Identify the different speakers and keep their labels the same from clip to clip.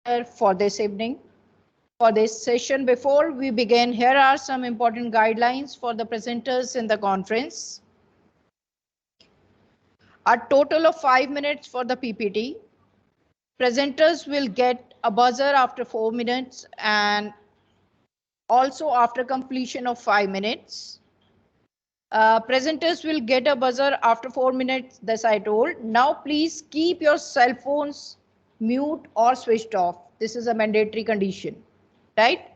Speaker 1: For this evening. For this session, before we begin, here are some important guidelines for the presenters in the conference. A total of 5 minutes for the PPT. Presenters will get a buzzer after 4 minutes and also after completion of 5 minutes. Presenters will get a buzzer after 4 minutes, this I told. Now please keep your cell phones mute or switched off. This is a mandatory condition, right?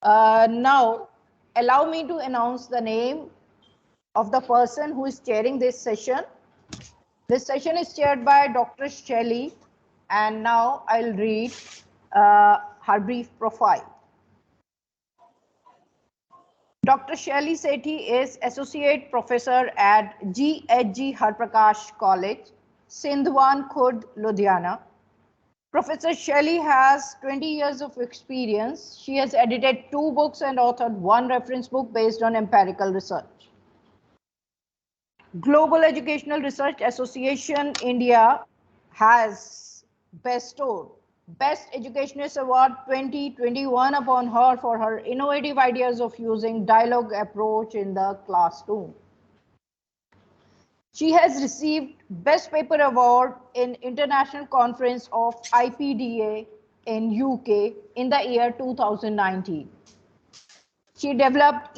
Speaker 1: Now allow me to announce the name of the person who is chairing this session. This session is chaired by Dr. Shelley, and now I'll read her brief profile. Dr. Shelley Sethi is Associate Professor at 𝓤𝓸𝓻𝓮 College, 𝓜𝓸𝓻𝓮 Ludhiana. Professor Shelley has 20 years of experience. She has edited 2 books and authored 1 reference book based on empirical research. Global Educational Research Association India has bestowed Best Educationist Award 2021 upon her for her innovative ideas of using dialogue approach in the classroom. She has received Best Paper Award in International Conference of IPDA in UK in the year 2019. She developed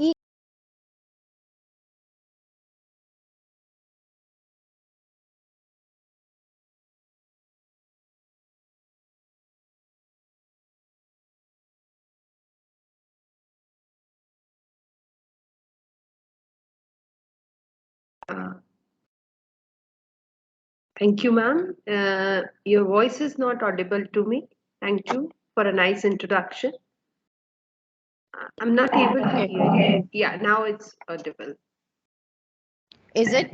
Speaker 2: Thank you, ma'am. Your voice is not audible to me. Thank you for a nice introduction. I'm not able to hear you. Yeah, now it's audible.
Speaker 1: Is it?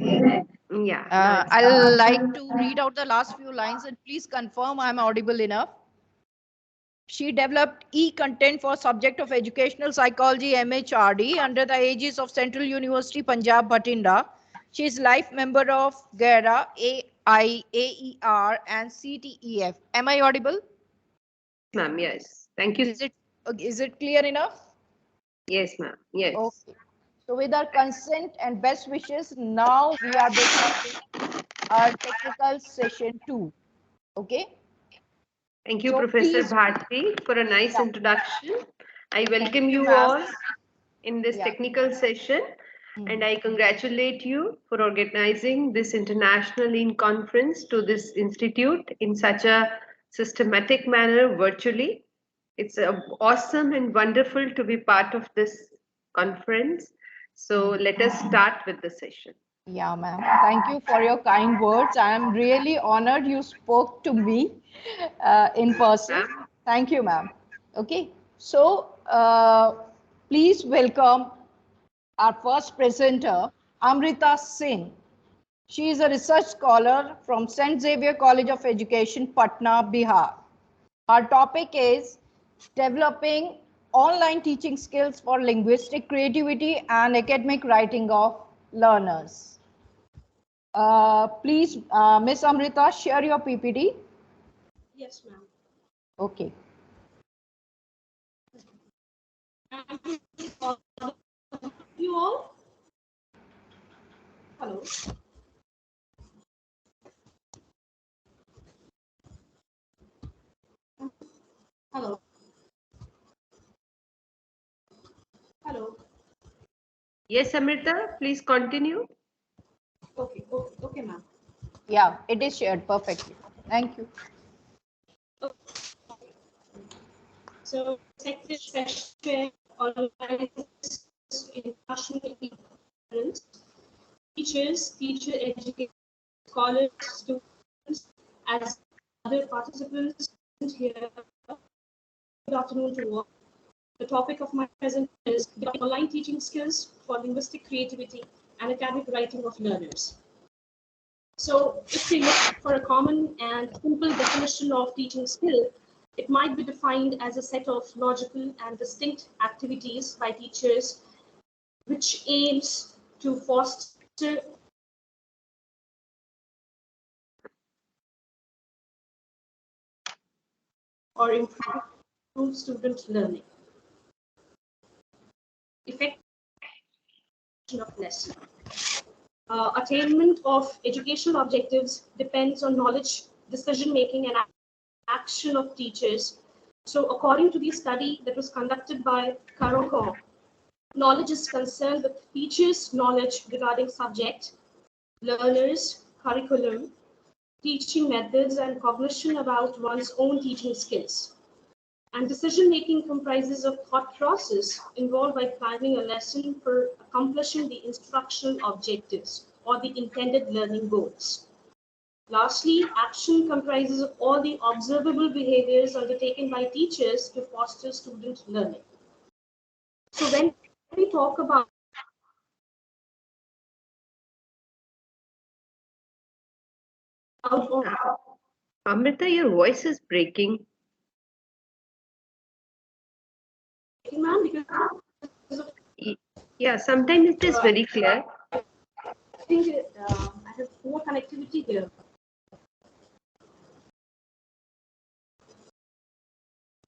Speaker 2: Yeah.
Speaker 1: I'll like to read out the last few lines and please confirm I'm audible enough. She developed e-content for subject of educational psychology MHRD under the aegis of Central University Punjab Bhatinda. She is life member of GERA, AIAER and CTEF. Am I audible?
Speaker 2: Ma'am, yes. Thank you.
Speaker 1: Is it clear enough?
Speaker 2: Yes, ma'am. Yes.
Speaker 1: Okay. So with our consent and best wishes, now we are beginning our technical session 2. Okay.
Speaker 2: Thank you,
Speaker 1: So
Speaker 2: Professor
Speaker 1: please,
Speaker 2: Bharti, for a nice introduction. I welcome you all in this technical session, and I congratulate you for organizing this international conference to this institute in such a systematic manner virtually. It's awesome and wonderful to be part of this conference. So let us start with the session.
Speaker 1: Yeah, ma'am. Thank you for your kind words. I am really honored you spoke to me in person. Thank you, ma'am. Okay. So please welcome our first presenter, Amrita Singh. She is a research scholar from St. Xavier College of Education, Patna, Bihar. Her topic is developing online teaching skills for linguistic creativity and academic writing of learners. Please, Miss Amrita, share your PPT.
Speaker 3: Yes, ma'am.
Speaker 1: Okay.
Speaker 3: You all? Hello. Hello. Hello.
Speaker 2: Yes, Amrita, please continue.
Speaker 3: Okay, ma'am.
Speaker 1: Yeah, it is shared perfectly. Thank you.
Speaker 3: So, second session online international conference. Teachers, teacher educators, scholars, students, as other participants here. Good afternoon to all. The topic of my presentation is online teaching skills for linguistic creativity and academic writing of learners. So if we look for a common and simple definition of teaching skill, it might be defined as a set of logical and distinct activities by teachers which aims to foster or improve student learning. Effect of lesson. Attainment of educational objectives depends on knowledge, decision-making, and action of teachers. So according to the study that was conducted by 𝓜𝓸𝓻𝓮, knowledge is concerned with teachers' knowledge regarding subject, learners, curriculum, teaching methods, and cognition about one's own teaching skills. And decision-making comprises of thought process involved by planning a lesson for accomplishing the instructional objectives or the intended learning goals. Lastly, action comprises of all the observable behaviors undertaken by teachers to foster student learning. So when we talk about
Speaker 2: Amrita, your voice is breaking. Yeah, sometimes it is very clear.
Speaker 3: I think I have poor connectivity here.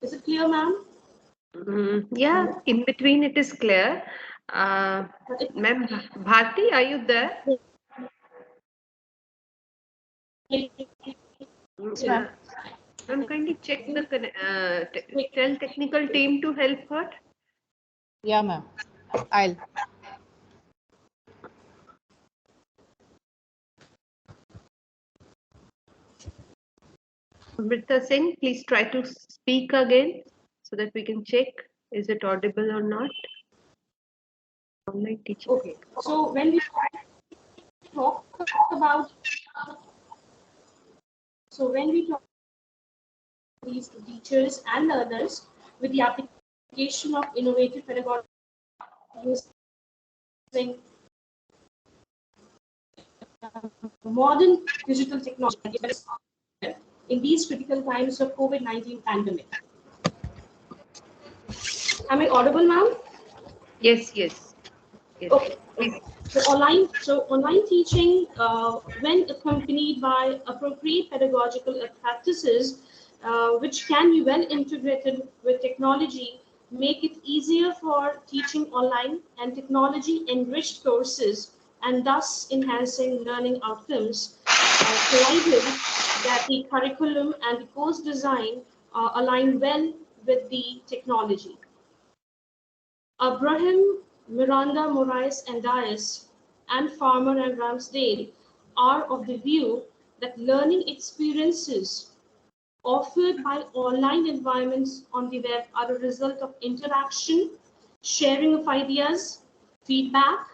Speaker 3: Is it clear, ma'am?
Speaker 2: Yeah, in between it is clear. Ma'am Bharti, are you there?
Speaker 1: Ma'am.
Speaker 2: Ma'am, kindly check the tell technical team to help her.
Speaker 1: Yeah, ma'am. I'll.
Speaker 2: Amrita Singh, please try to speak again so that we can check is it audible or not. Online teaching.
Speaker 3: Okay, so when we talk about these teachers and learners with the application of innovative pedagogy using modern digital technology in these critical times of COVID-19 pandemic. Am I audible, ma'am?
Speaker 2: Yes, yes.
Speaker 3: Okay. So online teaching, when accompanied by appropriate pedagogical practices, which can be well integrated with technology, make it easier for teaching online and technology enriched courses, and thus enhancing learning outcomes, provided that the curriculum and the course design align well with the technology. Abraham, Miranda, Moraes, and Dias, and Farmer and Ramsdale are of the view that learning experiences offered by online environments on the web are a result of interaction, sharing of ideas, feedback,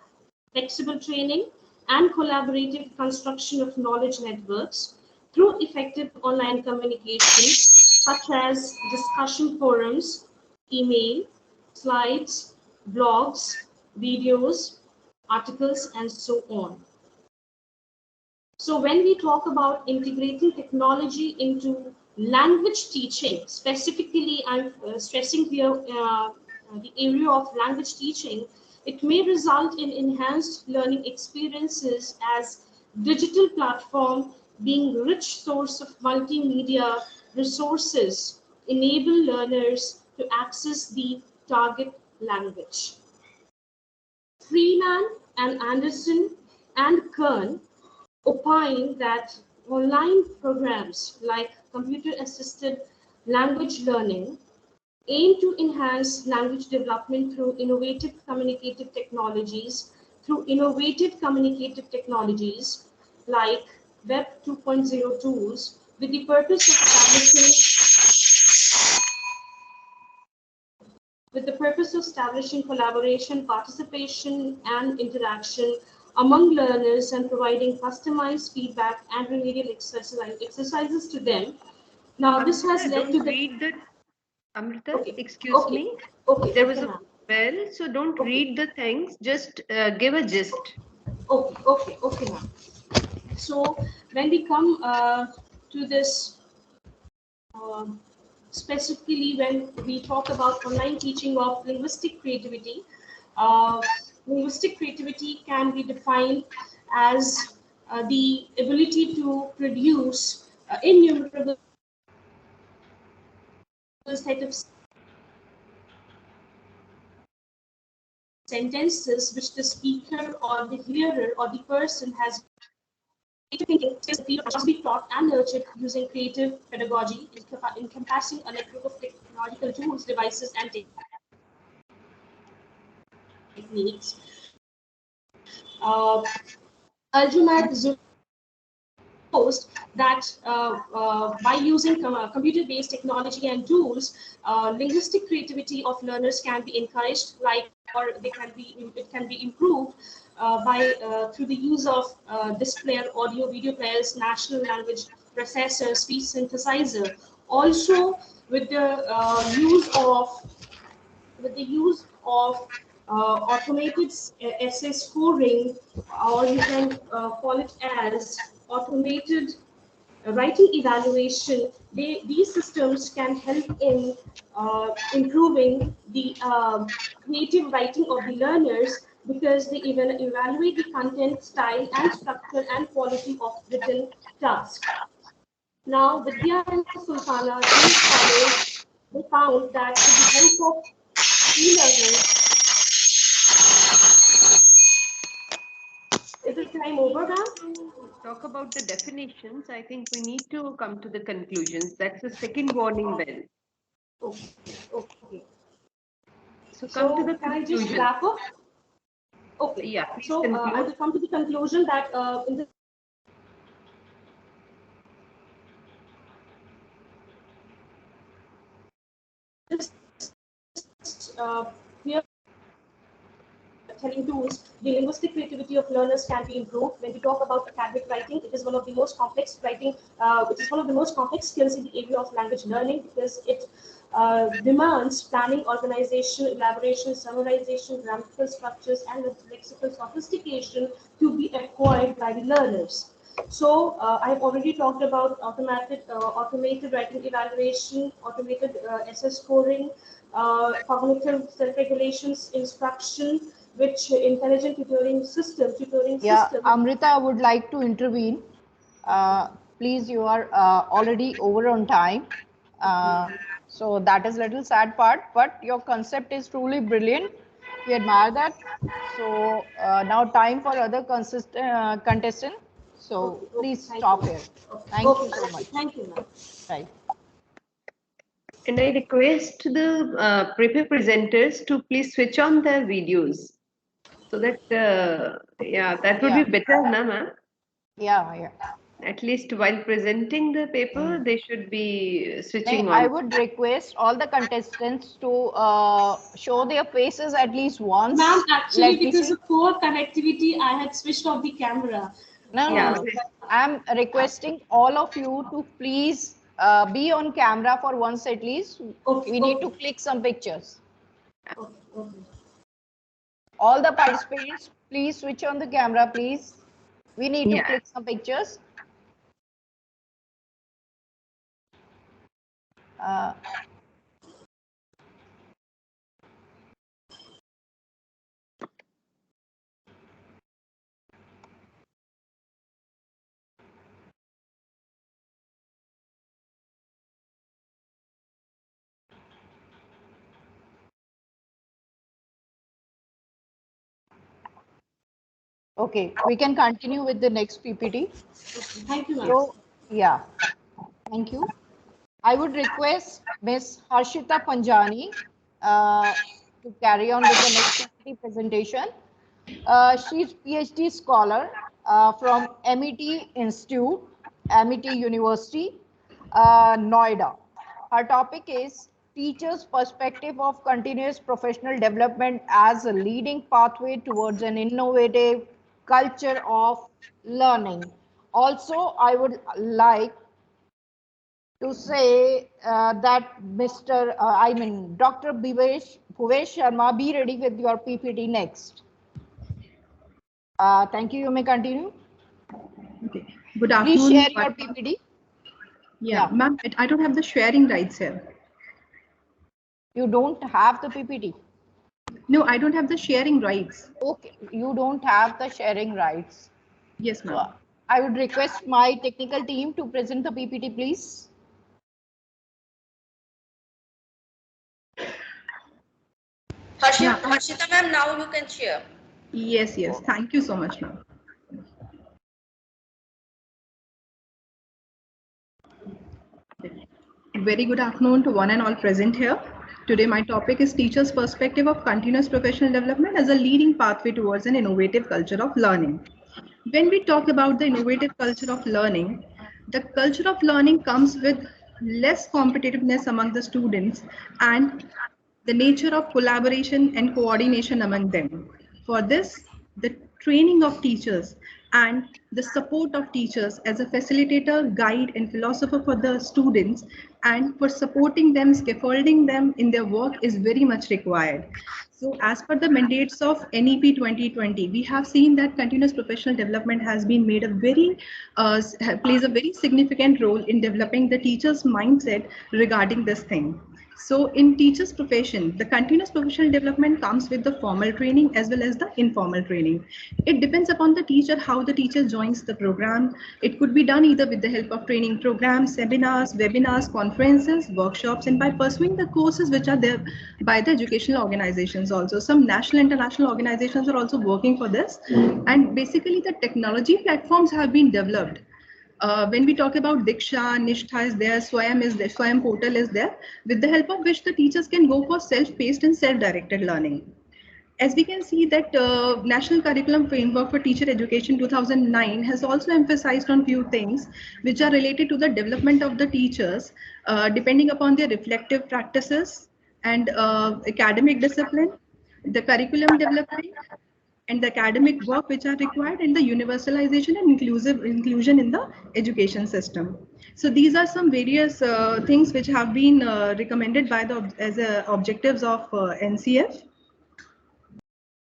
Speaker 3: flexible training, and collaborative construction of knowledge networks through effective online communication, such as discussion forums, email, slides, blogs, videos, articles, and so on. So when we talk about integrating technology into language teaching, specifically I'm stressing here the area of language teaching, it may result in enhanced learning experiences as digital platform being rich source of multimedia resources enable learners to access the target language. Freeman and Anderson and Kern opine that online programs like computer-assisted language learning aim to enhance language development through innovative communicative technologies like Web 2.0 tools with the purpose of establishing collaboration, participation, and interaction among learners and providing customized feedback and remedial exercises to them. Now,
Speaker 2: Amrita,
Speaker 3: this has led to the...
Speaker 2: Read the... Amrita,
Speaker 3: okay.
Speaker 2: Excuse
Speaker 3: okay.
Speaker 2: me.
Speaker 3: Okay.
Speaker 2: There was a bell, so don't read the things, just give a gist.
Speaker 3: Okay, ma'am. So when we come to this, specifically when we talk about online teaching of linguistic creativity, linguistic creativity can be defined as the ability to produce innumerable set of sentences which the speaker or the hearer or the person has thinking must be taught and nurtured using creative pedagogy, encompassing a network of technological tools, devices, and techniques. Aljumat proposed that by using computer-based technology and tools, linguistic creativity of learners can be encouraged, or it can be improved through the use of display audio, video players, national language processor, speech synthesizer. Also, with the use of automated essay scoring, or you can call it as automated writing evaluation. These systems can help in improving the creative writing of the learners, because they even evaluate the content, style, and structure and quality of written task. Now, Vidya and Sultana, these scholars, they found that with the help of e-learning, is it time over now?
Speaker 2: Talk about the definitions. I think we need to come to the conclusions. That's the second warning bell.
Speaker 3: Okay.
Speaker 2: So come to the
Speaker 3: can
Speaker 2: conclusion.
Speaker 3: I just wrap up? Okay.
Speaker 2: Yeah, please
Speaker 3: So I will come to the conclusion that in the we are telling tools, the linguistic creativity of learners can be improved. When we talk about academic writing, it is one of the most complex writing. It is one of the most complex skills in the area of language learning, because it demands planning, organization, elaboration, summarization, grammatical structures, and lexical sophistication to be acquired by the learners. So I've already talked about automated writing evaluation, automated essay scoring, cognitive self-regulations, instruction, which intelligent tutoring system.
Speaker 1: Amrita, I would like to intervene. Please, you are already over on time. So that is little sad part, but your concept is truly brilliant. We admire that. So now time for other contestant. So please stop here. Thank you so much.
Speaker 3: Thank you, ma'am.
Speaker 1: Right.
Speaker 2: And I request the prepare presenters to please switch on their videos, so that that would be better, na ma'am?
Speaker 1: Yeah.
Speaker 2: At least while presenting the paper, they should be switching
Speaker 1: I
Speaker 2: on.
Speaker 1: would request all the contestants to show their faces at least once.
Speaker 3: Ma'am, actually,
Speaker 1: Let me
Speaker 3: because
Speaker 1: see.
Speaker 3: of poor connectivity, I had switched off the camera.
Speaker 1: No. I'm requesting all of you to please be on camera for once at least.
Speaker 3: Okay.
Speaker 1: We need to click some pictures.
Speaker 3: Okay.
Speaker 1: All the participants, please switch on the camera, please. We need to click some pictures. Okay, we can continue with the next PPT.
Speaker 3: Thank you, ma'am.
Speaker 1: So, yeah, thank you. I would request Ms. Harshita Panjani to carry on with the next PPT presentation. She's PhD scholar from MET Institute, MET University, Noida. Her topic is Teachers' Perspective of Continuous Professional Development as a Leading Pathway Towards an Innovative Culture of Learning. Also, I would like to say that Dr. Bhuvesh Sharma, be ready with your PPT next. Thank you. You may continue.
Speaker 4: Okay. Good afternoon.
Speaker 1: Please share your PPT.
Speaker 4: Yeah. Ma'am, I don't have the sharing rights here.
Speaker 1: You don't have the PPT?
Speaker 4: No, I don't have the sharing rights.
Speaker 1: Okay, you don't have the sharing rights.
Speaker 4: Yes, ma'am.
Speaker 1: So I would request my technical team to present the PPT, please.
Speaker 5: Harshita ma'am, now you can share.
Speaker 4: Yes, yes. Thank you so much, ma'am. Very good afternoon to one and all present here. Today, my topic is teachers' perspective of continuous professional development as a leading pathway towards an innovative culture of learning. When we talk about the innovative culture of learning, the culture of learning comes with less competitiveness among the students and the nature of collaboration and coordination among them. For this, the training of teachers and the support of teachers as a facilitator, guide, and philosopher for the students and for supporting them, scaffolding them in their work is very much required. So as per the mandates of NEP 2020, we have seen that continuous professional development has been made a plays a very significant role in developing the teacher's mindset regarding this thing. So in teacher's profession, the continuous professional development comes with the formal training as well as the informal training. It depends upon the teacher, how the teacher joins the program. It could be done either with the help of training programs, seminars, webinars, conferences, workshops, and by pursuing the courses which are there by the educational organizations also. Some national, international organizations are also working for this. And basically the technology platforms have been developed. When we talk about Diksha, Nishtha is there, Swayam is there, Swayam portal is there, with the help of which the teachers can go for self-paced and self-directed learning. As we can see that National Curriculum Framework for Teacher Education 2009 has also emphasized on few things which are related to the development of the teachers, depending upon their reflective practices and academic discipline, the curriculum development, and the academic work which are required, and the universalization and inclusion in the education system. So these are some various things which have been recommended by the as objectives of NCF.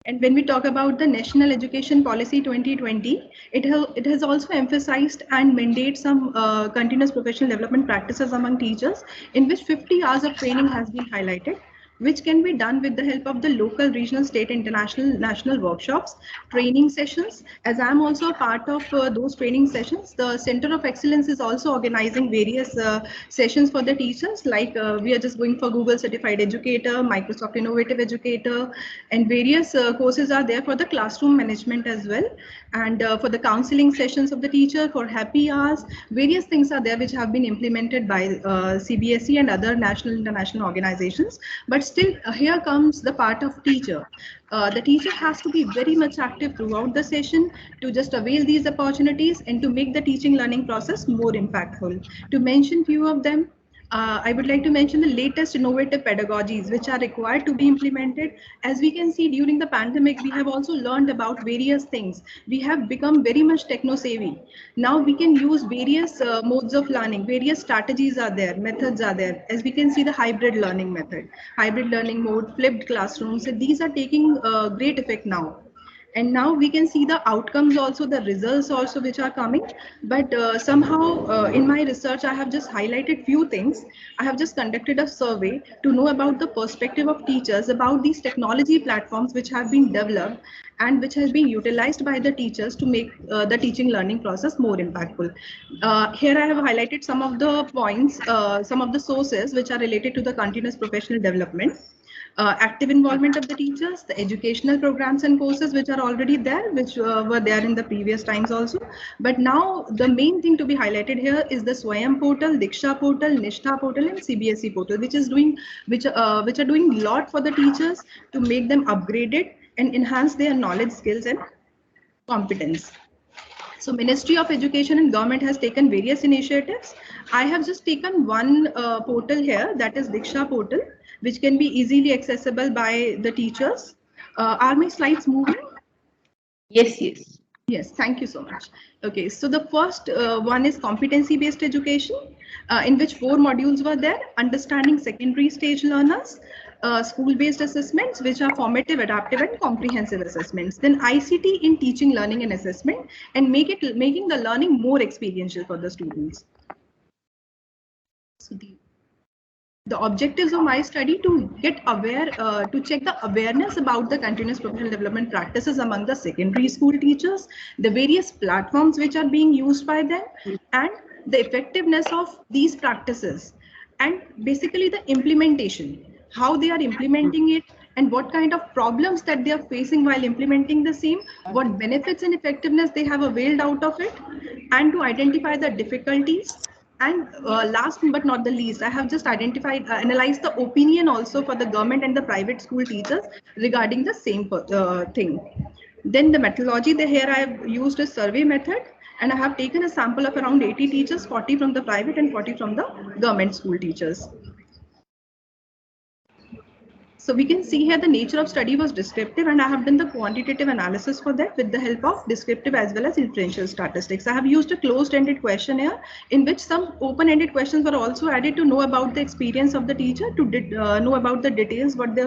Speaker 4: And when we talk about the National Education Policy 2020, it has also emphasized and mandated some continuous professional development practices among teachers, in which 50 hours of training has been highlighted, which can be done with the help of the local, regional, state, international, national workshops, training sessions. As I'm also a part of those training sessions, the Center of Excellence is also organizing various sessions for the teachers, like we are just going for Google Certified Educator, Microsoft Innovative Educator, and various courses are there for the classroom management as well. And for the counseling sessions of the teacher, for happy hours, various things are there which have been implemented by CBSE and other national, international organizations. But still, here comes the part of teacher. The teacher has to be very much active throughout the session to just avail these opportunities and to make the teaching learning process more impactful. To mention few of them, I would like to mention the latest innovative pedagogies which are required to be implemented. As we can see, during the pandemic, we have also learned about various things. We have become very much techno-savvy. Now we can use various modes of learning, various strategies are there, methods are there. As we can see, the hybrid learning method, hybrid learning mode, flipped classrooms, so these are taking great effect now. And now we can see the outcomes also, the results also which are coming. But somehow in my research, I have just highlighted few things. I have just conducted a survey to know about the perspective of teachers about these technology platforms which have been developed and which has been utilized by the teachers to make the teaching learning process more impactful. Here I have highlighted some of the points, some of the sources which are related to the continuous professional development. Active involvement of the teachers, the educational programs and courses which are already there, which were there in the previous times also. But now the main thing to be highlighted here is the Swayam portal, Diksha portal, Nishtha portal, and CBSE portal, which is doing, which are doing a lot for the teachers to make them upgraded and enhance their knowledge, skills, and competence. So Ministry of Education and government has taken various initiatives. I have just taken one portal here, that is Diksha portal, which can be easily accessible by the teachers. Are my slides moving?
Speaker 2: Yes, yes.
Speaker 4: Yes, thank you so much. Okay, so the first one is competency-based education, in which 4 modules were there: understanding secondary stage learners, school-based assessments, which are formative, adaptive, and comprehensive assessments. Then ICT in teaching, learning, and assessment, and making the learning more experiential for the students. So the objectives of my study to get aware, to check the awareness about the continuous professional development practices among the secondary school teachers, the various platforms which are being used by them, and the effectiveness of these practices, and basically the implementation, how they are implementing it, and what kind of problems that they are facing while implementing the same, what benefits and effectiveness they have availed out of it, and to identify the difficulties. And last but not the least, I have just identified, analyzed the opinion also for the government and the private school teachers regarding the same thing. Then the methodology, here I have used a survey method, and I have taken a sample of around 80 teachers, 40 from the private and 40 from the government school teachers. So we can see here the nature of study was descriptive, and I have done the quantitative analysis for that with the help of descriptive as well as inferential statistics. I have used a closed-ended questionnaire in which some open-ended questions were also added to know about the experience of the teacher, to know about the details, what they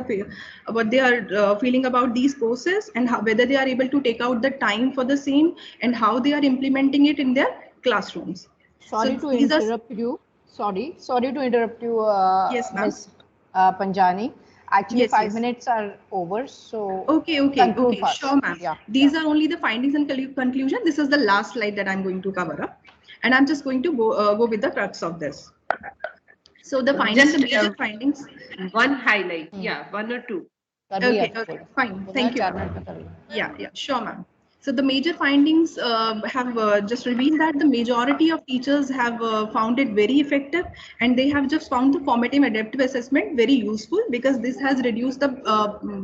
Speaker 4: are feeling about these courses, and whether they are able to take out the time for the same, and how they are implementing it in their classrooms.
Speaker 1: Sorry to interrupt you. Sorry to interrupt you,
Speaker 4: yes,
Speaker 1: Miss Panjani. Actually,
Speaker 4: yes,
Speaker 1: 5 minutes are over, so
Speaker 4: okay,
Speaker 1: fast.
Speaker 4: sure, ma'am.
Speaker 1: Yeah,
Speaker 4: These are only the findings and conclusion. This is the last slide that I'm going to cover up, and I'm just going to go with the crux of this. So the findings, the major findings.
Speaker 2: One highlight, yeah, one or two.
Speaker 4: Okay, fine. Thank you. Yeah, sure, ma'am. So the major findings have just revealed that the majority of teachers have found it very effective, and they have just found the formative adaptive assessment very useful, because this has reduced the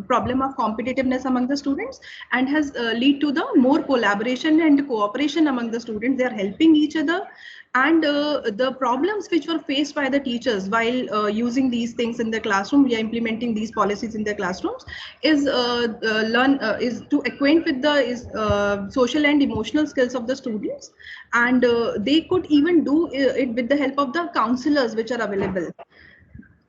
Speaker 4: problem of competitiveness among the students, and has lead to the more collaboration and cooperation among the students. They are helping each other, and the problems which were faced by the teachers while using these things in the classroom, we are implementing these policies in their classrooms, is is to acquaint with the social and emotional skills of the students, and they could even do it with the help of the counselors which are available.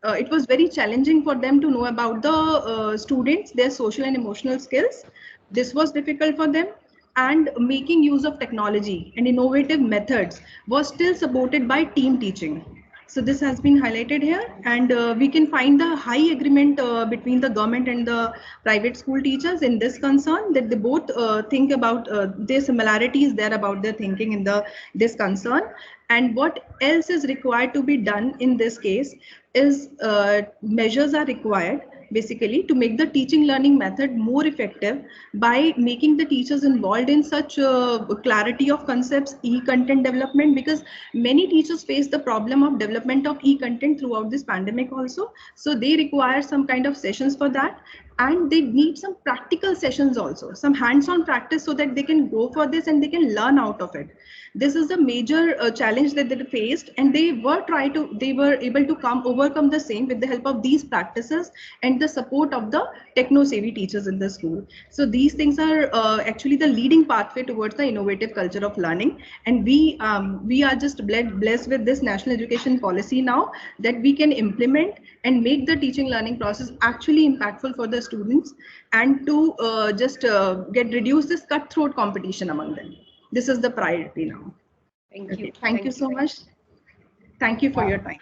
Speaker 4: It was very challenging for them to know about the students, their social and emotional skills. This was difficult for them, and making use of technology and innovative methods was still supported by team teaching. So this has been highlighted here, and we can find the high agreement between the government and the private school teachers in this concern, that they both think about their similarities there about their thinking in this concern. And what else is required to be done in this case is measures are required basically to make the teaching learning method more effective by making the teachers involved in such clarity of concepts, e-content development, because many teachers face the problem of development of e-content throughout this pandemic also. So they require some kind of sessions for that, and they need some practical sessions also, some hands-on practice, so that they can go for this and they can learn out of it. This is the major challenge that they faced, and they were able to overcome the same with the help of these practices and the support of the techno-savvy teachers in the school. So these things are actually the leading pathway towards the innovative culture of learning, and we are just blessed with this national education policy now, that we can implement and make the teaching learning process actually impactful for the students, and to just reduce this cutthroat competition among them. This is the priority now.
Speaker 2: Thank you.
Speaker 4: Thank you so much. Thank you for your time.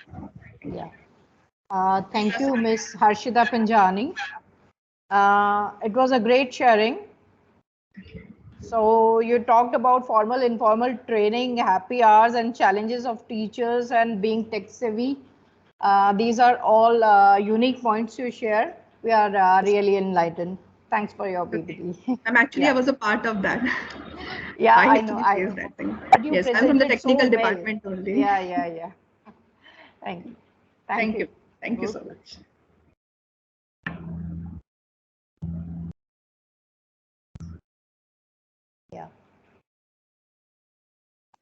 Speaker 1: Yeah. Thank you, Miss Harshita Panjani. It was a great sharing. So you talked about formal, informal training, happy hours, and challenges of teachers and being tech savvy. These are all unique points you share. We are really enlightened. Thanks for your PPT.
Speaker 4: I'm actually, I was a part of that.
Speaker 1: Yeah, I know.
Speaker 4: actually faced that thing.
Speaker 1: But you
Speaker 4: Yes, I'm from the
Speaker 1: presented so
Speaker 4: technical
Speaker 1: well.
Speaker 4: department only.
Speaker 1: Yeah. Thank you.
Speaker 4: Thank you. Thank you so much.
Speaker 1: Yeah.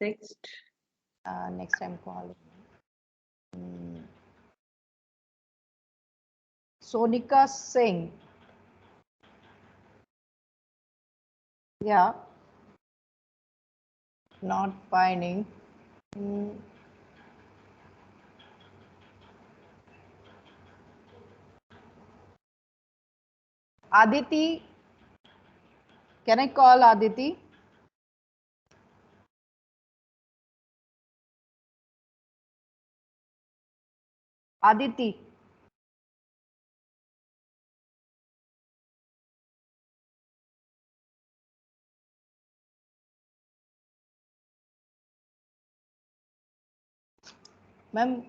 Speaker 2: Next.
Speaker 1: Next time call. Sonika Singh. Yeah. Not finding. Aditi. Can I call Aditi? Aditi. Ma'am,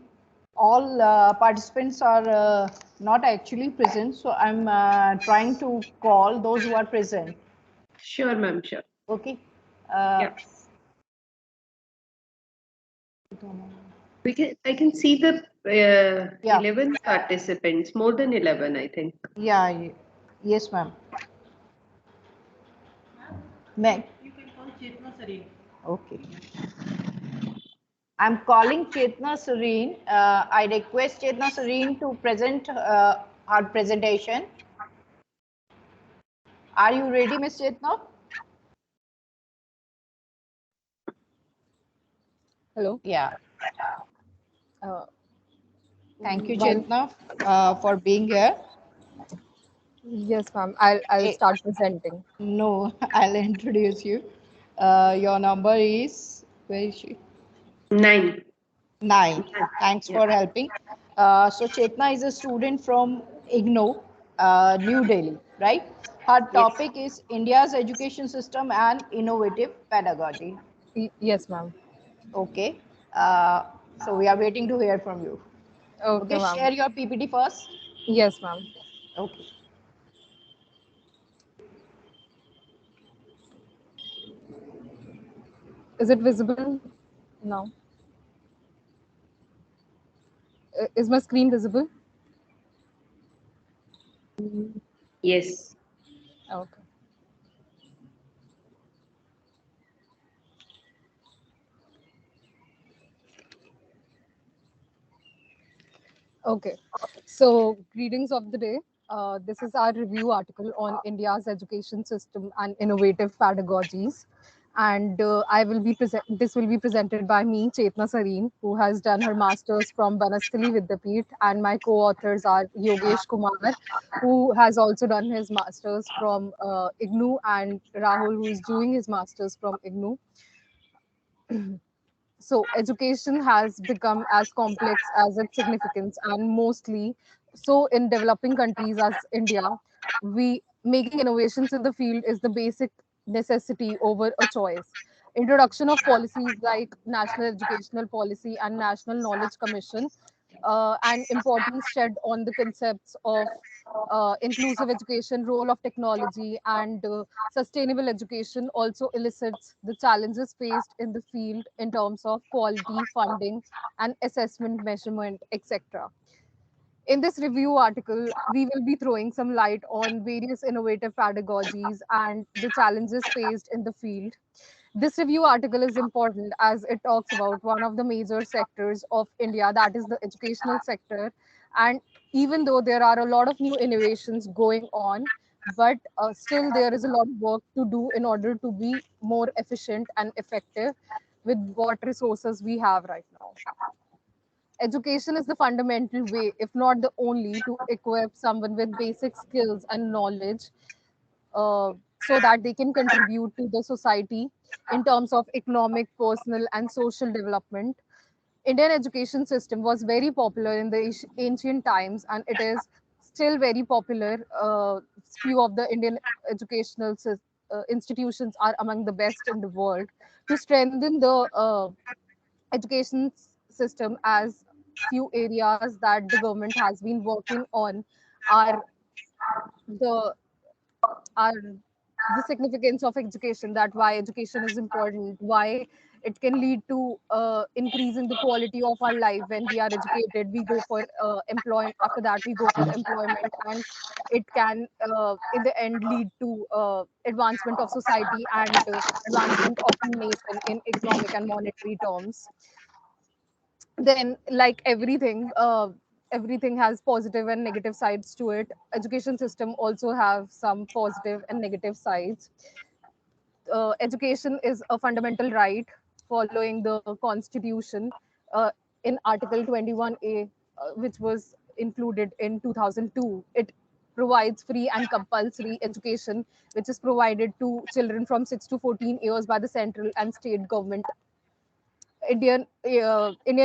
Speaker 1: all participants are not actually present, so I'm trying to call those who are present.
Speaker 2: Sure, ma'am, sure.
Speaker 1: Okay.
Speaker 2: Yeah. I can see the
Speaker 1: Yeah.
Speaker 2: 11 participants, more than 11, I think.
Speaker 1: Yeah. Yes, ma'am. Ma'am.
Speaker 4: You can call 𝓜𝓸𝓻𝓮.
Speaker 1: Okay. I'm calling 𝓜𝓸𝓻𝓮. I request 𝓜𝓸𝓻𝓮 to present her presentation. Are you ready, Ms. Chetna?
Speaker 6: Hello.
Speaker 1: Yeah.
Speaker 6: Uh,
Speaker 1: Thank you,
Speaker 6: While
Speaker 1: Chetna, for being here.
Speaker 6: yes, ma'am. I'll
Speaker 1: Eh,
Speaker 6: start presenting.
Speaker 1: no, I'll introduce you. Your number is, where is she?
Speaker 2: 9.
Speaker 1: 9. Thanks
Speaker 2: Yeah.
Speaker 1: for helping. So Chetna is a student from IGNOU, New Delhi, right? Her
Speaker 2: Yes.
Speaker 1: topic is India's education system and innovative pedagogy.
Speaker 6: Yes, ma'am.
Speaker 1: Okay. Uh, so we are waiting to hear from you.
Speaker 6: Okay,
Speaker 1: Okay,
Speaker 6: ma'am.
Speaker 1: share your PPT first.
Speaker 6: Yes, ma'am.
Speaker 1: Okay.
Speaker 6: Is it visible now? Is my screen visible?
Speaker 2: Yes.
Speaker 6: Okay. Okay. So, greetings of the day. This is our review article on India's education system and innovative pedagogies. And I will be this will be presented by me, 𝓜𝓸𝓻𝓮, who has done her master's from Banasthali Vidyapeeth, and my co-authors are Yogesh Kumar, who has also done his master's from IGNOU, and Rahul, who is doing his master's from IGNOU. So education has become as complex as its significance, and mostly so in developing countries as India, we making innovations in the field is the basic necessity over a choice. Introduction of policies like National Educational Policy and National Knowledge Commission and importance shed on the concepts of inclusive education, role of technology, and sustainable education also elicits the challenges faced in the field in terms of quality, funding, and assessment measurement, etc. In this review article, we will be throwing some light on various innovative pedagogies and the challenges faced in the field. This review article is important as it talks about one of the major sectors of India, that is the educational sector. And even though there are a lot of new innovations going on, but still there is a lot of work to do in order to be more efficient and effective with what resources we have right now. Education is the fundamental way, if not the only, to equip someone with basic skills and knowledge so that they can contribute to the society in terms of economic, personal, and social development. Indian education system was very popular in the ancient times, and it is still very popular. Few of the Indian educational institutions are among the best in the world. To strengthen the education system, as few areas that the government has been working on are the are the significance of education, that why education is important, why it can lead to increasing the quality of our life. When we are educated, we go for employment, after that we go for employment, and it can in the end lead to advancement of society and advancement of nation in economic and monetary terms. Then, like everything, everything has positive and negative sides to it. Education system also have some positive and negative sides. Education is a fundamental right following the constitution in article 21A, which was included in 2002. It provides free and compulsory education, which is provided to children from 6 to 14 years by the central and state government. Indian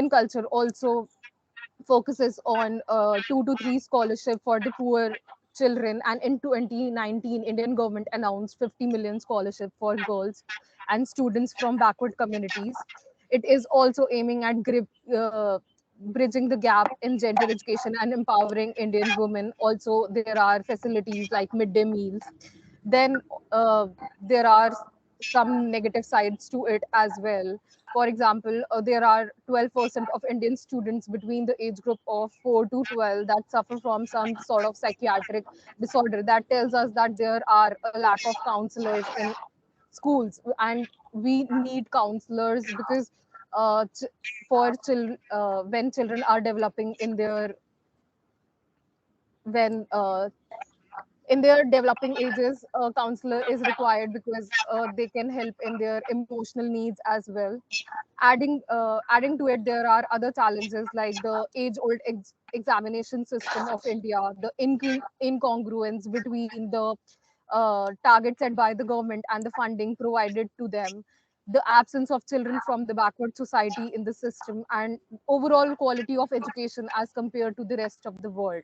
Speaker 6: culture also focuses on 2 to 3 scholarship for the poor children, and in 2019 Indian government announced 50 million scholarship for girls and students from backward communities. It is also aiming at bridging the gap in gender education and empowering Indian women. Also, there are facilities like midday meals. Then there are some negative sides to it as well. For example, there are 12% of Indian students between the age group of 4 to 12 that suffer from some sort of psychiatric disorder. That tells us that there are a lack of counselors in schools, and we need counselors because when children are developing when in their developing ages, a counselor is required because they can help in their emotional needs as well. Adding to it, there are other challenges like the age-old examination system of India, the incongruence between the targets set by the government and the funding provided to them, the absence of children from the backward society in the system, and overall quality of education as compared to the rest of the world.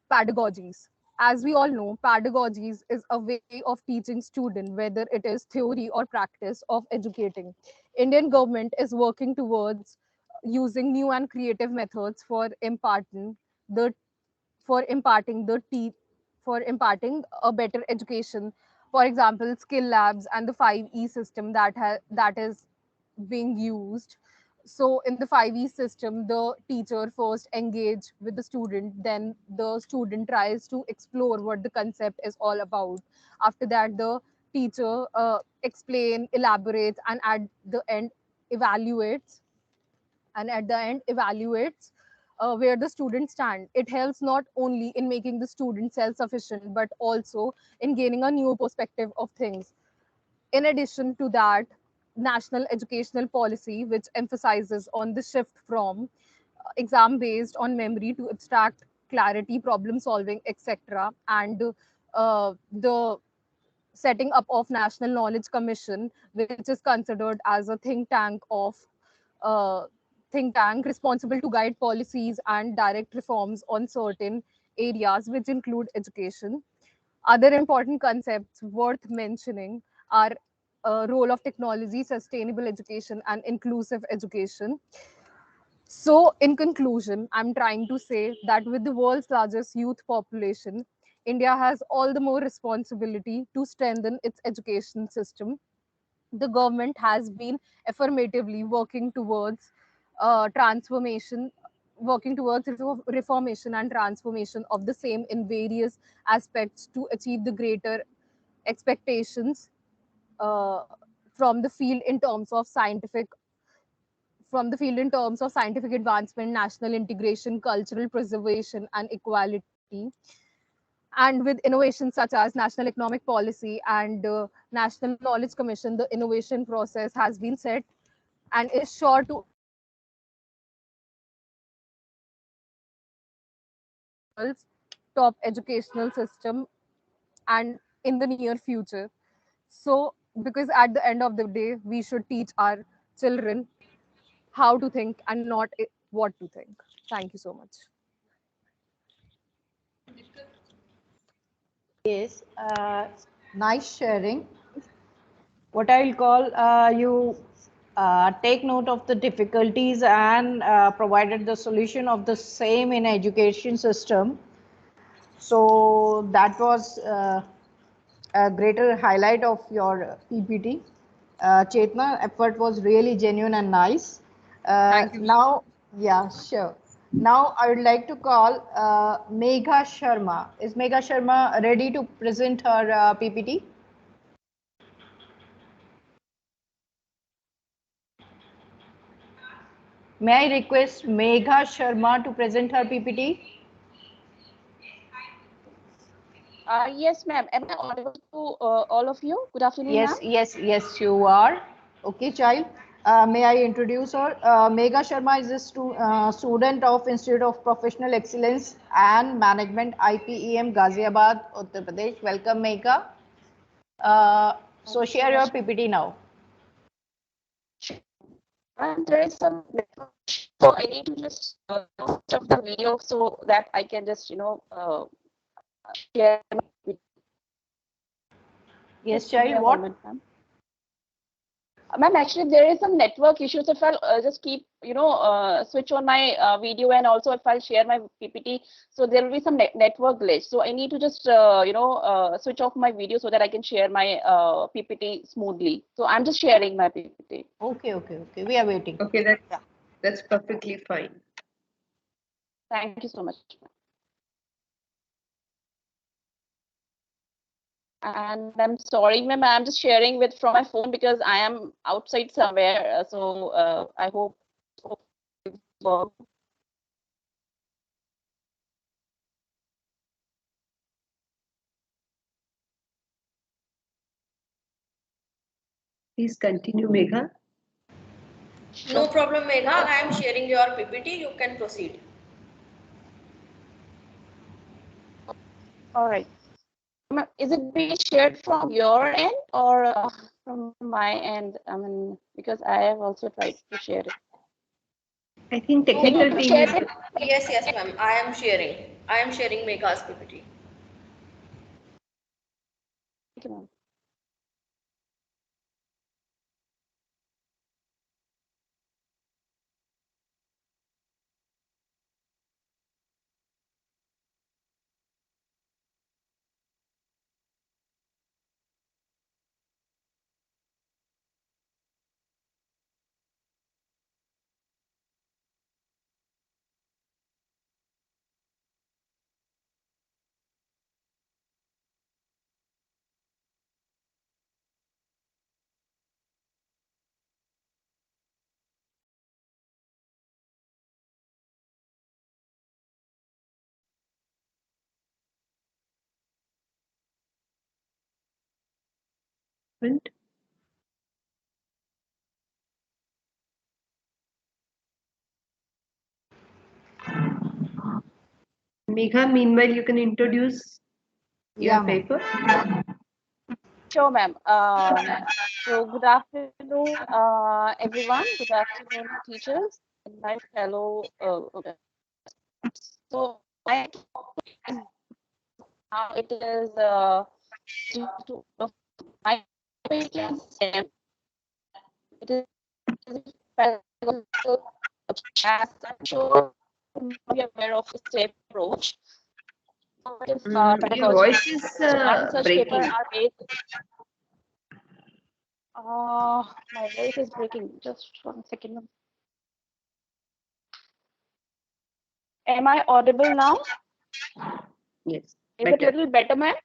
Speaker 6: Pedagogies. As we all know, pedagogies is a way of teaching students, whether it is theory or practice of educating. Indian government is working towards using new and creative methods the for imparting the te- for imparting a better education. For example, skill labs and the 5E system that is being used. So in the 5E system, the teacher first engage with the student, then the student tries to explore what the concept is all about. After that, the teacher explain, elaborates, and evaluates at the end evaluates where the students stand. It helps not only in making the student self-sufficient, but also in gaining a new perspective of things. In addition to that, national educational policy, which emphasizes on the shift from exam based on memory to abstract clarity, problem solving, etc., and the setting up of National Knowledge Commission, which is considered as a uh, think tank responsible to guide policies and direct reforms on certain areas, which include education. Other important concepts worth mentioning are role of technology, sustainable education, and inclusive education. So, in conclusion, I'm trying to say that with the world's largest youth population, India has all the more responsibility to strengthen its education system. The government has been affirmatively transformation, working towards reformation and transformation of the same in various aspects to achieve the greater expectations uh, from the field in terms of scientific advancement, national integration, cultural preservation, and equality. And with innovations such as national economic policy and national knowledge commission, the innovation process has been set and is sure to top educational system and in the near future. So, because at the end of the day, we should teach our children how to think and not what to think. Thank you so much.
Speaker 1: Yes, nice sharing. What I'll call you take note of the difficulties and provided the solution of the same in education system. So that was a greater highlight of your PPT. Chetna, effort was really genuine and nice.
Speaker 6: Thank you.
Speaker 1: Now, yeah, sure. Now I would like to call Megha Sharma. Is Megha Sharma ready to present her PPT? May I request Megha Sharma to present her PPT?
Speaker 7: Yes, ma'am. Am I audible to all of you? Good afternoon, ma'am.
Speaker 1: Yes, you are. Okay, child. May I introduce her? Megha Sharma is a student of Institute of Professional Excellence and Management, IPEM, Ghaziabad, Uttar Pradesh. Welcome, Megha. So share your PPT now.
Speaker 7: And there is some network, so I need to just stop the video so that I can just share.
Speaker 1: Yes, child. What?
Speaker 7: Moment, Ma'am, actually there is some network issues. If I'll just keep, switch on my video, and also if I'll share my PPT, so there will be some network glitch. So I need to just, switch off my video so that I can share my PPT smoothly. So I'm just sharing my PPT.
Speaker 1: Okay. We are waiting.
Speaker 2: Okay, that's perfectly fine.
Speaker 7: Thank you so much. And I'm sorry, ma'am, I'm just sharing from my phone because I am outside somewhere. So I hope it works.
Speaker 2: Please continue, Megha.
Speaker 5: No problem, Megha. I am sharing your PPT. You can proceed.
Speaker 7: All right. Is it being shared from your end or from my end? I mean, because I have also tried to share it.
Speaker 2: I think technical team is.
Speaker 5: Yes, ma'am. I am sharing Megha's PPT.
Speaker 7: Thank you, ma'am.
Speaker 2: Megha, meanwhile, you can introduce your paper.
Speaker 7: Sure, ma'am. So good afternoon, everyone. Good afternoon, teachers and my fellow. So I now it is my topic is STEM. It is pedagogical. As I'm sure you are aware of the STEM approach.
Speaker 2: Your voice is breaking.
Speaker 7: My voice is breaking. Just 1 second. Am I audible now?
Speaker 2: Yes.
Speaker 7: Is it a little better, ma'am?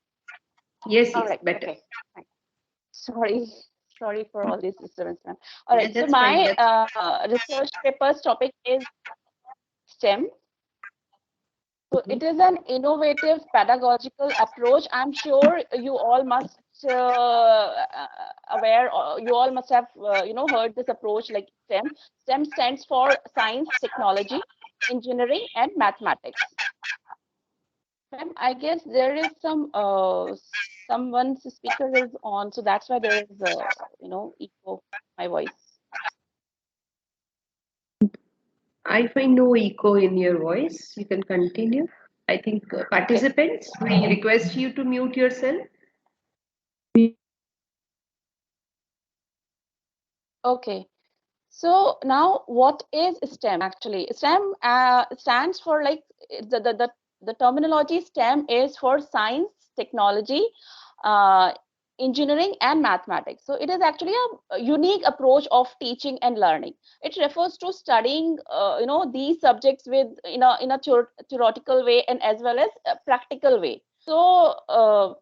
Speaker 2: Yes,
Speaker 7: all right,
Speaker 2: better.
Speaker 7: Okay. Sorry for all this disturbance, ma'am. All right.
Speaker 2: Yeah,
Speaker 7: So my research paper's topic is STEM. So it is an innovative pedagogical approach. I'm sure you all must you all must have heard this approach like STEM. STEM stands for science, technology, engineering, and mathematics. Ma'am, I guess there is someone's speaker is on, so that's why there is echo my voice.
Speaker 2: I find no echo in your voice. You can continue. I think participants, we request you to mute yourself.
Speaker 7: Okay. So now what is STEM actually? STEM stands for like the terminology STEM is for science, technology, engineering and mathematics. So it is actually a unique approach of teaching and learning. It refers to studying these subjects with in a theoretical way and as well as a practical way. So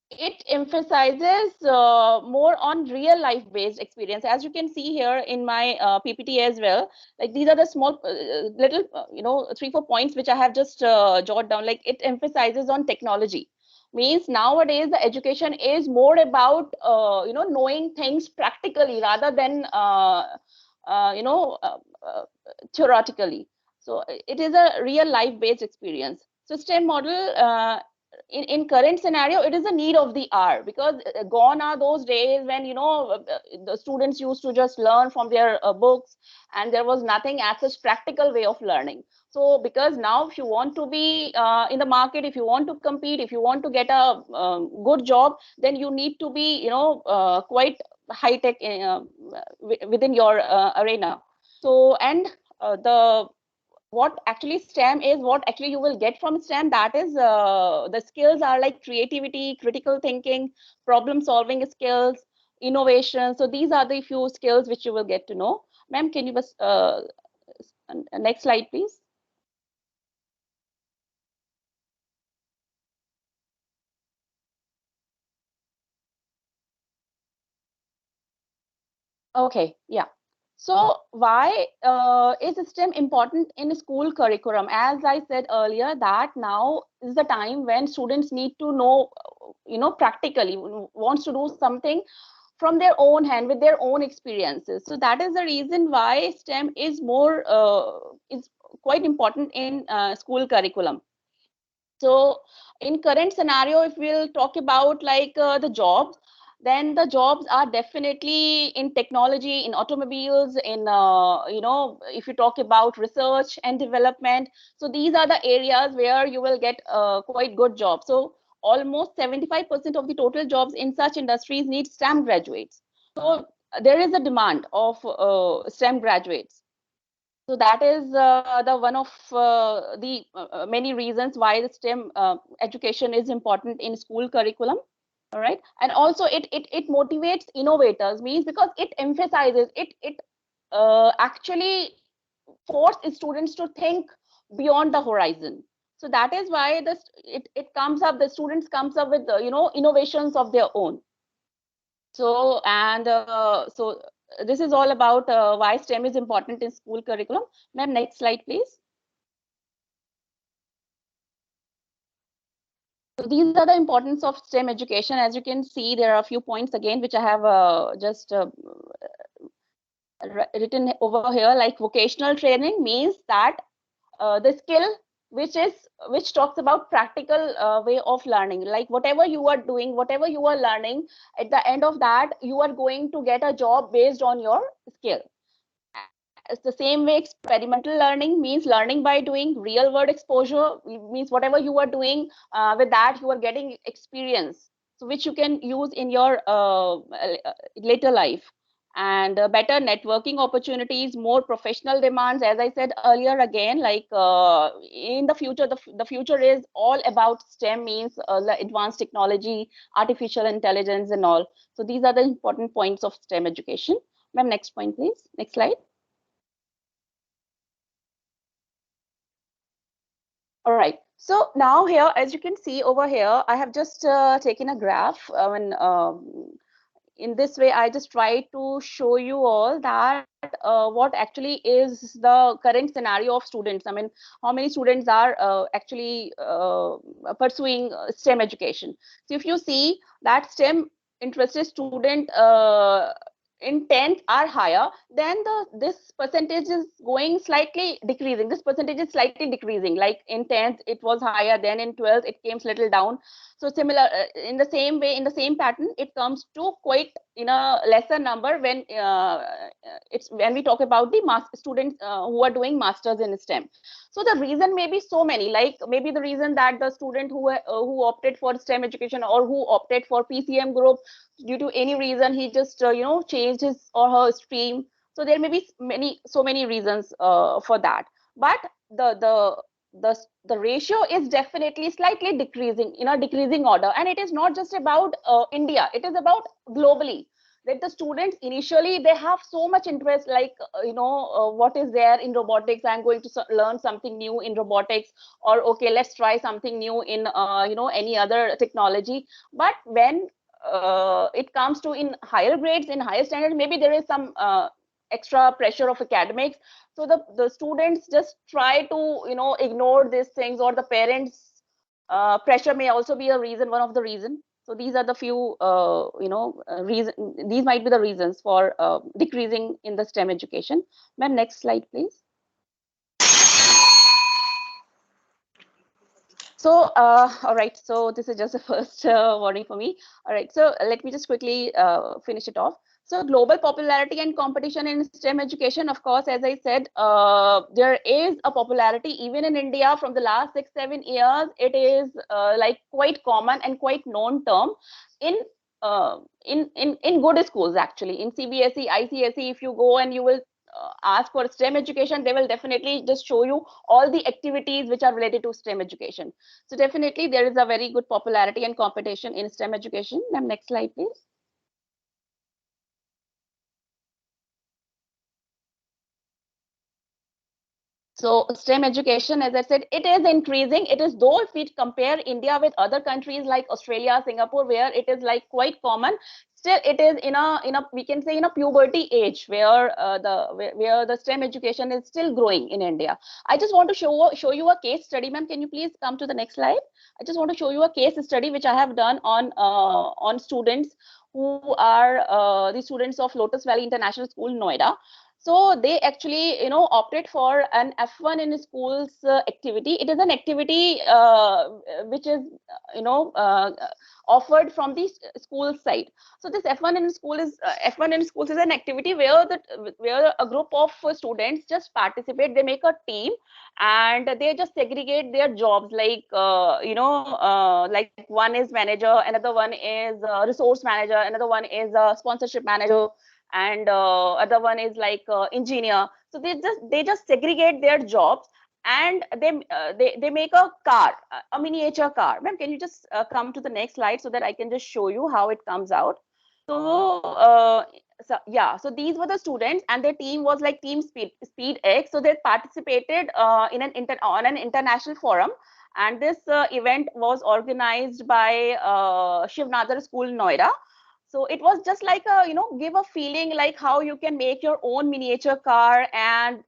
Speaker 7: it emphasizes more on real life based experience, as you can see here in my PPT as well. Like these are the small little 3-4 points which I have just jotted down. Like it emphasizes on technology, means nowadays the education is more about knowing things practically rather than theoretically. So it is a real life based experience. So STEM model in current scenario, it is a need of the hour, because gone are those days when the students used to just learn from their books, and there was nothing as such practical way of learning. So because now, if you want to be in the market, if you want to compete, if you want to get a good job, then you need to be quite high tech within your arena. So, and the what actually STEM is, what actually you will get from STEM, that is the skills are like creativity, critical thinking, problem solving skills, innovation. So these are the few skills which you will get to know. Ma'am, can you next slide, please? Okay, yeah. So why is STEM important in school curriculum? As I said earlier, that now is the time when students need to know, practically, wants to do something from their own hand with their own experiences. So that is the reason why STEM is is quite important in school curriculum. So in current scenario, if we'll talk about like the jobs, then the jobs are definitely in technology, in automobiles, in if you talk about research and development. So these are the areas where you will get quite good jobs. So almost 75% of the total jobs in such industries need STEM graduates. So there is a demand of STEM graduates. So that is the one of the many reasons why the STEM education is important in school curriculum. All right, and also it motivates innovators, means because it emphasizes it actually forces students to think beyond the horizon. So that is why it comes up, the students comes up with innovations of their own. So so this is all about why STEM is important in school curriculum. Ma'am, next slide, please. So these are the importance of STEM education. As you can see, there are a few points again which I have just written over here. Like vocational training means that the skill which talks about practical way of learning, like whatever you are doing, whatever you are learning, at the end of that you are going to get a job based on your skill. It's the same way experimental learning means learning by doing. Real world exposure means whatever you are doing, with that you are getting experience, so which you can use in your later life. And better networking opportunities, more professional demands. As I said earlier, again, like in the future, the future is all about STEM, means advanced technology, artificial intelligence and all. So these are the important points of STEM education. Ma'am, next point, please. Next slide. All right. So now here, as you can see over here, I have just taken a graph. In this way, I just try to show you all that what actually is the current scenario of students. I mean, how many students are actually pursuing STEM education. So if you see that STEM interested student in 10th are higher, then this percentage is going slightly decreasing. This percentage is slightly decreasing. Like in 10th, it was higher, then in 12th, it came little down. So similar, in the same way, in the same pattern, it comes to quite in a lesser number when when we talk about the students who are doing masters in STEM. So the reason may be so many, like maybe the reason that the student who opted for STEM education or who opted for PCM group, due to any reason, he just changed his or her stream. So there may be so many reasons for that. But the ratio is definitely slightly decreasing, in a decreasing order. And it is not just about India, it is about globally, that the students initially they have so much interest, like what is there in robotics, I'm going to learn something new in robotics, or okay, let's try something new in any other technology. But when it comes to in higher grades, in higher standards, maybe there is some extra pressure of academics. So the students just try to ignore these things, or the parents pressure may also be a reason, one of the reason. So these are the few reason, these might be the reasons for decreasing in the STEM education. Ma'am, next slide, please. So, all right. So this is just the first warning for me. All right. So let me just quickly finish it off. So global popularity and competition in STEM education, of course, as I said, there is a popularity even in India from the last 6-7 years. It is like quite common and quite known term in in good schools actually. In CBSE, ICSE, if you go and you will ask for STEM education, they will definitely just show you all the activities which are related to STEM education. So definitely there is a very good popularity and competition in STEM education. Ma'am, next slide, please. So STEM education, as I said, it is increasing. It is, though if we compare India with other countries like Australia, Singapore, where it is like quite common, still it is in a we can say in a puberty age where where the STEM education is still growing in India. I just want to show you a case study, ma'am. Can you please come to the next slide? I just want to show you a case study which I have done on students who are the students of Lotus Valley International School, Noida. So they actually, opted for an F1 in schools activity. It is an activity which is, offered from the school side. So this F1 in school is F1 in schools is an activity where a group of students just participate. They make a team and they just segregate their jobs. Like like one is manager, another one is resource manager, another one is sponsorship manager, and other one is like engineer. So they just segregate their jobs, and they make a car, a miniature car. Ma'am, can you just come to the next slide so that I can just show you how it comes out? So so these were the students, and their team was like Team Speed X. So they participated in on an international forum, and this event was organized by Shivnadar School, Noida. So it was just like a, give a feeling like how you can make your own miniature car, and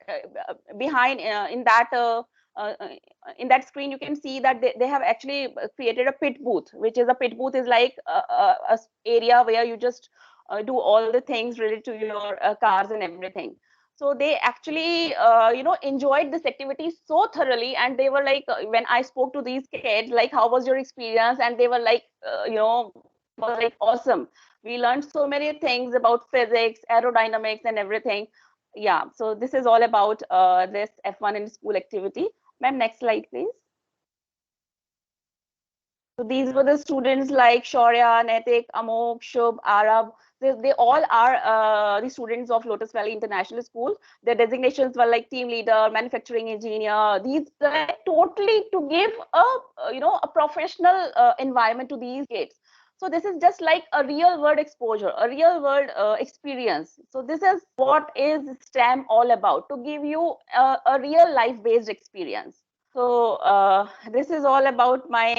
Speaker 7: behind uh, in that screen you can see that they have actually created a pit booth, which is a pit booth is like a area where you just do all the things related to your cars and everything. So they actually enjoyed this activity so thoroughly, and they were like, when I spoke to these kids, like, how was your experience, and they were like, it was like awesome. We learned so many things about physics, aerodynamics, and everything. Yeah, so this is all about this F1 in school activity. Ma'am, next slide, please. So these were the students like Shaurya, Naitik, Amok, Shubh, Arab. They all are the students of Lotus Valley International School. Their designations were like team leader, manufacturing engineer. These like totally to give a a professional environment to these kids. So this is just like a real world exposure, a real world experience. So this is what is STEM all about, to give you a real life based experience. So this is all about my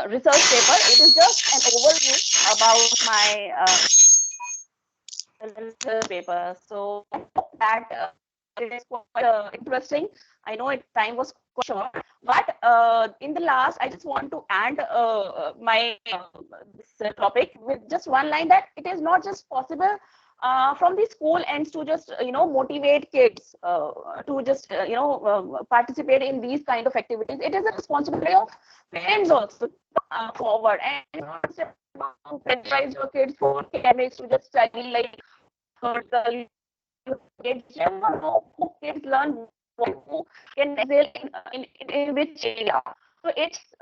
Speaker 7: research paper. It is just an overview about my research paper. So I hope that it is quite interesting. I know time was quite short, but in the last, I just want to end my this topic with just one line, that it is not just possible from the school ends to just motivate kids to just participate in these kind of activities. It is a responsibility of parents also forward, and not just about pressurize your kids for academics to just study like vertical. Kids never know who kids learn what, who can excel in which area. So it's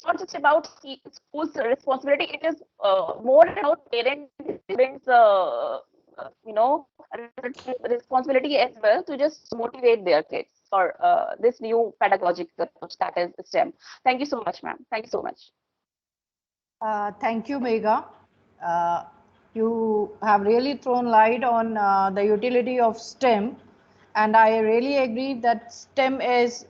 Speaker 7: not just about school's responsibility. It is more about parents you know responsibility as well, to just motivate their kids for this new pedagogical approach, that is STEM. Thank you so much, ma'am. Thank you so much.
Speaker 1: Thank you, Megha. Uh, you have really thrown light on the utility of STEM, and I really agree that STEM is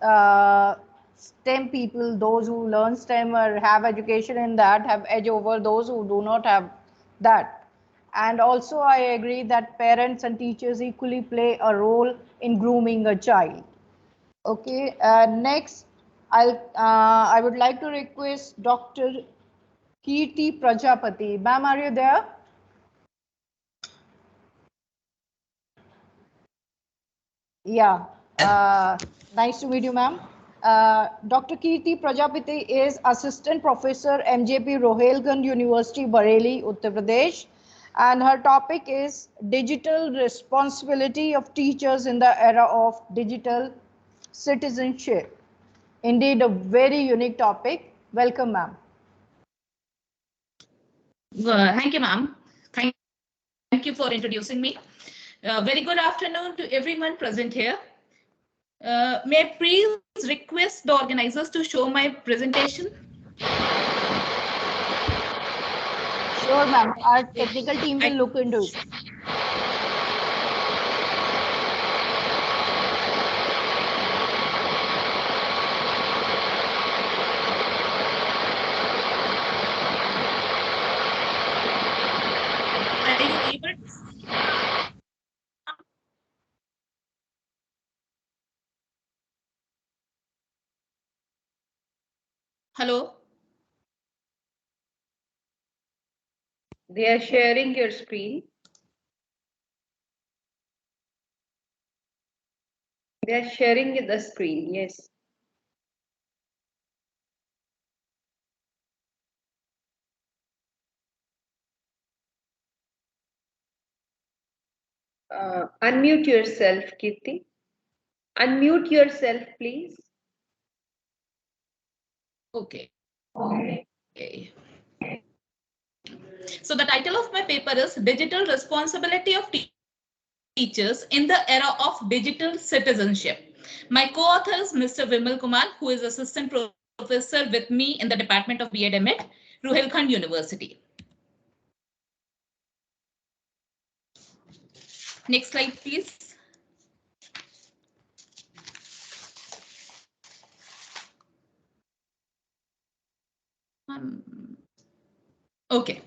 Speaker 1: STEM people, those who learn STEM or have education in that, have edge over those who do not have that. And also, I agree that parents and teachers equally play a role in grooming a child. Okay, next, I would like to request Dr. Kirti Prajapati. Ma'am, are you there? Yeah. Nice to meet you, ma'am. Dr. Kirti Prajapati is Assistant Professor MJP 𝓜𝓸𝓻𝓮 University, Bareilly, Uttar Pradesh. And her topic is Digital Responsibility of Teachers in the Era of Digital Citizenship. Indeed, a very unique topic. Welcome, ma'am.
Speaker 8: Thank you, ma'am. Thank you for introducing me. Very good afternoon to everyone present here. May I please request the organizers to show my presentation?
Speaker 1: Sure, ma'am. Our technical team will look into it.
Speaker 8: Are you able? Hello?
Speaker 2: They are sharing your screen. They are sharing the screen, yes. Unmute yourself, Kirti. Unmute yourself, please.
Speaker 8: Okay. Okay. So the title of my paper is Digital Responsibility of Teachers in the Era of Digital Citizenship. My co-author is Mr. Vimal Kumar, who is Assistant Professor with me in the Department of B.Ed MIT, 𝓜𝓸𝓻𝓮 University. Next slide, please. Okay.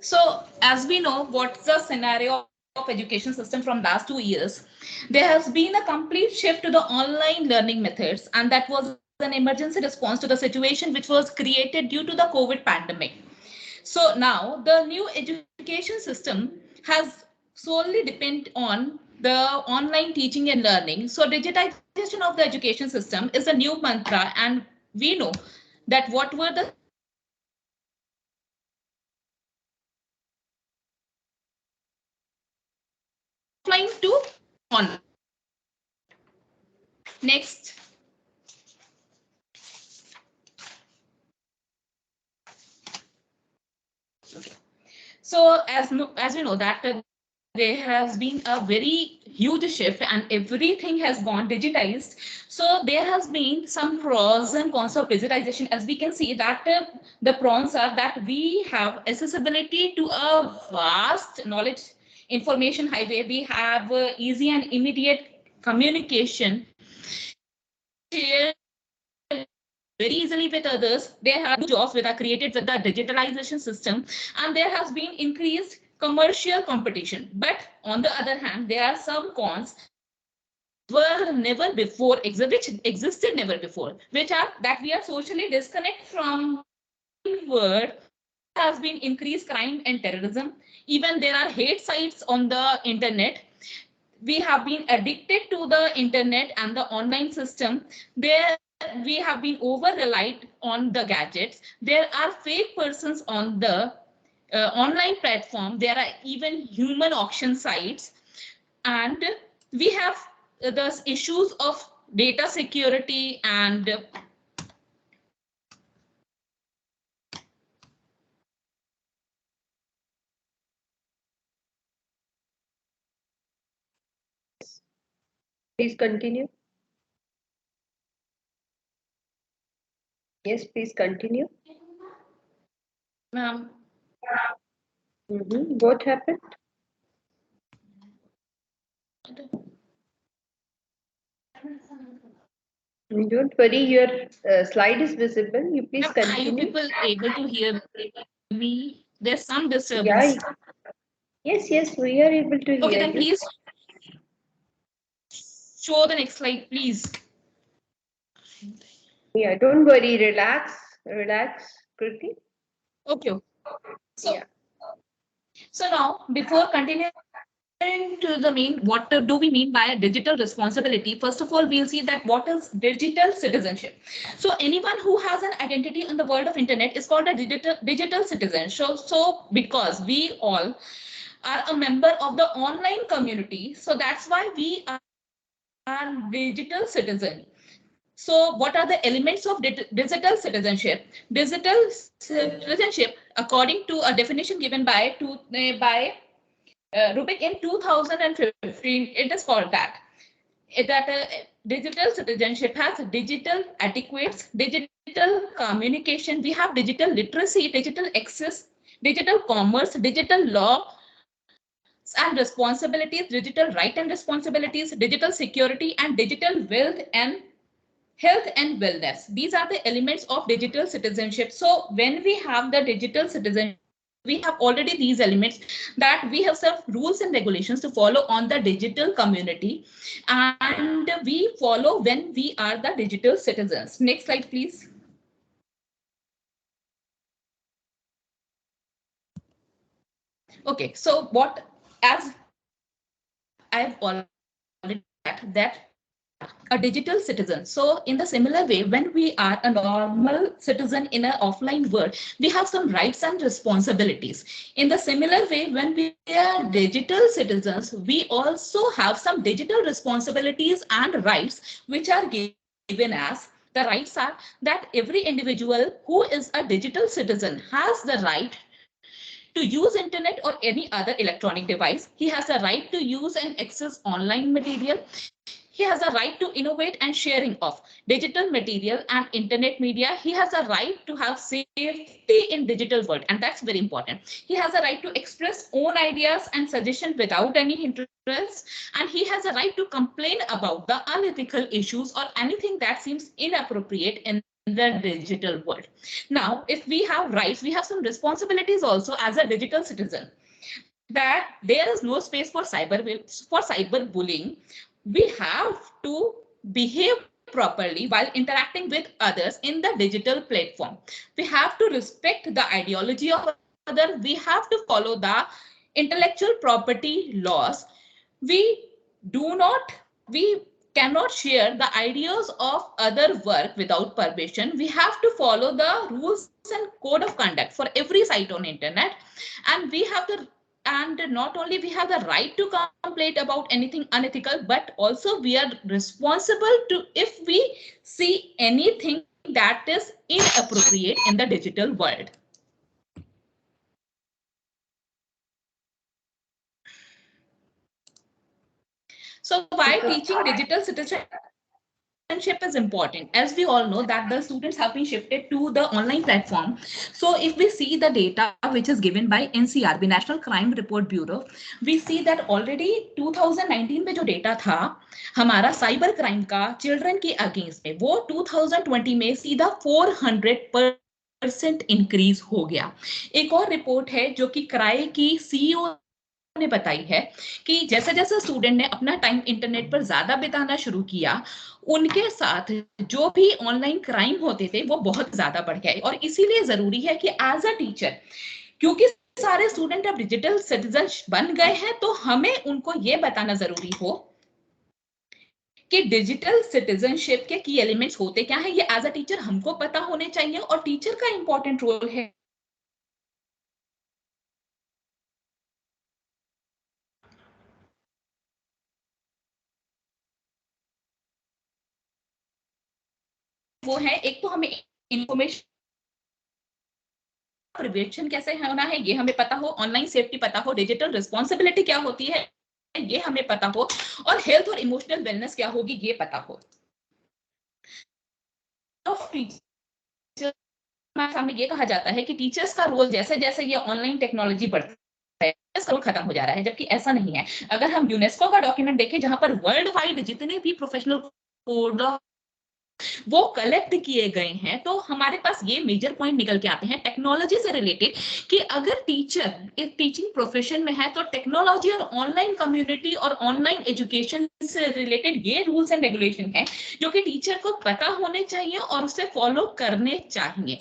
Speaker 8: So as we know, what's the scenario of education system from last 2 years? There has been a complete shift to the online learning methods, and that was an emergency response to the situation which was created due to the COVID pandemic. So now the new education system has solely depend on the online teaching and learning. So digitization of the education system is a new mantra, and we know that what were the offline to online. Next. Okay. So as we know that there has been a very huge shift and everything has gone digitized. So there has been some pros and cons of digitization. As we can see that the pros are that we have accessibility to a vast knowledge information highway. We have easy and immediate communication, share very easily with others. There have jobs that are created with the digitalization system, and there has been increased commercial competition. But on the other hand, there are some cons were never before which existed never before, which are that we are socially disconnected from world. Has been increased crime and terrorism. Even there are hate sites on the internet. We have been addicted to the internet and the online system. There we have been over relied on the gadgets. There are fake persons on the online platform. There are even human auction sites, and we have the issues of data security and
Speaker 2: Please continue. Yes, please continue.
Speaker 8: Ma'am.
Speaker 2: What happened? Don't worry, your slide is visible. You please continue.
Speaker 8: Are you people able to hear me? There's some disturbance.
Speaker 2: Yeah. Yes, we are able to hear.
Speaker 8: Okay, then please show the next slide, please.
Speaker 2: Yeah, don't worry. Relax, Kriti.
Speaker 8: Okay. So, so now before continuing into the what do we mean by digital responsibility, first of all, we'll see that what is digital citizenship. So anyone who has an identity in the world of internet is called a digital citizen. So because we all are a member of the online community, so that's why we are digital citizen. So what are the elements of digital citizenship? Digital citizenship, according to a definition given by Rubik in 2015, it is called that digital citizenship has digital etiquettes, digital communication, we have digital literacy, digital access, digital commerce, digital law and responsibilities, digital right and responsibilities, digital security, and digital wealth and health and wellness. These are the elements of digital citizenship. So when we have the digital citizenship, we have already these elements that we have some rules and regulations to follow on the digital community, and we follow when we are the digital citizens. Next slide, please. Okay, so what, as I've already said, that a digital citizen. So in the similar way, when we are a normal citizen in an offline world, we have some rights and responsibilities. In the similar way, when we are digital citizens, we also have some digital responsibilities and rights, which are given as the rights are that every individual who is a digital citizen has the right to use internet or any other electronic device. He has a right to use and access online material. He has a right to innovate and sharing of digital material and internet media. He has a right to have safety in digital world, and that's very important. He has a right to express own ideas and suggestions without any hindrance, and he has a right to complain about the unethical issues or anything that seems inappropriate in the digital world. Now, if we have rights, we have some responsibilities also as a digital citizen, that there is no space for cyberbullying. We have to behave properly while interacting with others in the digital platform. We have to respect the ideology of others. We have to follow the intellectual property laws. We cannot share the ideas of other work without permission. We have to follow the rules and code of conduct for every site on internet, and we have to, and not only we have the right to complain about anything unethical, but also we are responsible to, if we see anything that is inappropriate in the digital world. So why teaching digital citizenship is important? As we all know that the students have been shifted to the online platform. So if we see the data which is given by NCRB, National Crime Report Bureau, we see that already 2019 में जो data था हमारा cyber crime का children के against में, वो 2020 में सीधा 400% इंक्रीज हो गया. एक और रिपोर्ट है जो कि क्राई की सीईओ ने बताई है कि जैसे जैसे स्टूडेंट ने अपना टाइम इंटरनेट पर ज्यादा बिताना शुरू किया, उनके साथ जो भी ऑनलाइन क्राइम होते थे वो बहुत ज्यादा बढ़ गए. और इसीलिए जरूरी है कि एज अ टीचर, क्योंकि सारे स्टूडेंट अब डिजिटल सिटीजन बन गए हैं, तो हमें उनको ये बताना जरूरी हो कि डिजिटल सिटीजनशिप के की एलिमेंट्स होते क्या है. ये एज अ टीचर हमको पता होने चाहिए, और टीचर का इंपॉर्टेंट रोल है वो है, एक तो हमें इंफॉर्मेशन प्रिवेंशन कैसे होना है ये हमें पता हो, ऑनलाइन सेफ्टी पता हो, डिजिटल रिस्पॉन्सिबिलिटी क्या होती है ये हमें पता हो, और हेल्थ और इमोशनल वेलनेस क्या होगी ये पता हो. तो हमें ये कहा जाता है कि टीचर्स का रोल जैसे जैसे ये ऑनलाइन टेक्नोलॉजी बढ़ती है, इसका रोल खत्म हो जा रहा है, जबकि ऐसा नहीं है. अगर हम यूनेस्को का डॉक्यूमेंट देखें जहां पर वर्ल्ड वाइड जितने भी प्रोफेशनल कोड वो कलेक्ट किए गए हैं, तो हमारे पास ये मेजर पॉइंट निकल के आते हैं टेक्नोलॉजी से रिलेटेड कि अगर टीचर एक टीचिंग प्रोफेशन में है तो टेक्नोलॉजी और ऑनलाइन कम्युनिटी और ऑनलाइन एजुकेशन से रिलेटेड ये रूल्स एंड रेगुलेशन है जो कि टीचर को पता होने चाहिए और उसे फॉलो करने चाहिए.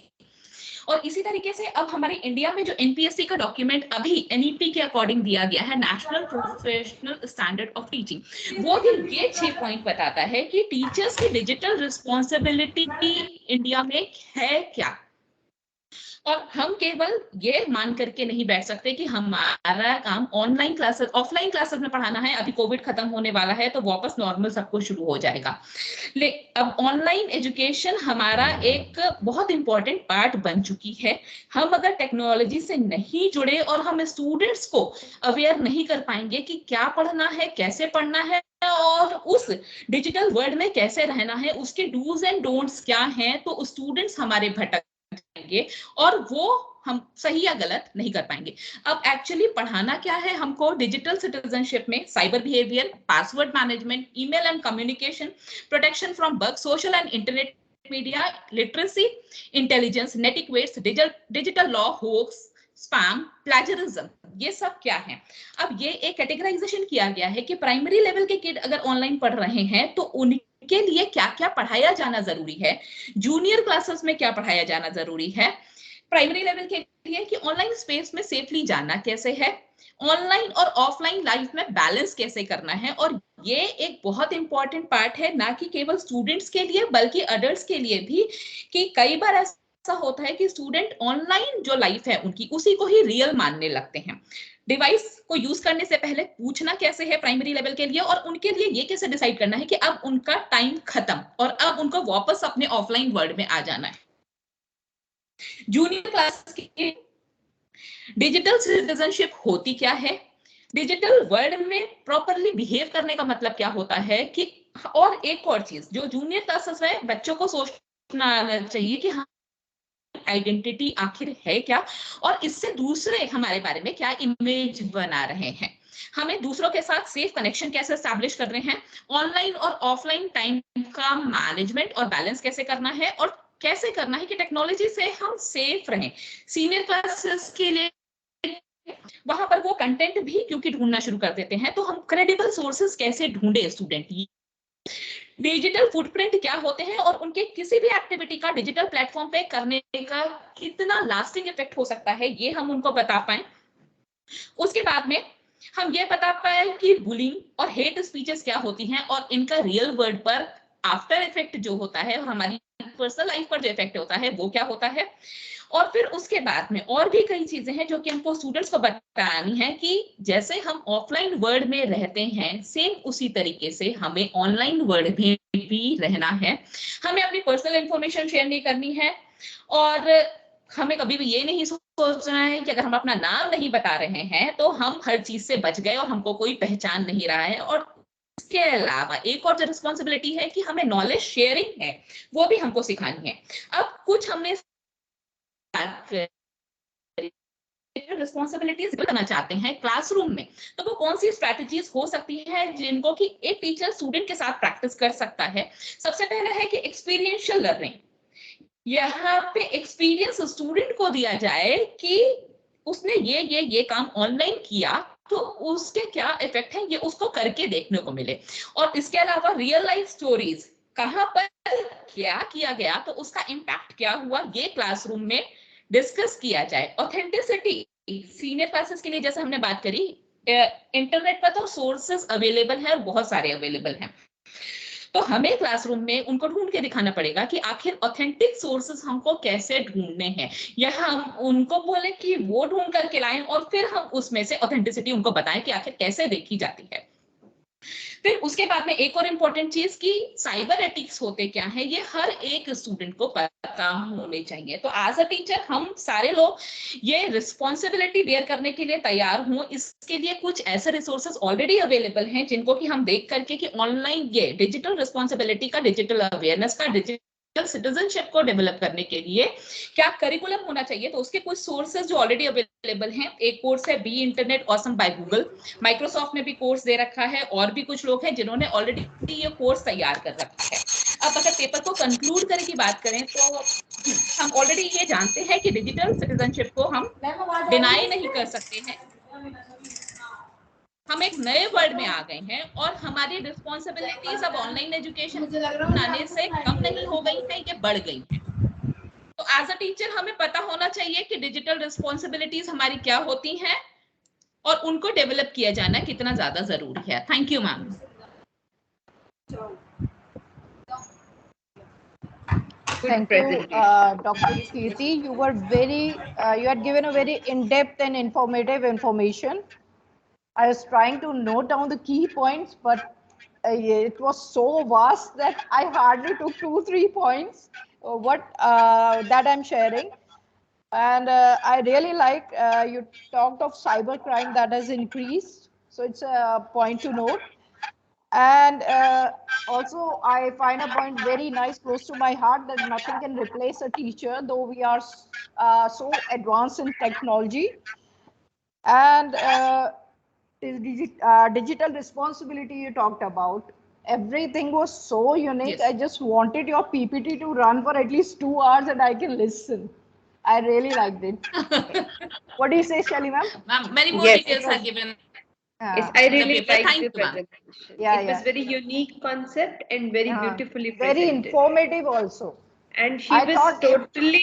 Speaker 8: और इसी तरीके से अब हमारे इंडिया में जो एनपीएससी का डॉक्यूमेंट अभी एनईपी के अकॉर्डिंग दिया गया है, national professional standard of teaching, वो भी ये 6 पॉइंट बताता है कि टीचर्स की डिजिटल रिस्पॉन्सिबिलिटी इंडिया में है क्या। और हम केवल ये मान करके नहीं बैठ सकते कि हमारा काम ऑनलाइन क्लासेस ऑफलाइन क्लासेस में पढ़ाना है, अभी कोविड खत्म होने वाला है तो वापस नॉर्मल सब कुछ शुरू हो जाएगा। अब ऑनलाइन एजुकेशन हमारा एक बहुत इंपॉर्टेंट पार्ट बन चुकी है। हम अगर टेक्नोलॉजी से नहीं जुड़े और हम स्टूडेंट्स को अवेयर नहीं कर पाएंगे कि क्या पढ़ना है, कैसे पढ़ना है और उस डिजिटल वर्ल्ड में कैसे रहना है, उसके डूज एंड डोंट्स क्या हैं, तो स्टूडेंट्स हमारे भटक जाएंगे और वो हम सही या गलत नहीं कर पाएंगे। अब एक्चुअली पढ़ाना क्या है हमको डिजिटल सिटीजनशिप में? Cyber behaviour, password management, email and communication, protection from bug, social and internet media literacy, intelligence, netiquettes, digital law, hoax, spam, plagiarism, ये सब क्या है। अब ये एक कैटेगराइजेशन किया गया है कि प्राइमरी लेवल के किड अगर ऑनलाइन पढ़ रहे हैं तो उनके लिए क्या क्या पढ़ाया जाना जरूरी है, जूनियर क्लासेस में क्या पढ़ाया जाना जरूरी है, प्राइमरी लेवल के लिए कि ऑनलाइन स्पेस में सेफली जाना कैसे है, ऑनलाइन और ऑफलाइन लाइफ में बैलेंस कैसे करना है। और ये एक बहुत इंपॉर्टेंट पार्ट है, ना कि केवल स्टूडेंट्स के लिए बल्कि अडल्ट्स के लिए भी, कि कई बार ऐसा होता है कि स्टूडेंट ऑनलाइन जो लाइफ है उनकी उसी को ही रियल मानने लगते हैं। डिवाइस को यूज करने से पहले पूछना कैसे है प्राइमरी लेवल के लिए, और उनके लिए ये कैसे डिसाइड करना है कि अब उनका टाइम खत्म और अब उनको वापस अपने ऑफलाइन वर्ल्ड में आ जाना है। जूनियर क्लास की डिजिटल सिटीजनशिप होती क्या है, डिजिटल वर्ल्ड में प्रॉपरली बिहेव करने का मतलब क्या होता है कि, और एक और चीज जो जूनियर क्लासेस में बच्चों को सोचना चाहिए कि हाँ आइडेंटिटी आखिर है क्या, और इससे दूसरे हमारे बारे में क्या इमेज बना रहे हैं, हमें दूसरों के साथ सेफ कनेक्शन कैसे एस्टैब्लिश कर रहे हैं, ऑनलाइन और ऑफलाइन टाइम का मैनेजमेंट और बैलेंस कैसे करना है, और कैसे करना है कि टेक्नोलॉजी से हम सेफ रहें। सीनियर क्लासेस के लिए वहां पर वो कंटेंट भी क्योंकि ढूंढना शुरू कर देते हैं, तो हम क्रेडिबल सोर्सेस कैसे ढूंढे स्टूडेंट, डिजिटल फुटप्रिंट क्या होते हैं और उनके किसी भी एक्टिविटी का डिजिटल प्लेटफॉर्म पे करने का कितना लास्टिंग इफेक्ट हो सकता है, ये हम उनको बता पाए। उसके बाद में हम ये बता पाए कि बुलिंग और हेट स्पीचेस क्या होती हैं और इनका रियल वर्ल्ड पर आफ्टर इफेक्ट जो होता है और हमारी पर्सनल लाइफ पर जो इफेक्ट होता है वो क्या होता है। और फिर उसके बाद में और भी कई चीजें हैं जो कि हमको स्टूडेंट्स को बतानी है कि जैसे हम ऑफलाइन वर्ल्ड में रहते हैं सेम उसी तरीके से हमें ऑनलाइन वर्ल्ड में भी रहना है। हमें अपनी पर्सनल इंफॉर्मेशन शेयर नहीं करनी है और हमें कभी भी ये नहीं सोचना है कि अगर हम अपना नाम नहीं बता रहे हैं तो हम हर चीज से बच गए और हमको कोई पहचान नहीं रहा है। और इसके अलावा एक और जो रिस्पॉन्सिबिलिटी है कि हमें नॉलेज शेयरिंग है वो भी हमको सिखानी है। अब कुछ हमने रिस्पॉन्सिबिलिटीज करना चाहते हैं क्लासरूम में, तो वो कौन सी स्ट्रैटेजीज हो सकती है जिनको कि एक टीचर स्टूडेंट के साथ प्रैक्टिस कर सकता है। सबसे पहले है कि एक्सपीरियंशियल लर्निंग, यहाँ पे एक्सपीरियंस स्टूडेंट को दिया जाए कि उसने ये काम ऑनलाइन किया तो उसके क्या इफेक्ट है ये उसको करके देखने को मिले। और इसके अलावा रियल लाइफ स्टोरीज, कहाँ पर क्या किया गया तो उसका इम्पैक्ट क्या हुआ ये क्लासरूम में डिस्कस किया जाए। ऑथेंटिसिटी सीनियर क्लासेस के लिए जैसे हमने बात करी, इंटरनेट पर तो सोर्सेस अवेलेबल है और बहुत सारे अवेलेबल हैं, तो हमें क्लासरूम में उनको ढूंढ के दिखाना पड़ेगा कि आखिर ऑथेंटिक सोर्सेस हमको कैसे ढूंढने हैं, या हम उनको बोले कि वो ढूंढ करके लाएं और फिर हम उसमें से ऑथेंटिसिटी उनको बताएं कि आखिर कैसे देखी जाती है। फिर उसके बाद में एक और इम्पोर्टेंट चीज कि साइबर एथिक्स होते क्या है ये हर एक स्टूडेंट को पता होने चाहिए। तो एज अ टीचर हम सारे लोग ये रिस्पॉन्सिबिलिटी बेयर करने के लिए तैयार हों। इसके लिए कुछ ऐसे रिसोर्सेज ऑलरेडी अवेलेबल हैं जिनको कि हम देख करके कि ऑनलाइन ये डिजिटल रिस्पॉन्सिबिलिटी का, डिजिटल अवेयरनेस का, डिजिटल सिटीजनशिप को डेवलप करने के लिए क्या करिकुलम होना चाहिए। तो उसके कुछ सोर्सेज जो ऑलरेडी अवेलेबल हैं, एक कोर्स है be internet awesome by Google, Microsoft ने भी कोर्स दे रखा है और भी कुछ लोग हैं जिन्होंने ऑलरेडी ये कोर्स तैयार कर रखा है। अब अगर पेपर को कंक्लूड करने की बात करें तो हम ऑलरेडी ये जानते हैं कि डिजिटल सिटीजनशिप को हम डिनाई नहीं कर सकते हैं। हम एक नए वर्ल्ड में आ गए हैं और हमारी रिस्पॉन्सिबिलिटीज अब ऑनलाइन एजुकेशन आने से कम नहीं हो गई है, ये बढ़ गई है। तो एज अ टीचर हमें पता होना चाहिए कि डिजिटल रिस्पॉन्सिबिलिटीज हमारी क्या होती हैं और उनको डेवलप किया जाना कितना ज्यादा जरूरी है. Thank you ma'am.
Speaker 1: Thank you, Dr. Kirti. You were you had given a very in-depth and informative information. I was trying to note down the key points, but it was so vast that I hardly took 2-3 points that I'm sharing. And I really like you talked of cybercrime that has increased. So it's a point to note. And also, I find a point very nice, close to my heart, that nothing can replace a teacher, though we are so advanced in technology. And digital responsibility you talked about, everything was so unique.
Speaker 8: Yes.
Speaker 1: I just wanted your PPT to run for at least 2 hours and I can listen. I really liked it. What do you say, Shelly ma'am?
Speaker 8: Ma'am, many more
Speaker 2: Yes,
Speaker 8: details are given.
Speaker 2: Yes, I
Speaker 8: in the
Speaker 2: really
Speaker 8: paper.
Speaker 2: liked
Speaker 8: Thank
Speaker 2: the
Speaker 8: you, ma'am.
Speaker 2: presentation.
Speaker 1: Yeah,
Speaker 2: It was
Speaker 1: yeah.
Speaker 2: very unique concept and very beautifully
Speaker 1: Very
Speaker 2: presented.
Speaker 1: informative also.
Speaker 2: And she
Speaker 1: I
Speaker 2: was
Speaker 1: thought
Speaker 2: totally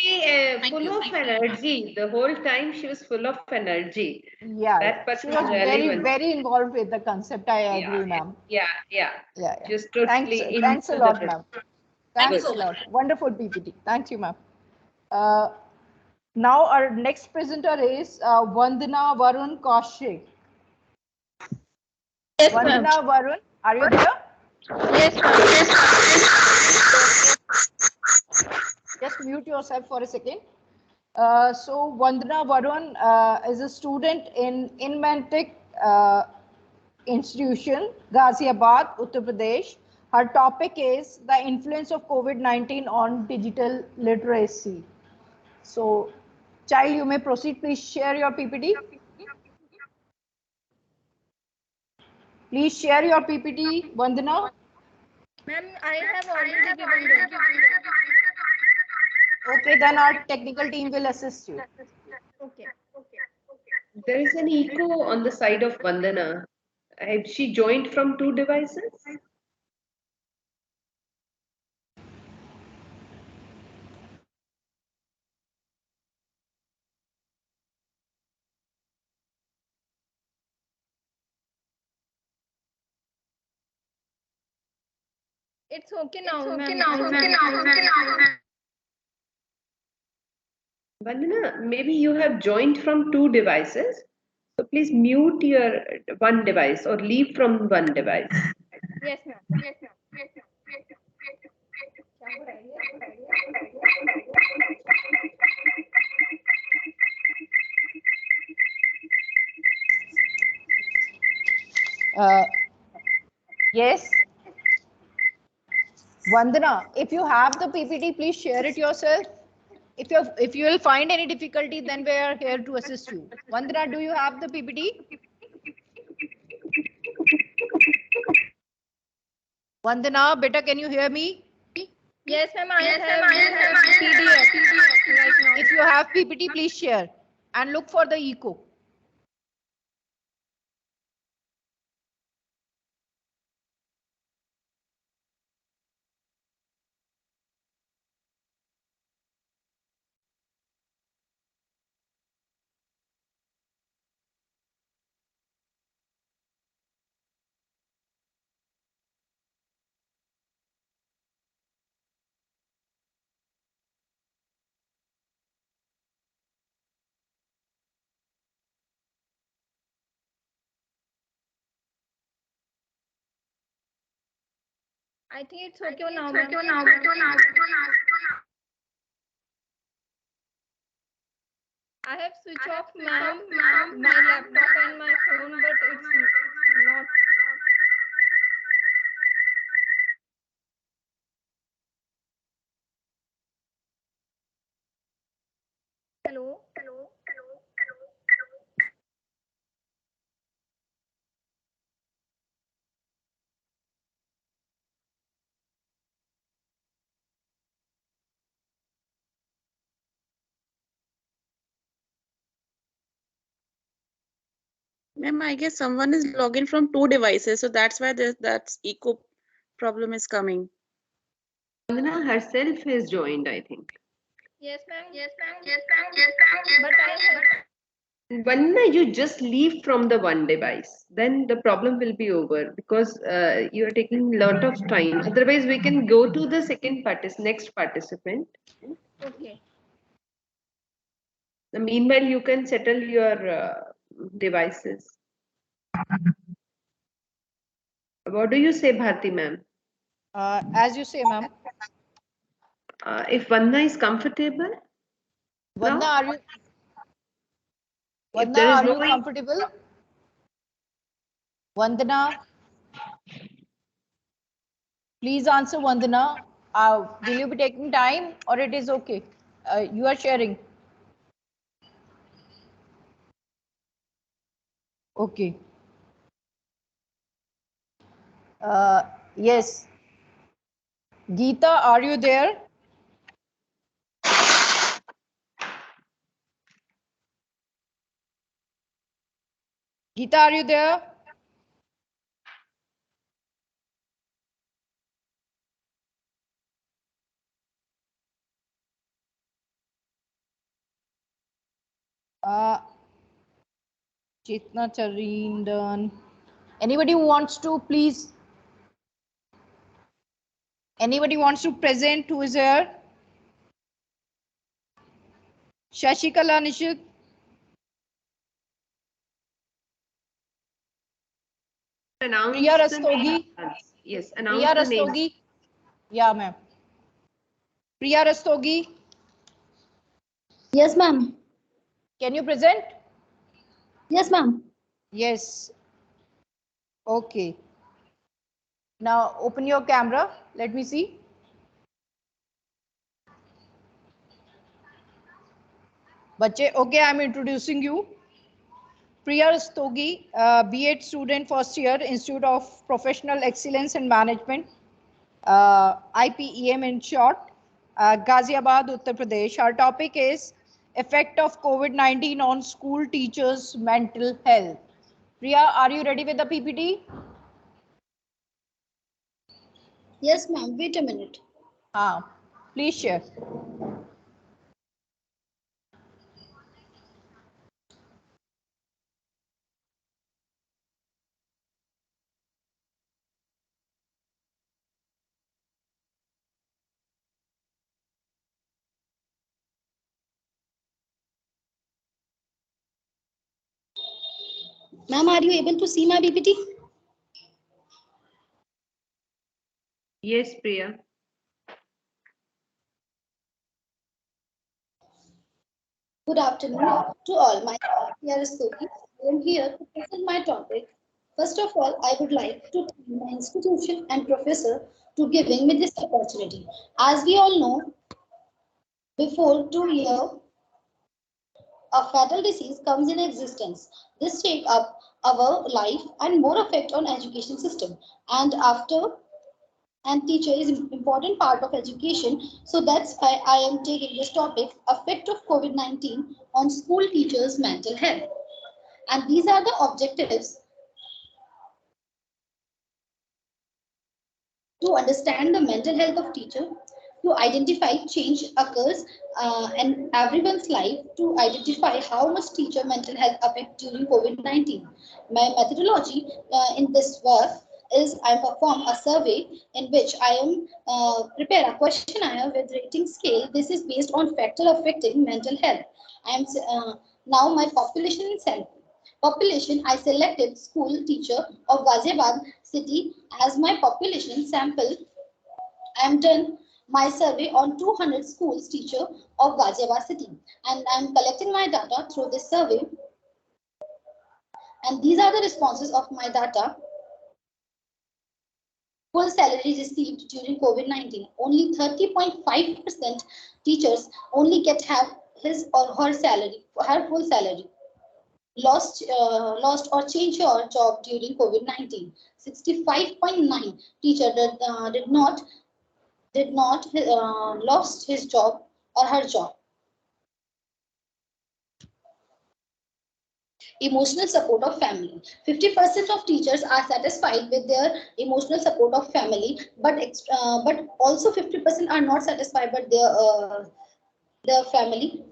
Speaker 8: Thank
Speaker 2: full
Speaker 8: you.
Speaker 2: of energy. The whole time she was full of energy.
Speaker 1: Yeah,
Speaker 2: That part
Speaker 1: she
Speaker 2: was
Speaker 1: was
Speaker 2: really
Speaker 1: very,
Speaker 2: wonderful.
Speaker 1: very involved with the concept. I
Speaker 2: Yeah,
Speaker 1: agree, ma'am.
Speaker 2: yeah.
Speaker 1: Yeah.
Speaker 2: Just
Speaker 1: Thanks,
Speaker 2: totally
Speaker 1: thanks a
Speaker 2: into the
Speaker 1: lot, ma'am. Thanks
Speaker 8: so
Speaker 1: a lot. Wonderful PPT. Thank you, ma'am. Now our next presenter is Vandana Varun Kaushik.
Speaker 5: Yes, ma'am.
Speaker 1: Vandana Varun, are you there?
Speaker 5: Yes, ma'am.
Speaker 1: Just mute yourself for a second. So Vandana Varun is a student in Inmantic Institution, Ghaziabad, Uttar Pradesh. Her topic is the influence of COVID-19 on digital literacy. So, child, you may proceed. Please share your PPT. Please share your PPT, Vandana.
Speaker 5: Ma'am, I have already given them.
Speaker 1: Okay, then our technical team will assist you.
Speaker 5: Okay.
Speaker 2: There is an echo on the side of Vandana. Have she joined from 2 devices?
Speaker 5: It's okay now, ma'am.
Speaker 2: Vandana, maybe you have joined from 2 devices. So please mute your one device or leave from one device.
Speaker 5: Yes, ma'am.
Speaker 1: Yes. Vandana, if you have the PPT, please share it yourself. If you will find any difficulty, then we are here to assist you. Vandana, do you have the PPT? Vandana, beta, can you hear me?
Speaker 5: Yes, ma'am. I have PDF right now.
Speaker 1: If you have PPT, please share and look for the echo.
Speaker 5: I think it's okay now, ma'am. I have switched off, ma'am, my laptop and my phone, but it's not. Hello.
Speaker 9: Ma'am, I guess someone is logging from 2 devices, so that's why that's echo problem is coming.
Speaker 2: Vandana herself has joined, I think.
Speaker 5: Yes, ma'am. Yes, ma'am. Yes, ma'am. Yes, ma'am. But I have.
Speaker 2: Vanna, you just leave from the one device, then the problem will be over because you are taking a lot of time. Otherwise, we can go to the next participant.
Speaker 5: Okay.
Speaker 2: Meanwhile, you can settle your devices. What do you say, Bharti ma'am?
Speaker 1: As you say, ma'am.
Speaker 2: If Vanna is comfortable,
Speaker 1: Vandana,
Speaker 2: now,
Speaker 1: are you?
Speaker 2: if
Speaker 1: Vandana,
Speaker 2: there is
Speaker 1: are
Speaker 2: no
Speaker 1: you comfortable? Vandana, please answer, Vandana. Will you be taking time or it is okay? You are sharing. Okay. Yes. Geeta, are you there? Geeta, are you there? 𝓜𝓸𝓻𝓮𝓸𝓼. Anybody who wants to, please. Anybody wants to present who is here? Shashikala Nishit.
Speaker 2: announce
Speaker 1: Priya
Speaker 2: the
Speaker 1: Rastogi.
Speaker 2: Yes,
Speaker 1: Priya
Speaker 2: announce the name.
Speaker 1: Rastogi. Yeah, ma'am. Priya Rastogi.
Speaker 10: Yes, ma'am.
Speaker 1: Can you present?
Speaker 10: Yes, ma'am.
Speaker 1: Yes. Okay. Now open your camera. Let me see. Bache, okay, I'm introducing you. Priya Rastogi, B.Ed student, first year, Institute of Professional Excellence and Management, IPEM in short, Ghaziabad, Uttar Pradesh. Our topic is effect of COVID-19 on school teachers' mental health. Priya, are you ready with the PPT?
Speaker 10: Yes, ma'am. Wait a minute.
Speaker 1: Please share.
Speaker 10: Ma'am, are you able to see my PPT?
Speaker 2: Yes, Priya.
Speaker 10: Good afternoon to all. My name is Priya Rastogi. I am here to present my topic. First of all, I would like to thank my institution and professor to giving me this opportunity. As we all know, before 2 years, a fatal disease comes in existence. This take up our life and more effect on education system. And teacher is an important part of education. So that's why I am taking this topic, effect of COVID-19 on school teachers' mental health. And these are the objectives to understand the mental health of teacher, to identify change occurs in everyone's life, to identify how much teacher mental health affect during COVID-19. My methodology in this work is I perform a survey in which I am prepare a questionnaire with rating scale. This is based on factor affecting mental health. I am now my population sample. Population, I selected school teacher of Ghaziabad city as my population sample. I am done my survey on 200 schools teacher of Ghaziabad city, and I am collecting my data through this survey. And these are the responses of my data. Full salary received during COVID-19. Only 30.5% teachers only have his or her salary, her full salary. Lost or changed your job during COVID-19. 65.9 teacher did not lost his job or her job. Emotional support of family. 50% of teachers are satisfied with their emotional support of family, but also 50% are not satisfied with their The family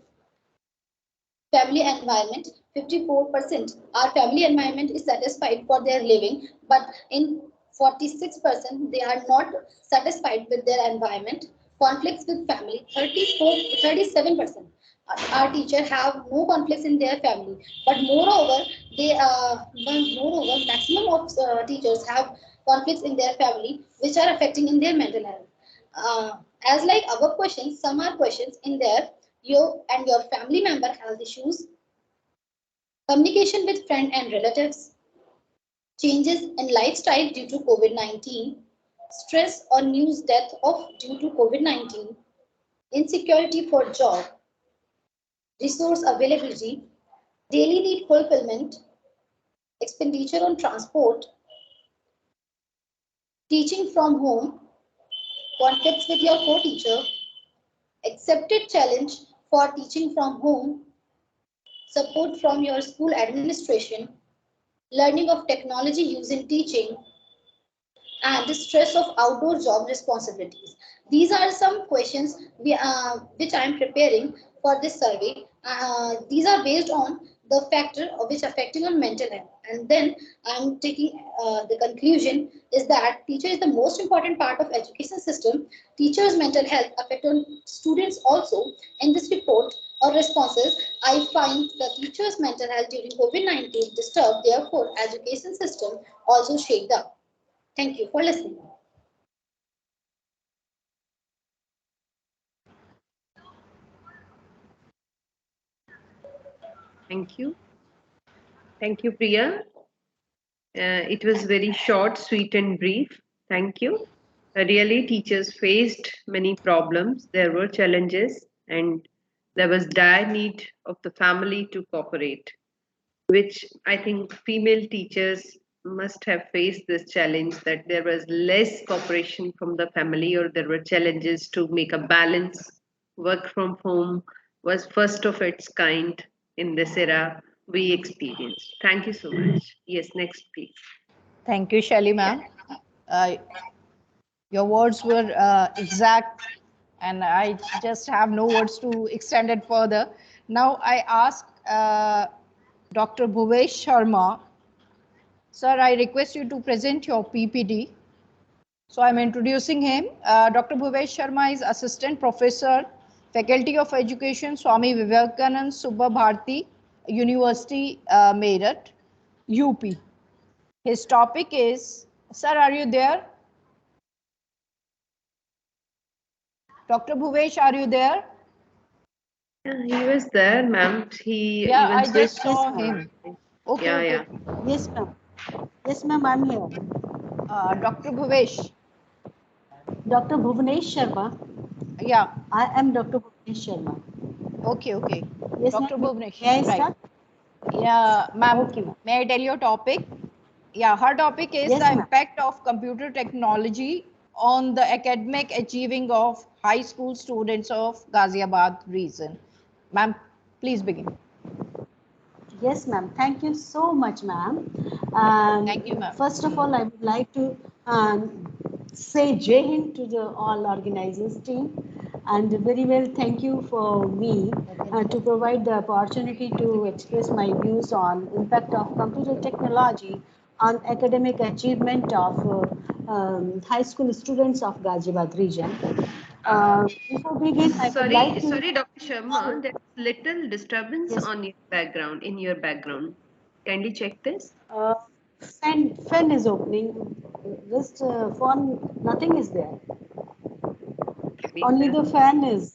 Speaker 10: environment. 54% our family environment is satisfied for their living, but in 46% they are not satisfied with their environment. Conflicts with family. 37% our teacher have no conflicts in their family, but moreover maximum of teachers have conflicts in their family which are affecting in their mental health. As like our questions, some are questions in there. You and your family member health issues, communication with friends and relatives, changes in lifestyle due to COVID-19, stress or news death of due to COVID-19, insecurity for job, resource availability, daily need fulfillment, expenditure on transport, teaching from home, conflicts with your co-teacher, accepted challenge for teaching from home, support from your school administration, learning of technology use in teaching, and the stress of outdoor job responsibilities. These are some questions which I am preparing for this survey. These are based on the factor of which affecting on mental health. And then I'm taking the conclusion is that teacher is the most important part of education system. Teachers' mental health affect on students also. In this report or responses, I find the teachers' mental health during COVID-19 disturbed. Therefore, education system also shaked up. Thank you for listening.
Speaker 2: Thank you. Thank you, Priya. It was very short, sweet, and brief. Thank you. Really, teachers faced many problems. There were challenges, and there was dire need of the family to cooperate, which I think female teachers must have faced this challenge, that there was less cooperation from the family, or there were challenges to make a balance. Work from home was first of its kind in this era we experienced. Thank you so much. Yes, next, please.
Speaker 1: Thank you, Shelly ma'am. Uh, your words were exact, and I just have no words to extend it further. Now I ask Dr. Bhuvesh Sharma. Sir, I request you to present your PPT. So I'm introducing him. Dr. Bhuvesh Sharma is Assistant Professor, Faculty of Education, Swami Vivekanand Subba Bharati University, Meerut, UP. His topic is, sir, are you there? Dr. Bhuvesh, are you there?
Speaker 2: He was there, ma'am. He
Speaker 1: Yeah,
Speaker 2: even
Speaker 1: I just
Speaker 2: switched
Speaker 1: saw
Speaker 2: his
Speaker 1: him.
Speaker 2: phone.
Speaker 1: Okay,
Speaker 2: Yeah,
Speaker 1: okay.
Speaker 2: yeah.
Speaker 11: Yes, ma'am. Yes, ma'am, I'm here.
Speaker 1: Dr. Bhuvesh.
Speaker 11: Dr. Bhuvanesh Sharma.
Speaker 1: Yeah.
Speaker 11: I am Dr. Bhuvanesh Sharma.
Speaker 1: Okay, okay.
Speaker 11: Yes,
Speaker 1: Dr.
Speaker 11: ma'am.
Speaker 1: Bhuvanesh,
Speaker 11: May I
Speaker 1: right.
Speaker 11: start?
Speaker 1: Yeah, ma'am.
Speaker 11: Okay, ma'am.
Speaker 1: May I tell your topic? Yeah, her topic is
Speaker 11: Yes,
Speaker 1: the
Speaker 11: ma'am.
Speaker 1: impact of computer technology on the academic achieving of high school students of Ghaziabad region. Ma'am, please begin.
Speaker 11: Yes, ma'am. Thank you so much, ma'am.
Speaker 1: Thank you, ma'am.
Speaker 11: First of all, I would like to say Jai Hind to the all organizers team, and very well thank you for me to provide the opportunity to express my views on impact of computer technology on academic achievement of high school students of Ghaziabad region. Before begin, I would like to.
Speaker 2: Sorry, Dr. Sharma, there's little disturbance
Speaker 11: Yes.
Speaker 2: on your background, in your background. Kindly check this.
Speaker 11: Fan is opening. Just phone, nothing is there. Only the fan is.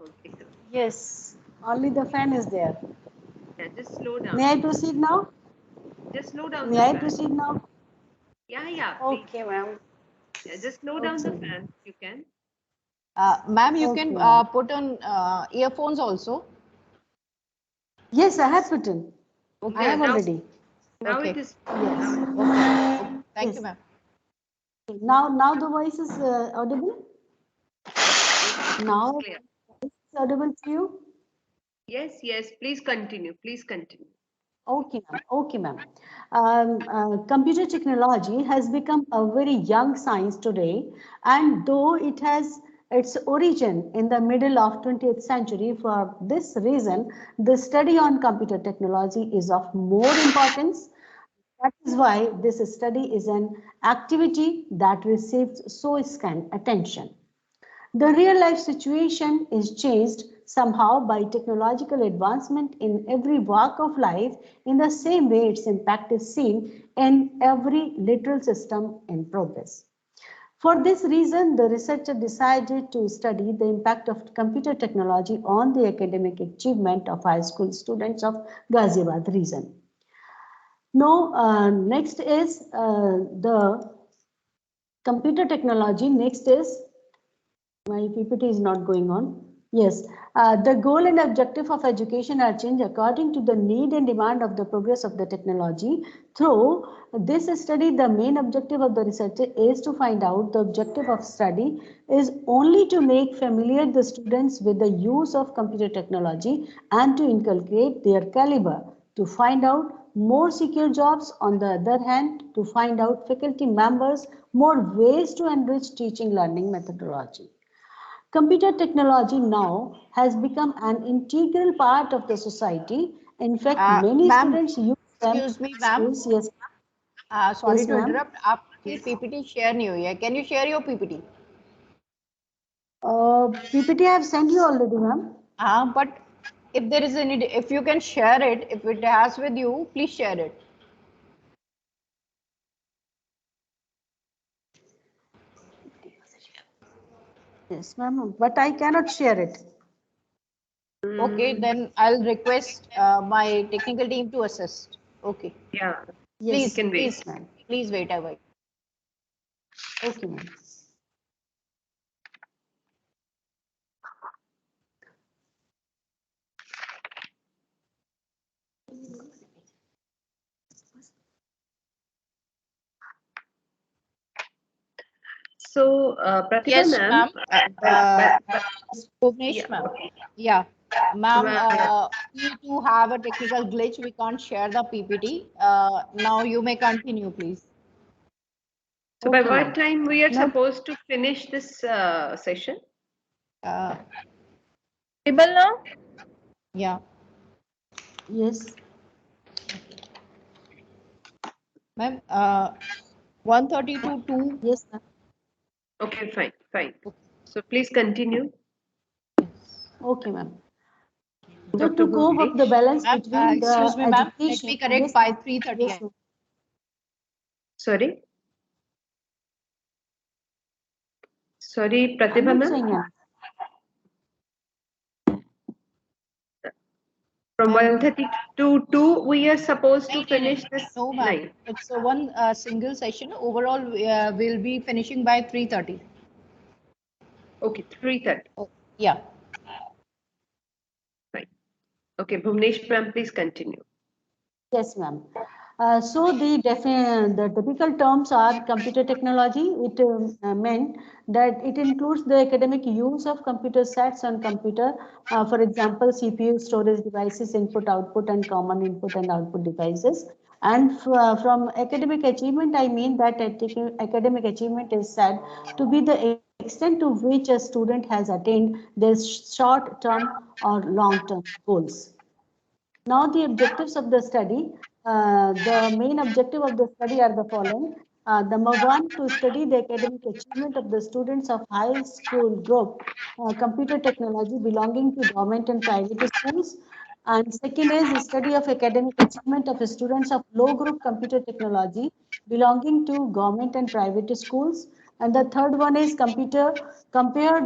Speaker 2: Okay.
Speaker 11: Yes, only the fan is there.
Speaker 2: Yeah, just slow down.
Speaker 11: May I proceed now?
Speaker 2: Just slow down
Speaker 11: May
Speaker 2: the
Speaker 11: I
Speaker 2: fan.
Speaker 11: proceed now?
Speaker 2: Yeah, please.
Speaker 11: Okay, ma'am.
Speaker 2: Yeah, just slow down the
Speaker 11: Okay.
Speaker 2: fan. You can.
Speaker 1: Ma'am, you
Speaker 11: Okay,
Speaker 1: can
Speaker 11: ma'am.
Speaker 1: put on earphones also.
Speaker 11: Yes, I have put in.
Speaker 1: Okay.
Speaker 11: I have
Speaker 2: now,
Speaker 11: already.
Speaker 2: now
Speaker 1: Okay.
Speaker 2: it is.
Speaker 11: Yes.
Speaker 2: Now it is.
Speaker 1: Okay. Thank you,
Speaker 11: Yes.
Speaker 1: ma'am.
Speaker 11: Now the voice is audible. Now
Speaker 2: Clear.
Speaker 11: it's audible to you.
Speaker 2: Yes. Please continue. Please continue.
Speaker 11: Okay, ma'am. Okay, ma'am. Computer technology has become a very young science today, and though it has its origin in the middle of 20th century. For this reason, the study on computer technology is of more importance. That is why this study is an activity that receives so scant attention. The real life situation is changed somehow by technological advancement in every walk of life. In the same way, its impact is seen in every literal system in progress. For this reason, the researcher decided to study the impact of computer technology on the academic achievement of high school students of Ghaziabad region. Now, next is the computer technology. Next is, my PPT is not going on. Yes, the goal and objective of education are changed according to the need and demand of the progress of the technology. Through this study, the main objective of the researcher is to find out. The objective of study is only to make familiar the students with the use of computer technology and to inculcate their caliber, to find out more secure jobs. On the other hand, to find out faculty members more ways to enrich teaching learning methodology. Computer technology now has become an integral part of the society. In fact, many students use them.
Speaker 1: Excuse me, ma'am.
Speaker 11: Yes.
Speaker 1: Sorry
Speaker 11: Yes,
Speaker 1: to
Speaker 11: ma'am.
Speaker 1: interrupt. आपकी PPT share नहीं हुई है. Can you share your PPT?
Speaker 11: PPT I have sent you already, ma'am.
Speaker 1: But if there is any, if you can share it, if it has with you, please share it.
Speaker 11: Yes, ma'am, but I cannot share it.
Speaker 1: Okay, then I'll request my technical team to assist. Okay.
Speaker 2: Yeah.
Speaker 11: Yes,
Speaker 1: Please,
Speaker 11: please, ma'am.
Speaker 1: please wait a while.
Speaker 11: Okay, ma'am.
Speaker 2: So, Pratibha
Speaker 1: Yes,
Speaker 2: ma'am.
Speaker 1: Bhuvnesh ma'am. Yeah, ma'am. Due to have a technical glitch, we can't share the PPT. Now you may continue, please.
Speaker 2: So, by what time we are supposed to finish this session?
Speaker 5: Able now?
Speaker 1: Yeah.
Speaker 11: Yes.
Speaker 1: Ma'am, 1:30 to 2.
Speaker 11: Yes, ma'am.
Speaker 2: Okay, fine, fine. So please continue.
Speaker 11: Okay, ma'am. So
Speaker 2: Dr.
Speaker 11: to cope up the balance between the
Speaker 1: excuse me, ma'am. Let
Speaker 11: education.
Speaker 1: me correct
Speaker 11: Yes,
Speaker 1: by
Speaker 11: ma'am.
Speaker 1: 3:30.
Speaker 11: Yes, ma'am.
Speaker 2: Sorry. Sorry,
Speaker 11: I'm
Speaker 2: Pratibha
Speaker 11: not
Speaker 2: ma'am.
Speaker 11: saying anything.
Speaker 2: From 1:30 to 2, we are supposed to finish this.
Speaker 1: No, ma'am. It's a one single session. Overall, we'll be finishing by 3:30.
Speaker 2: Okay, 3:30.
Speaker 1: Oh, yeah.
Speaker 2: Fine. Okay, Bhuvnesh ma'am, please continue.
Speaker 11: Yes, ma'am. So the typical terms are computer technology. It meant that it includes the academic use of computer sets on computer. For example, CPU, storage devices, input, output, and common input and output devices. And from academic achievement, I mean that academic achievement is said to be the extent to which a student has attained their short-term or long-term goals. Now the objectives of the study, the main objective of the study are the following. Number one, to study the academic achievement of the students of high school group, computer technology belonging to government and private schools. And second is the study of academic achievement of students of low group computer technology belonging to government and private schools. And the third one is compare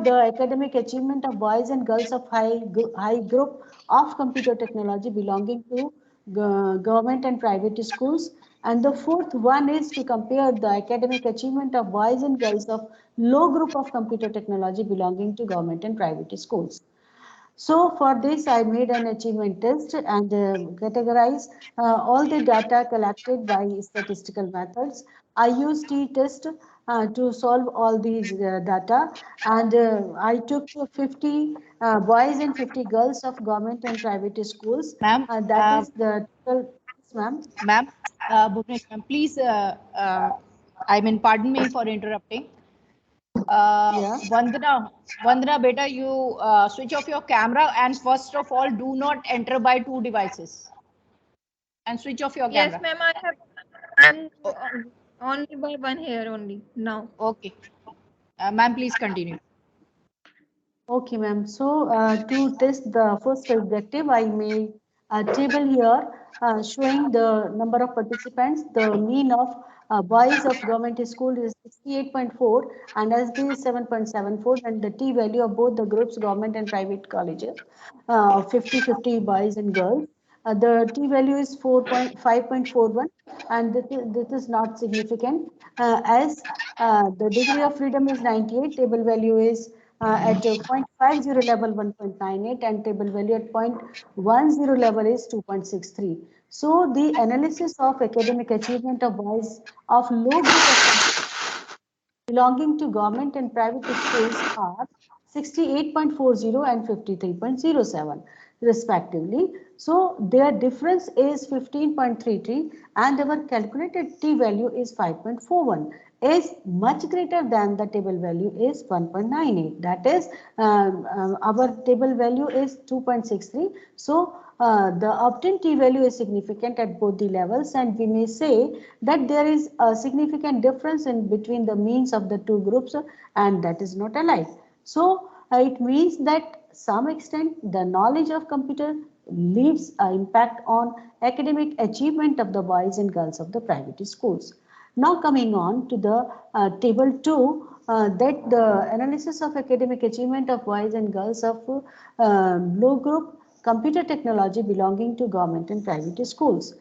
Speaker 11: the academic achievement of boys and girls of high group of computer technology belonging to government and private schools. And the fourth one is to compare the academic achievement of boys and girls of low group of computer technology belonging to government and private schools. So for this, I made an achievement test and categorized all the data collected by statistical methods. I used t-test to solve all these data, and I took 50 boys and 50 girls of government and private schools.
Speaker 1: Ma'am,
Speaker 11: That is the total. Yes, ma'am.
Speaker 1: Ma'am, Bhuvnesh ma'am, please, I mean, pardon me for interrupting. Vandana, beta, you switch off your camera and first of all, do not enter by two devices and switch off your
Speaker 5: Yes,
Speaker 1: camera.
Speaker 5: ma'am. I have done only by one here only now.
Speaker 1: Okay. Ma'am, please continue.
Speaker 11: Okay, ma'am. So to test the first objective, I made a table here showing the number of participants. The mean of boys of government school is 68.4 and SD is 7.74, and the T value of both the groups, government and private colleges, 50-50 boys and girls. The T value is 5.41, and this is not significant as the degree of freedom is 98, table value is at 0.50 level 1.98, and table value at 0.10 level is 2.63. So the analysis of academic achievement of boys of low group of belonging to government and private schools are 68.40 and 53.07 respectively. So their difference is 15.33 and our calculated T value is 5.41, is much greater than the table value is 1.98. That is our table value is 2.63. So the obtained T value is significant at both the levels, and we may say that there is a significant difference in between the means of the two groups, and that is not alike. So it means that some extent the knowledge of computer leaves an impact on academic achievement of the boys and girls of the private schools. Now coming on to the table 2, that the analysis of academic achievement of boys and girls of low group computer technology belonging to government and private schools.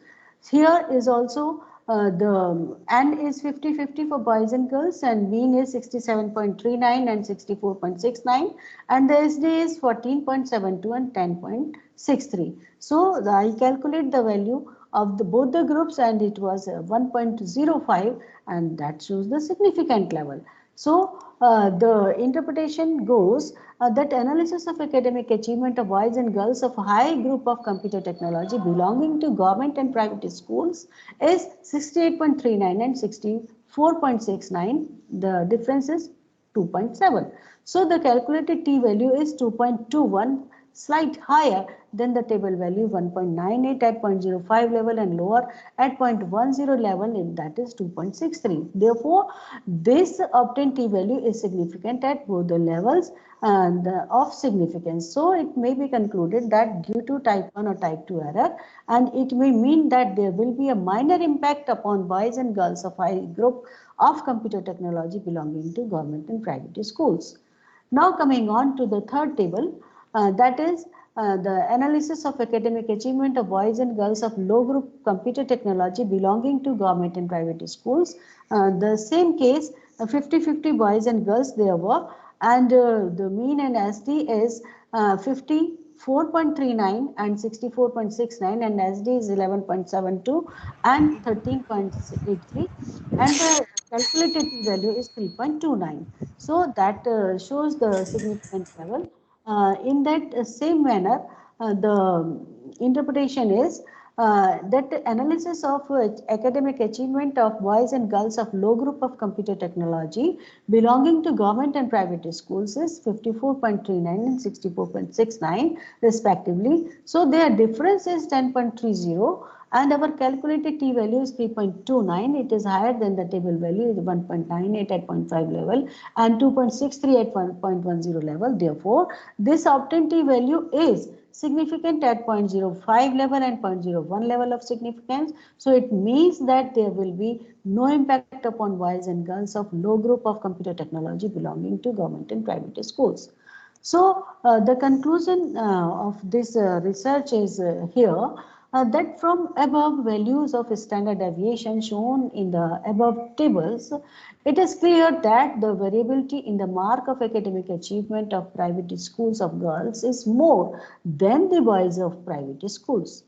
Speaker 11: Here is also the N is 50-50 for boys and girls, and mean is 67.39 and 64.69, and the SD is 14.72 and 10.63. So I calculate the value of both the groups, and it was 1.05, and that shows the significant level. So the interpretation goes that analysis of academic achievement of boys and girls of high group of computer technology belonging to government and private schools is 68.39 and 64.69. The difference is 2.7. So the calculated T value is 2.21, slight higher than the table value 1.98 at 0.05 level and lower at 0.10 level, and that is 2.63. Therefore, this obtained T value is significant at both the levels and of significance. So it may be concluded that due to type 1 or type 2 error, and it may mean that there will be a minor impact upon boys and girls of high group of computer technology belonging to government and private schools. Now coming on to the third table, that is the analysis of academic achievement of boys and girls of low group computer technology belonging to government and private schools. The same case, 50-50 boys and girls there were, and the mean and SD is 54.39 and 64.69, and SD is 11.72 and 13.83, and the calculated P value is 3.29. So that shows the significant level. In that same manner, the interpretation is that the analysis of academic achievement of boys and girls of low group of computer technology belonging to government and private schools is 54.39 and 64.69 respectively. So their difference is 10.30, and our calculated T value is 3.29. It is higher than the table value, is 1.98 at 0.5 level and 2.63 at 1.10 level. Therefore, this obtained T value is significant at 0.05 level and 0.01 level of significance. So it means that there will be no impact upon boys and girls of low group of computer technology belonging to government and private schools. So the conclusion of this research is here, that from above values of standard deviation shown in the above tables, it is clear that the variability in the mark of academic achievement of private schools of girls is more than the boys of private schools.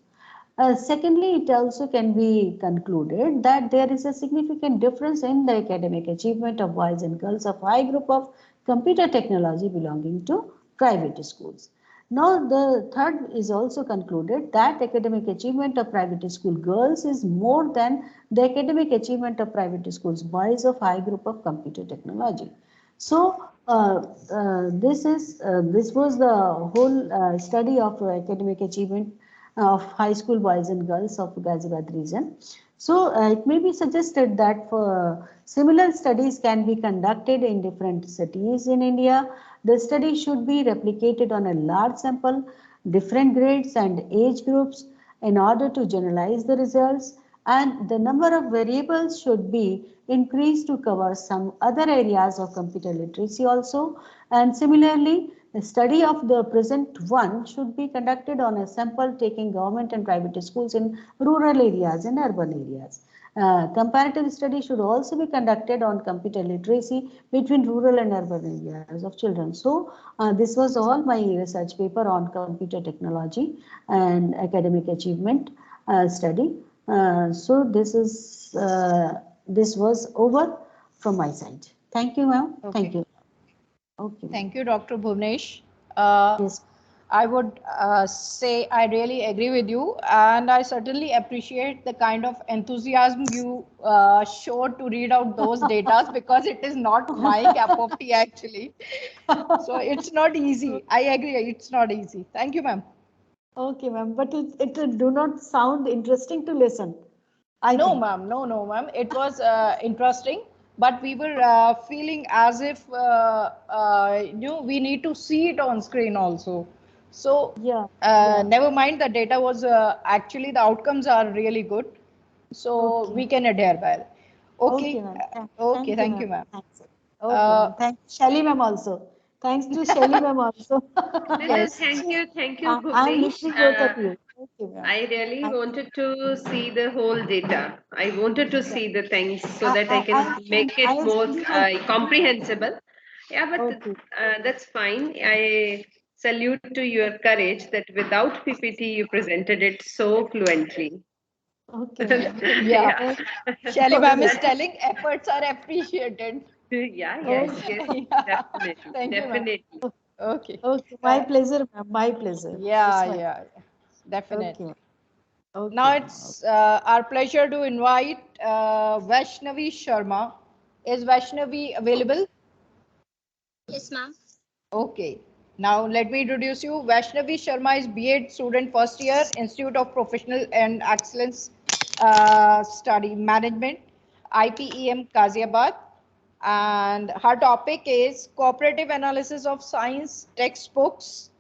Speaker 11: Secondly, it also can be concluded that there is a significant difference in the academic achievement of boys and girls of high group of computer technology belonging to private schools. Now, the third is also concluded that academic achievement of private school girls is more than the academic achievement of private schools boys of high group of computer technology. So this was the whole study of academic achievement of high school boys and girls of Ghaziabad region. So it may be suggested that for similar studies can be conducted in different cities in India. The study should be replicated on a large sample, different grades and age groups in order to generalize the results, and the number of variables should be increased to cover some other areas of computer literacy also. And similarly, the study of the present one should be conducted on a sample taking government and private schools in rural areas and urban areas. Comparative study should also be conducted on computer literacy between rural and urban areas of children. So this was all my research paper on computer technology and academic achievement study. So this was over from my side. Thank you, ma'am.
Speaker 1: Okay.
Speaker 11: Thank you. Okay.
Speaker 1: Thank you, Dr. Bhuvnesh.
Speaker 11: Yes.
Speaker 1: I would say I really agree with you, and I certainly appreciate the kind of enthusiasm you showed to read out those data because it is not my cup of tea actually. So it's not easy. I agree, it's not easy. Thank you, ma'am.
Speaker 11: Okay, ma'am. But it do not sound interesting to listen.
Speaker 1: No, ma'am. No, ma'am. It was interesting, but we were feeling as if we need to see it on screen also. So never mind. The data was actually the outcomes are really good, so we can adhere well. Okay. Okay. Thank you, ma'am.
Speaker 11: Okay, thanks, Shelly ma'am also. Thanks to Shelly ma'am also.
Speaker 2: No, thank you,
Speaker 11: I'm
Speaker 2: Bhuvnesh.
Speaker 11: listening both of you. Okay, ma'am.
Speaker 2: I really wanted to see the whole data. I wanted to see the things so that I can make it more comprehensible. Yeah, but that's fine. I salute to your courage that without PPT you presented it so fluently.
Speaker 11: Okay.
Speaker 1: Yeah. Shelly ma'am is telling efforts are appreciated.
Speaker 2: Yes, definitely.
Speaker 1: Thank you, ma'am. Okay.
Speaker 11: Okay, my pleasure, ma'am. My pleasure.
Speaker 1: Yeah, definitely.
Speaker 11: Okay. Okay,
Speaker 1: Now it's our pleasure to invite Vaishnavi Sharma. Is Vaishnavi available?
Speaker 12: Yes, ma'am.
Speaker 1: Okay. Now let me introduce you. Vaishnavi Sharma is B.Ed student first year, Institute of Professional and Excellence Study Management, IPEM Ghaziabad. And her topic is cooperative analysis of science textbooks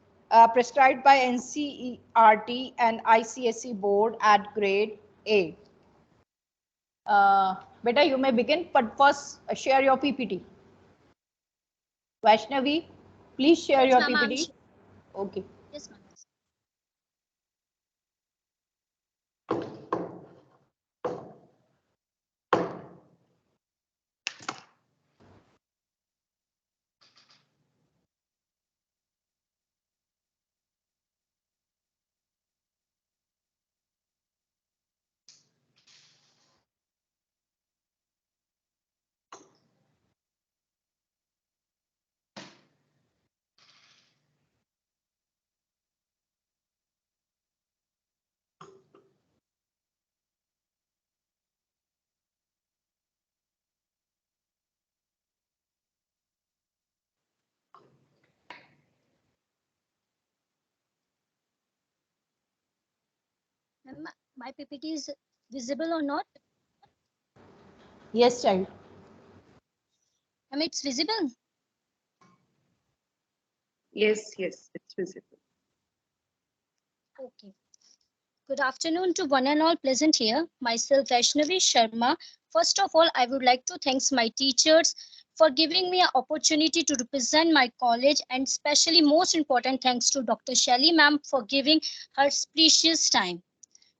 Speaker 1: prescribed by Ncrt and Icsc board at grade A. Beta, you may begin, but first share your PPT. Vaishnavi, please share your PPT. Okay.
Speaker 12: Yes, ma'am. My PPT is visible or not?
Speaker 1: Yes, child.
Speaker 12: It's visible.
Speaker 2: Yes, it's visible.
Speaker 12: Okay. Good afternoon to one and all present here. Myself, Vaishnavi Sharma. First of all, I would like to thank my teachers for giving me an opportunity to represent my college, and especially most important thanks to Dr. Shelly ma'am for giving her precious time.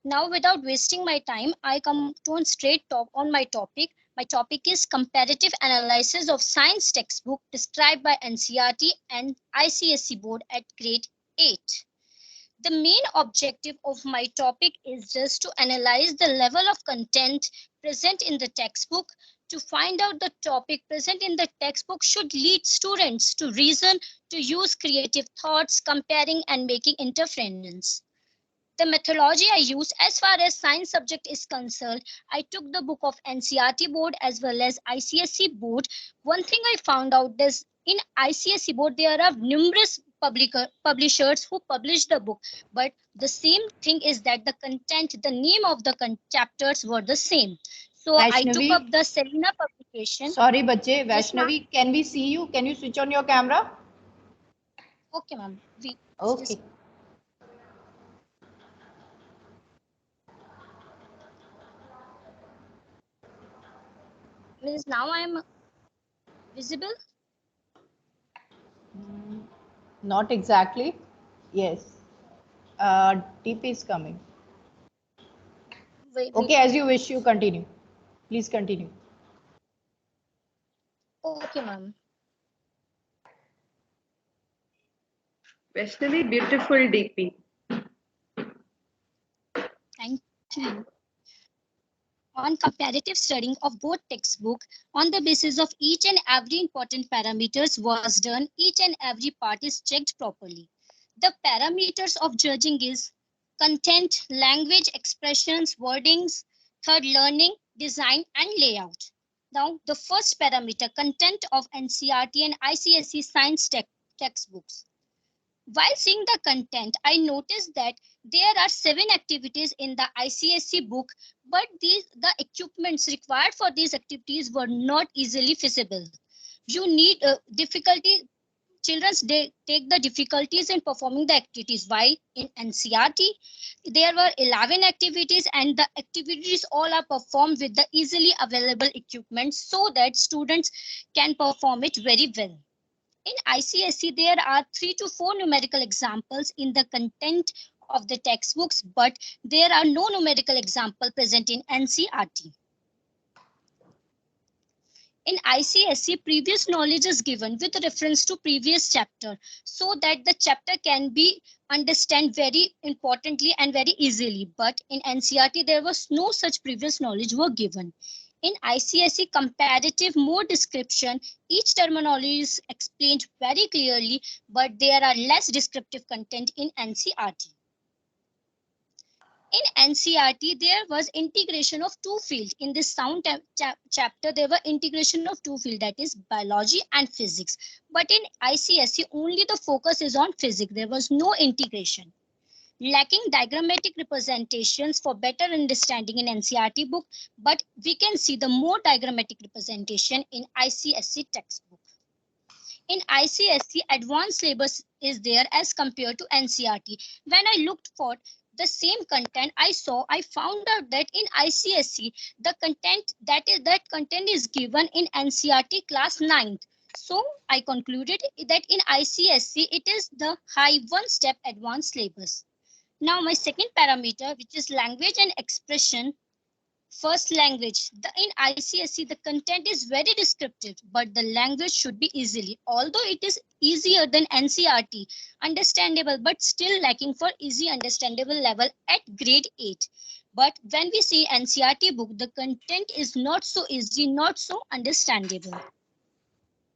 Speaker 12: Now, without wasting my time, I come to on straight talk on my topic. My topic is comparative analysis of science textbook described by NCRT and ICSE board at grade 8. The main objective of my topic is just to analyze the level of content present in the textbook. To find out the topic present in the textbook should lead students to reason, to use creative thoughts, comparing and making inferences. The methodology I use as far as science subject is concerned, I took the book of NCRT board as well as ICSC board. One thing I found out is in ICSC board, there are numerous publishers who publish the book, but the same thing is that the content, the name of the chapters were the same. So I took up the Selena publication.
Speaker 1: Sorry, Bache. Vaishnavi, can we see you? Can you switch on your camera?
Speaker 12: Okay, ma'am.
Speaker 1: Okay.
Speaker 12: Means now I am visible?
Speaker 1: Not exactly. Yes. TP is coming.
Speaker 12: Wait.
Speaker 1: Okay, as you wish, you continue. Please continue.
Speaker 12: Okay, ma'am.
Speaker 2: Vaishnavi, beautiful DP.
Speaker 12: Thank you. On comparative studying of both textbook, on the basis of each and every important parameters was done, each and every part is checked properly. The parameters of judging is content, language, expressions, wordings, third learning, design and layout. Now the first parameter, content of NCRT and ICSE science textbooks. While seeing the content, I noticed that there are 7 activities in the ICSC book, but the equipments required for these activities were not easily feasible. You need children take the difficulties in performing the activities. While in NCRT, there were 11 activities and the activities all are performed with the easily available equipment so that students can perform it very well. In ICSE, there are 3 to 4 numerical examples in the content of the textbooks, but there are no numerical example present in NCRT. In ICSE, previous knowledge is given with reference to previous chapter so that the chapter can be understood very importantly and very easily. But in NCRT, there was no such previous knowledge were given. In ICSE comparative mode description, each terminology is explained very clearly, but there are less descriptive content in NCRT. In NCRT, there was integration of 2 fields. In this sound chapter, there were integration of 2 fields, that is biology and physics. But in ICSE, only the focus is on physics. There was no integration. Lacking diagrammatic representations for better understanding in NCRT book, but we can see the more diagrammatic representation in ICSE textbook. In ICSE, advanced syllabus is there as compared to NCRT. When I looked for the same content, I found out that in ICSE, the content is given in NCRT class 9th. So I concluded that in ICSE, it is the high 1-step advanced syllabus. Now my second parameter, which is language and expression. First, language. In ICSE, the content is very descriptive, but the language should be easily. Although it is easier than NCRT, understandable, but still lacking for easy understandable level at grade 8. But when we see NCRT book, the content is not so easy, not so understandable.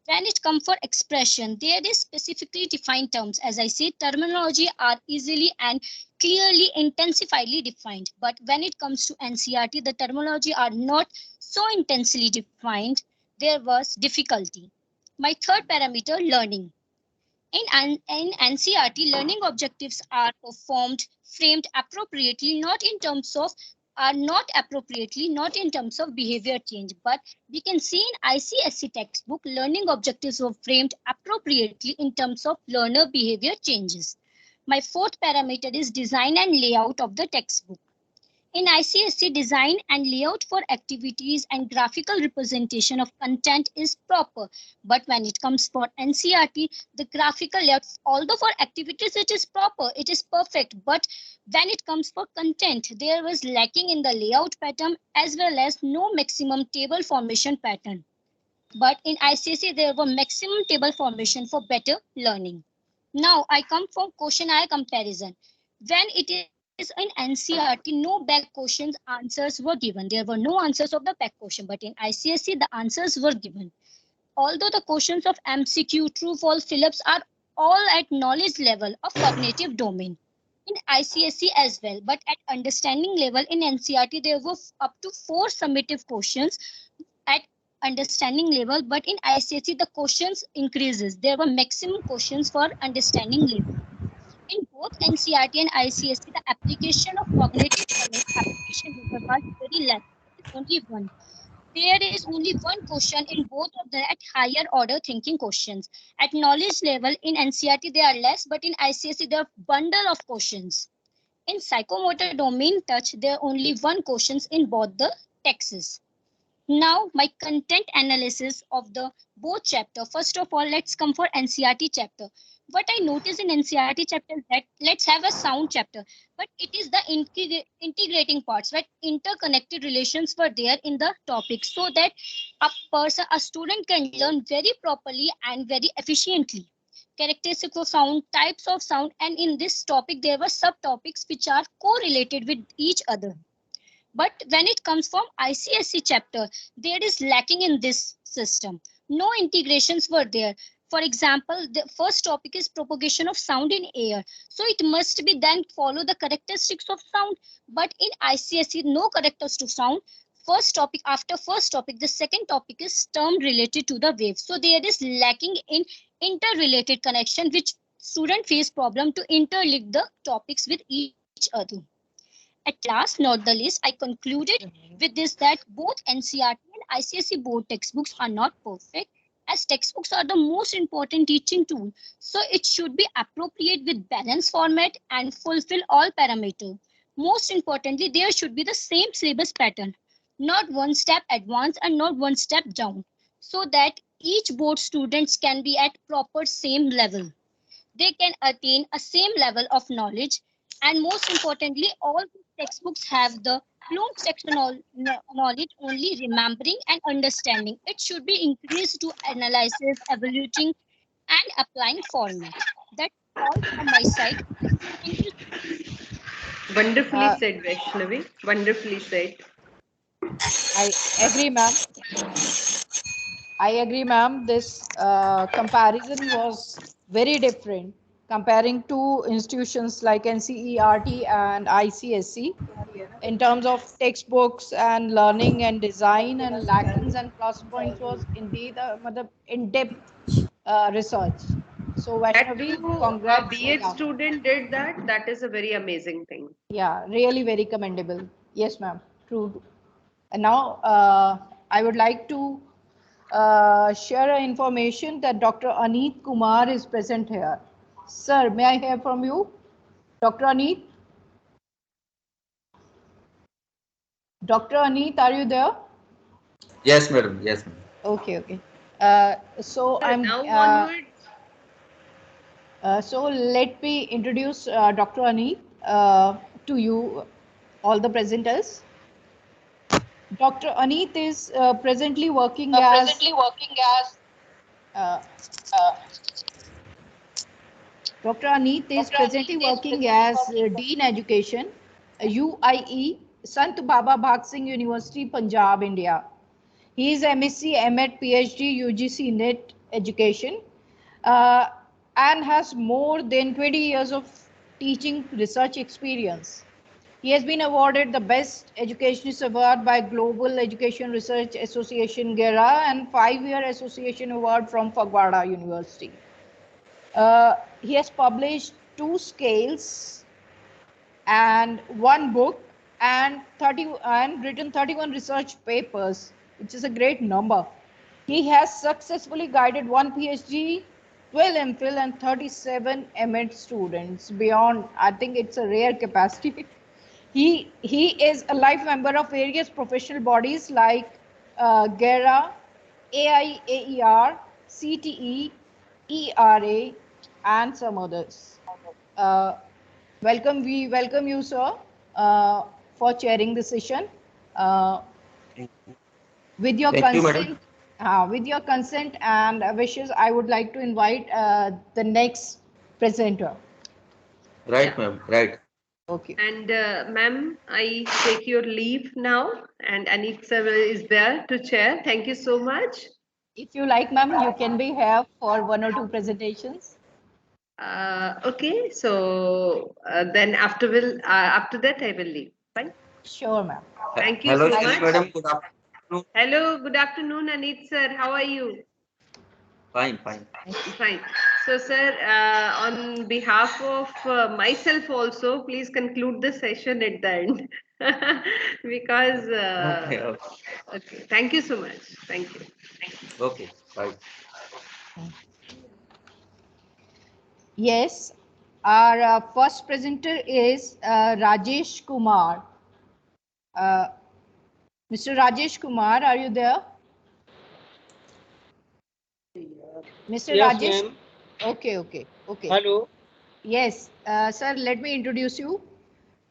Speaker 12: When it comes for expression, there is specifically defined terms. As I said, terminology are easily and clearly intensifiedly defined. But when it comes to NCRT, the terminology are not so intensely defined. There was difficulty. My third parameter, learning. In NCRT, learning objectives are framed appropriately, not in terms of behavior change, but we can see in ICSE textbook, learning objectives were framed appropriately in terms of learner behavior changes. My fourth parameter is design and layout of the textbook. In ICSE, design and layout for activities and graphical representation of content is proper. But when it comes for NCRT, the graphical layout, although for activities it is proper, it is perfect. But when it comes for content, there was lacking in the layout pattern as well as no maximum table formation pattern. But in ICSE, there were maximum table formation for better learning. Now I come from questionnaire comparison. When it is in NCRT, no back questions answers were given. There were no answers of the back question, but in ICSE, the answers were given. Although the questions of MCQ, true, false, fill-ups are all at knowledge level of cognitive domain. in ICSE as well. But at understanding level in NCRT, there were up to 4 summative questions at understanding level, but in ICSE, the questions increases. There were maximum questions for understanding level. In both NCRT and ICSE, the application of cognitive application level was very less. It is only one. There is only one question in both of them at higher order thinking questions. At knowledge level in NCRT, they are less, but in ICSE, there are bundle of questions. In psychomotor domain touch, there are only one questions in both the texts. Now, my content analysis of the both chapter. First of all, let's come for NCRT chapter. What I notice in NCRT chapter is that let's have a sound chapter, but it is the integrating parts, right? Interconnected relations were there in the topic so that a student can learn very properly and very efficiently. Characteristics of sound, types of sound, and in this topic, there were subtopics which are correlated with each other. But when it comes from ICSE chapter, there is lacking in this system. No integrations were there. For example, the first topic is propagation of sound in air. So it must be then follow the characteristics of sound. But in ICSE, no characteristics to sound. After first topic, the second topic is term related to the wave. So there is lacking in interrelated connection, which student face problem to interlink the topics with each other. At last, not the least, I concluded with this that both NCRT and ICSE board textbooks are not perfect, as textbooks are the most important teaching tool. So it should be appropriate with balanced format and fulfill all parameters. Most importantly, there should be the same syllabus pattern, not one step advanced and not one step down, so that each board students can be at proper same level. They can attain a same level of knowledge, and most importantly, all these textbooks have the Bloom's knowledge only remembering and understanding. It should be increased to analysis, evaluating, and applying format. That's all from my side. Thank you.
Speaker 2: Wonderfully said, Vaishnavi. Wonderfully said.
Speaker 1: I agree, ma'am. I agree, ma'am. This comparison was very different comparing two institutions like NCERT and ICSE in terms of textbooks and learning and design and lackings and plus points was indeed in-depth research. So
Speaker 2: That
Speaker 1: Vaishnavi,
Speaker 2: too, a
Speaker 1: congrats.
Speaker 2: BEd
Speaker 1: Yeah.
Speaker 2: student did that. That is a very amazing thing.
Speaker 1: Yeah, really very commendable. Yes, ma'am. True. And now I would like to share information that Dr. Anit Kumar is present here. Sir, may I hear from you? Dr. Anit? Dr. Anit, are you there?
Speaker 13: Yes, madam. Yes, madam.
Speaker 1: Okay, okay. So I'm
Speaker 2: now onwards.
Speaker 1: So let me introduce Dr. Anit to you, all the presenters. Dr. Anit is presently working as Dr. Anit is presently working as Dean Education, UIE, Sant Baba Bhag Singh University, Punjab, India. He is MSc, MEd, PhD, UGC, NET education, and has more than 20 years of teaching research experience. He has been awarded the Best Educationist Award by Global Education Research Association, GERA, and 5-year Association Award from Fagbada University. He has published 2 scales and 1 book and written 31 research papers, which is a great number. He has successfully guided 1 PhD, 12 MPhil and 37 MEd students beyond. I think it's a rare capacity. He is a life member of various professional bodies like GERA, AIAER, CTE, ERA, and some others. We welcome you, sir, for chairing the session. With your consent, and wishes, I would like to invite the next presenter.
Speaker 13: Right, ma'am. Right.
Speaker 2: Okay. And ma'am, I take your leave now, and Anit sir is there to chair. Thank you so much.
Speaker 1: If you like, ma'am, you can be here for 1 or 2 presentations.
Speaker 2: Okay, so then after that I will leave. Fine.
Speaker 1: Sure, ma'am.
Speaker 2: Thank you
Speaker 13: Hello,
Speaker 2: so
Speaker 13: Shri
Speaker 2: much.
Speaker 13: Madam. Good afternoon.
Speaker 2: Hello, good afternoon, Anit sir. How are you?
Speaker 13: Fine, fine.
Speaker 2: Fine. So, sir, on behalf of myself also, please conclude the session at the end because.
Speaker 13: Okay, okay,
Speaker 2: Okay. Thank you so much. Thank you.
Speaker 13: okay. Right.
Speaker 1: Yes, our first presenter is Rajesh Kumar. Uh, Mr. Rajesh Kumar, are you there? Mr.
Speaker 14: Yes,
Speaker 1: Rajesh?
Speaker 14: ma'am.
Speaker 1: Okay.
Speaker 14: Hello.
Speaker 1: Yes, sir, let me introduce you.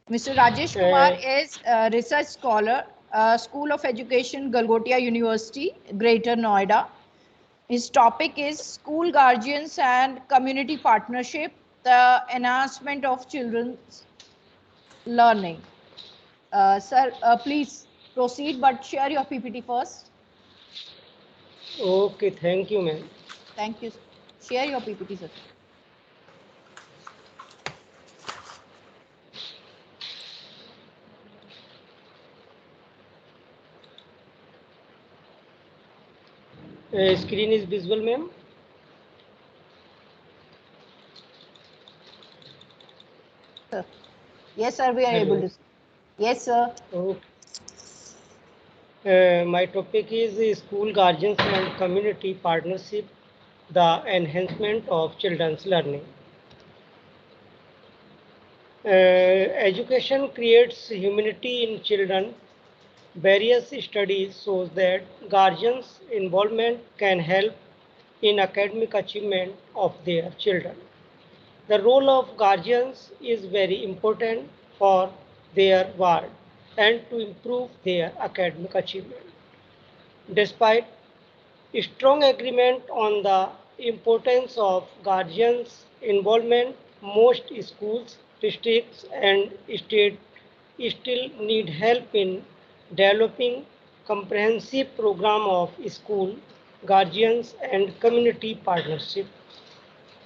Speaker 1: Mr. Rajesh Kumar is a research scholar, School of Education, 𝓜𝓸𝓻𝓮 University, Greater Noida. His topic is school guardians and community partnership, the enhancement of children's learning. Sir, please proceed, but share your PPT first.
Speaker 14: Okay, thank you, ma'am.
Speaker 1: Thank you. Share your PPT, sir.
Speaker 14: Screen is visible, ma'am.
Speaker 1: Sir. Yes, sir, we are able to see. Yes, sir.
Speaker 14: Okay. My topic is school guardians and community partnership, the enhancement of children's learning. Education creates humanity in children. Various studies shows that guardians' involvement can help in academic achievement of their children. The role of guardians is very important for their ward and to improve their academic achievement. Despite strong agreement on the importance of guardians' involvement, most schools, districts, and states still need help in developing comprehensive program of school guardians and community partnership.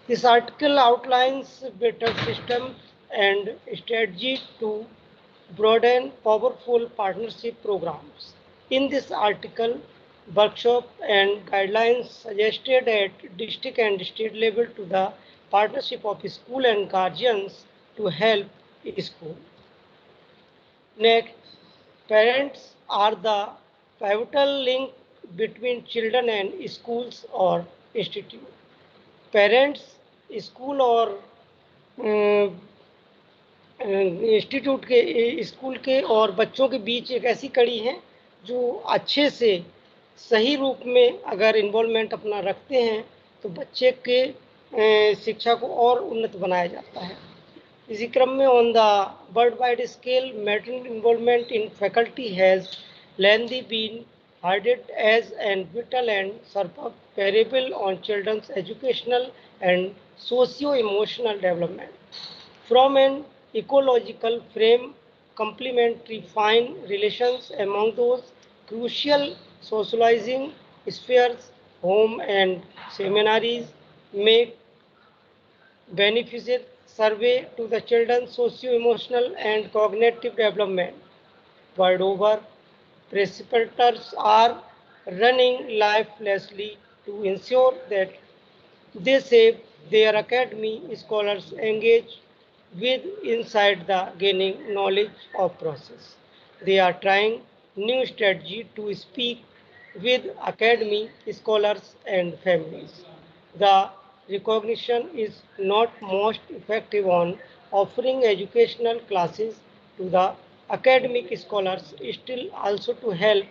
Speaker 14: This article outlines better systems and strategy to broaden powerful partnership programs. In this article, workshop and guidelines suggested at district and state level to the partnership of school and guardians to help school. Next, parents are the pivotal link between children and schools or institute. Parents school और institute के school के और बच्चों के बीच एक ऐसी कड़ी है जो अच्छे से सही रूप में अगर इन्वॉल्वमेंट अपना रखते हैं तो बच्चे के शिक्षा को और उन्नत बनाया जाता है. इसी क्रम में on the world wide scale maternal involvement in faculty has lengthy been heralded as an vital and superb variable on children's educational and socio-emotional development. From an ecological frame, complementary fine relations among those crucial socializing spheres, home and seminaries, make beneficent survey to the children's socio-emotional and cognitive development. World over, preceptors are running lifelessly to ensure that they save their academy scholars engage with inside the gaining knowledge of process. They are trying new strategy to speak with academy scholars and families. The recognition is not most effective on offering educational classes to the academic scholars, still also to help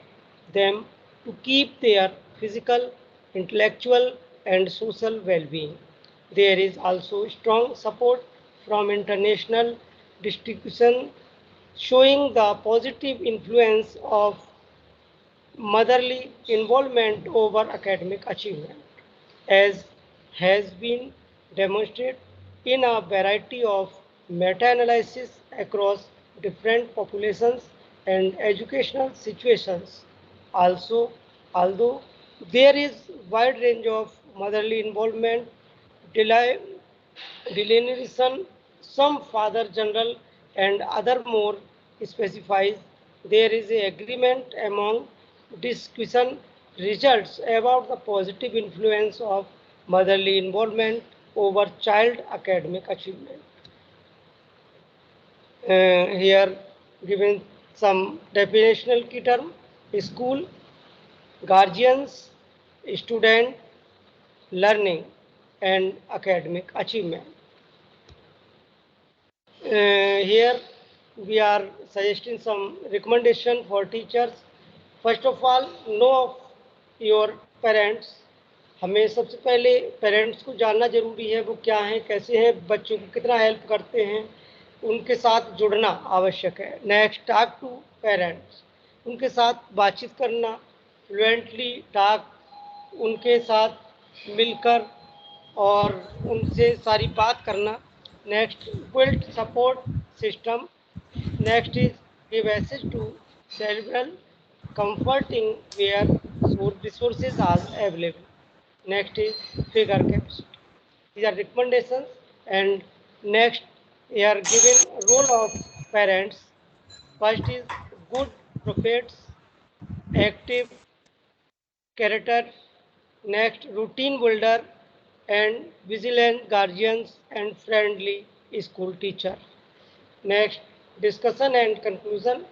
Speaker 14: them to keep their physical, intellectual, and social well-being. There is also strong support from international distribution showing the positive influence of motherly involvement over academic achievement, as has been demonstrated in a variety of meta-analysis across different populations and educational situations. Also, although there is wide range of motherly involvement, delineation, some Father General and other more specifies there is a agreement among discussion results about the positive influence of motherly involvement over child academic achievement. Here given some definitional key term: school, guardians, student, learning and academic achievement. Here we are suggesting some recommendation for teachers. First of all, know of your parents. हमें सबसे पहले parents को जानना जरूरी है, वो क्या हैं, कैसे हैं, बच्चों को कितना हेल्प करते हैं, उनके साथ जुड़ना आवश्यक है. नेक्स्ट, टॉक टू पेरेंट्स, उनके साथ बातचीत करना, फ्लुएंटली टॉक, उनके साथ मिलकर और उनसे सारी बात करना. Next, build support system. Next is give access to cerebral comforting where resources are available. Next is figure capacity. These are recommendations. And next, we are given role of parents. First is good prophets, active character. Next, routine builder and vigilant guardians and friendly school teacher. Next, discussion and conclusion.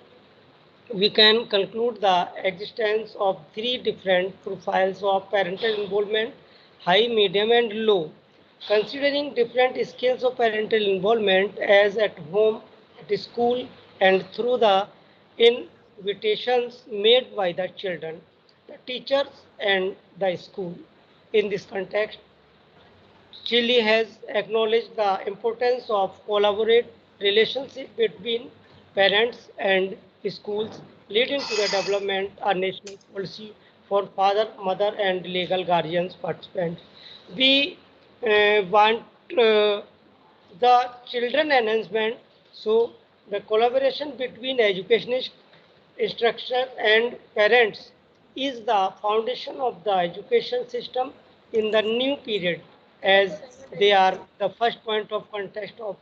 Speaker 14: We can conclude the existence of three different profiles of parental involvement: high, medium and low. Considering different scales of parental involvement as at home, at school and through the invitations made by the children, the teachers and the school. In this context, Chile has acknowledged the importance of collaborative relationship between parents and schools, leading to the development of national policy for father, mother, and legal guardians participants. We want the children enhancement, so the collaboration between educationist, instructor, and parents is the foundation of the education system in the new period, as they are the first point of contact of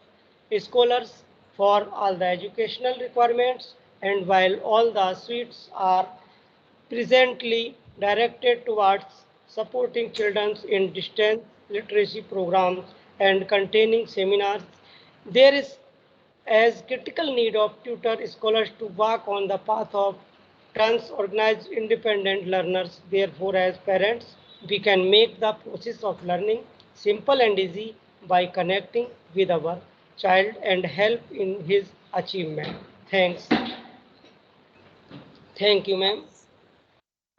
Speaker 14: scholars for all the educational requirements, and while all the suites are presently directed towards supporting children in distance literacy programs and containing seminars, there is as critical need of tutor scholars to walk on the path of trans-organized independent learners. Therefore, as parents, we can make the process of learning simple and easy by connecting with our child and help in his achievement. Thanks. Thank you, ma'am.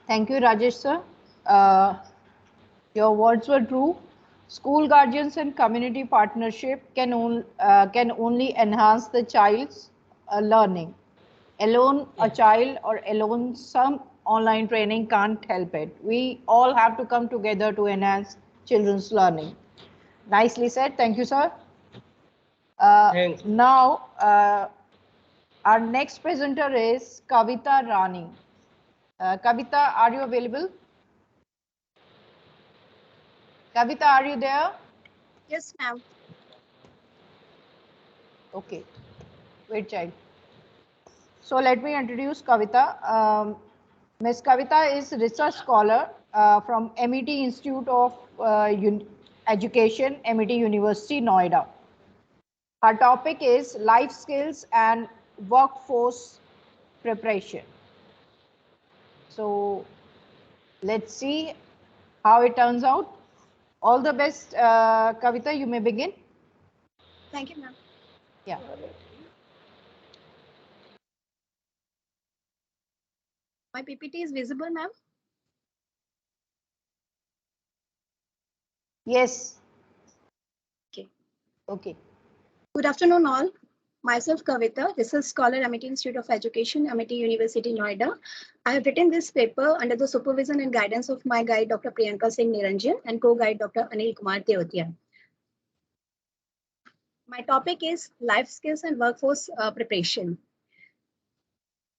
Speaker 1: Thank you, Rajesh sir. Your words were true. School guardians and community partnership can only enhance the child's learning. Alone, a child or alone some online training can't help it. We all have to come together to enhance children's learning. Nicely said. Thank you, sir. Now, our next presenter is Kavita Rani. Kavita, are you available? Kavita, are you there?
Speaker 15: Yes, ma'am.
Speaker 1: Okay. Wait, child. So let me introduce Kavita. Ms. Kavita is research scholar from MET Institute of Education, MET University, Noida. Her topic is life skills and workforce preparation. So let's see how it turns out. All the best, Kavita, you may begin.
Speaker 15: Thank you, ma'am.
Speaker 1: Yeah.
Speaker 15: My PPT is visible, ma'am?
Speaker 1: Yes.
Speaker 15: Okay.
Speaker 1: Okay.
Speaker 15: Good afternoon, all. Myself, Kavita, research scholar, MET Institute of Education, MET University, Noida. I have written this paper under the supervision and guidance of my guide, Dr. 𝓜𝓸𝓻𝓮 and co-guide, Dr. Anit Kumar. My topic is life skills and workforce preparation.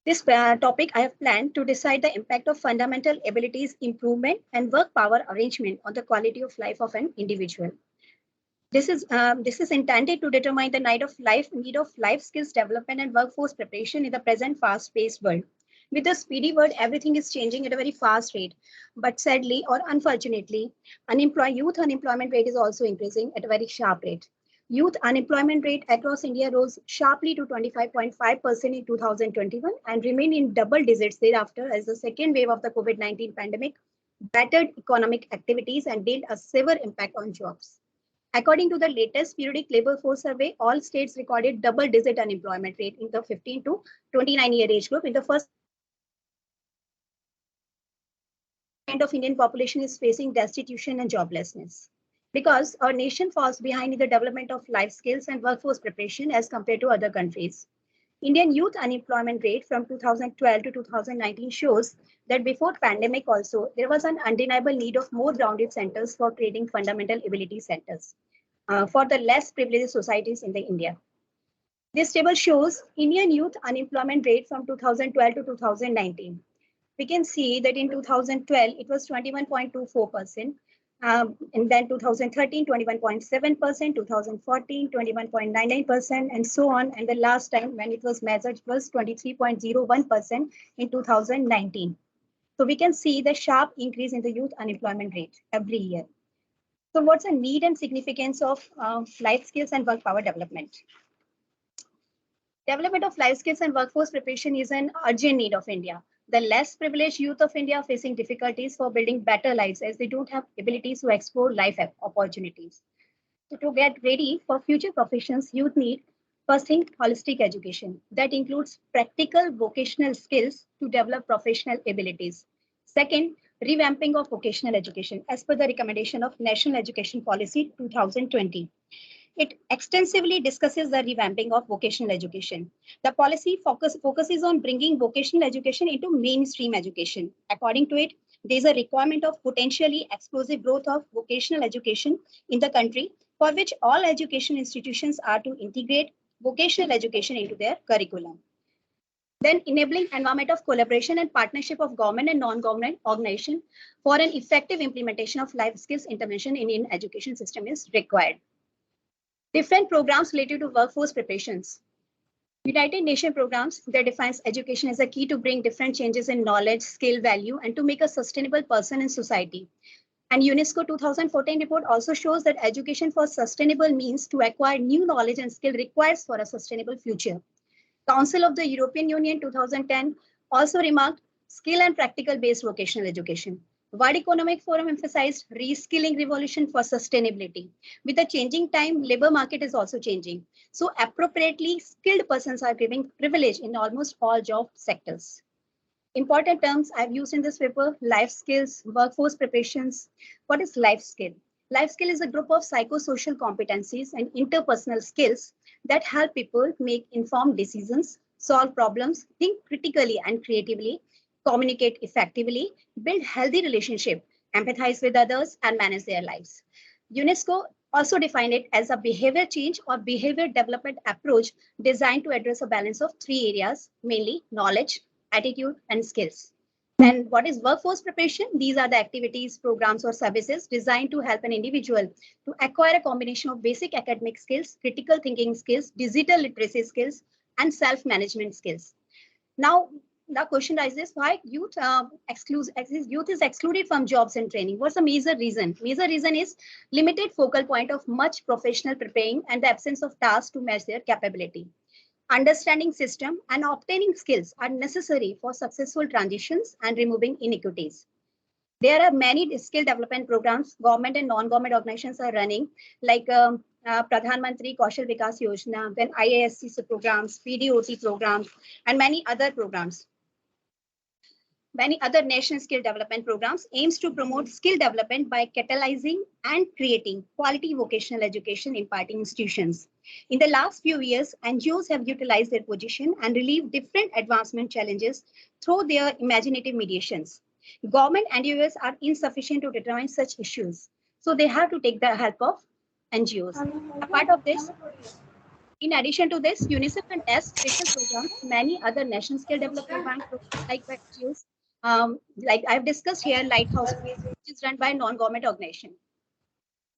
Speaker 15: This topic I have planned to decide the impact of fundamental abilities improvement and work power arrangement on the quality of life of an individual. This is intended to determine the need of life skills development and workforce preparation in the present fast-paced world. With the speedy world, everything is changing at a very fast rate. But sadly or unfortunately, youth unemployment rate is also increasing at a very sharp rate. Youth unemployment rate across India rose sharply to 25.5% in 2021 and remained in double digits thereafter as the second wave of the COVID-19 pandemic battered economic activities and did a severe impact on jobs. According to the latest periodic labor force survey, all states recorded double-digit unemployment rate in the 15 to 29-year age group. In the first of Indian population is facing destitution and joblessness because our nation falls behind in the development of life skills and workforce preparation as compared to other countries. Indian youth unemployment rate from 2012 to 2019 shows that before pandemic also, there was an undeniable need of more grounded centers for creating fundamental ability centers for the less privileged societies in the India. This table shows Indian youth unemployment rate from 2012 to 2019. We can see that in 2012, it was 21.24%. And then 2013, 21.7%, 2014, 21.99%, and so on. And the last time when it was measured was 23.01% in 2019. So we can see the sharp increase in the youth unemployment rate every year. So what's the need and significance of life skills and work power development? Development of life skills and workforce preparation is an urgent need of India. The less privileged youth of India are facing difficulties for building better lives as they don't have abilities to explore life opportunities. So to get ready for future professions, youth need first thing, holistic education. That includes practical vocational skills to develop professional abilities. Second, revamping of vocational education as per the recommendation of National Education Policy 2020. It extensively discusses the revamping of vocational education. The policy focuses on bringing vocational education into mainstream education. According to it, there is a requirement of potentially explosive growth of vocational education in the country, for which all education institutions are to integrate vocational education into their curriculum. Then enabling environment of collaboration and partnership of government and non-government organizations for an effective implementation of life skills intervention in Indian education system is required. Different programs related to workforce preparations. United Nations programs that defines education as a key to bring different changes in knowledge, skill, value, and to make a sustainable person in society. And UNESCO 2014 report also shows that education for sustainable means to acquire new knowledge and skill requires for a sustainable future. Council of the European Union 2010 also remarked skill and practical based vocational education. World Economic Forum emphasized reskilling revolution for sustainability. With the changing time, labor market is also changing. So appropriately skilled persons are given privilege in almost all job sectors. Important terms I've used in this paper: life skills, workforce preparations. What is life skill? Life skill is a group of psychosocial competencies and interpersonal skills that help people make informed decisions, solve problems, think critically and creatively, communicate effectively, build healthy relationships, empathize with others, and manage their lives. UNESCO also defined it as a behavior change or behavior development approach designed to address a balance of three areas, mainly knowledge, attitude, and skills. And what is workforce preparation? These are the activities, programs, or services designed to help an individual to acquire a combination of basic academic skills, critical thinking skills, digital literacy skills, and self-management skills. Now, the question arises, why youth is excluded from jobs and training? What's the major reason? Major reason is limited focal point of much professional preparing and the absence of tasks to match their capability. Understanding system and obtaining skills are necessary for successful transitions and removing inequities. There are many skill development programs government and non-government organizations are running, like Pradhan Mantri Kaushal Vikas Yojana, then IISc programs, PDOT programs, and many other programs. Many other national skill development programs aims to promote skill development by catalyzing and creating quality vocational education imparting institutions. In the last few years, NGOs have utilized their position and relieved different advancement challenges through their imaginative mediations. Government NGOs are insufficient to determine such issues, so they have to take the help of NGOs. Apart of this, in addition to this, UNICEF and TEST special programs, many other national skill development bank programs like NGOs, like I've discussed here, Lighthouse, which is run by non-government organization.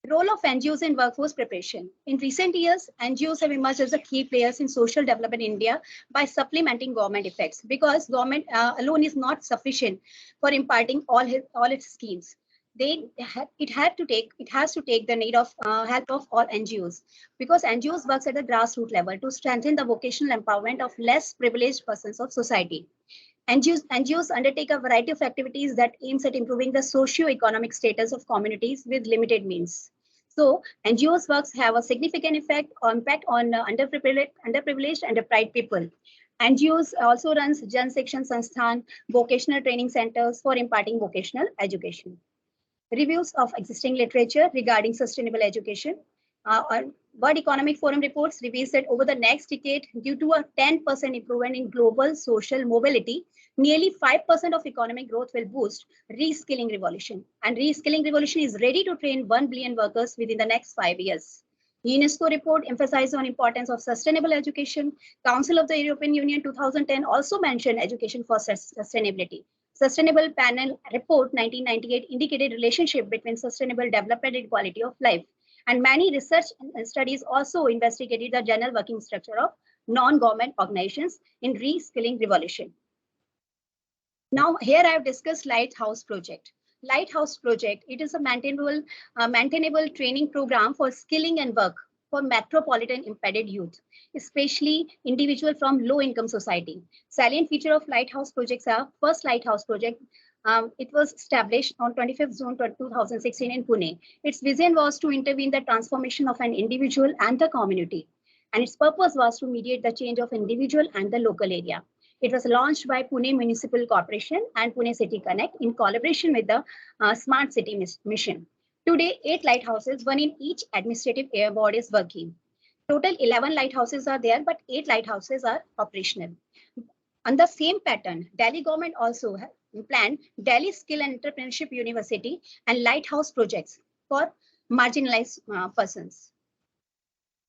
Speaker 15: Role of NGOs in workforce preparation. In recent years, NGOs have emerged as the key players in social development in India by supplementing government effects, because government alone is not sufficient for imparting all its schemes. It has to take the need of help of all NGOs, because NGOs works at the grassroots level to strengthen the vocational empowerment of less privileged persons of society. NGOs undertake a variety of activities that aims at improving the socio-economic status of communities with limited means. So NGOs works have a significant impact on underprivileged and deprived people. NGOs also runs Jan Shikshan Sansthan, vocational training centers for imparting vocational education. Reviews of existing literature regarding sustainable education. World Economic Forum reports reveals that over the next decade, due to a 10% improvement in global social mobility, nearly 5% of economic growth will boost reskilling revolution. And reskilling revolution is ready to train 1 billion workers within the next 5 years. UNESCO report emphasized on importance of sustainable education. Council of the European Union 2010 also mentioned education for sustainability. Sustainable Panel Report 1998 indicated relationship between sustainable development and quality of life. And many research studies also investigated the general working structure of non-government organizations in reskilling revolution. Now, here I have discussed Lighthouse project. Lighthouse project, it is a maintainable training program for skilling and work for metropolitan impeded youth, especially individuals from low-income society. Salient feature of Lighthouse projects are first Lighthouse project. It was established on 25th June 2016 in Pune. Its vision was to intervene the transformation of an individual and the community. And its purpose was to mediate the change of individual and the local area. It was launched by Pune Municipal Corporation and Pune City Connect in collaboration with the Smart City Mission. Today, 8 lighthouses, one in each administrative ward, is working. Total 11 lighthouses are there, but 8 lighthouses are operational. On the same pattern, Delhi government also planned Delhi Skill and Entrepreneurship University and Lighthouse projects for marginalized persons.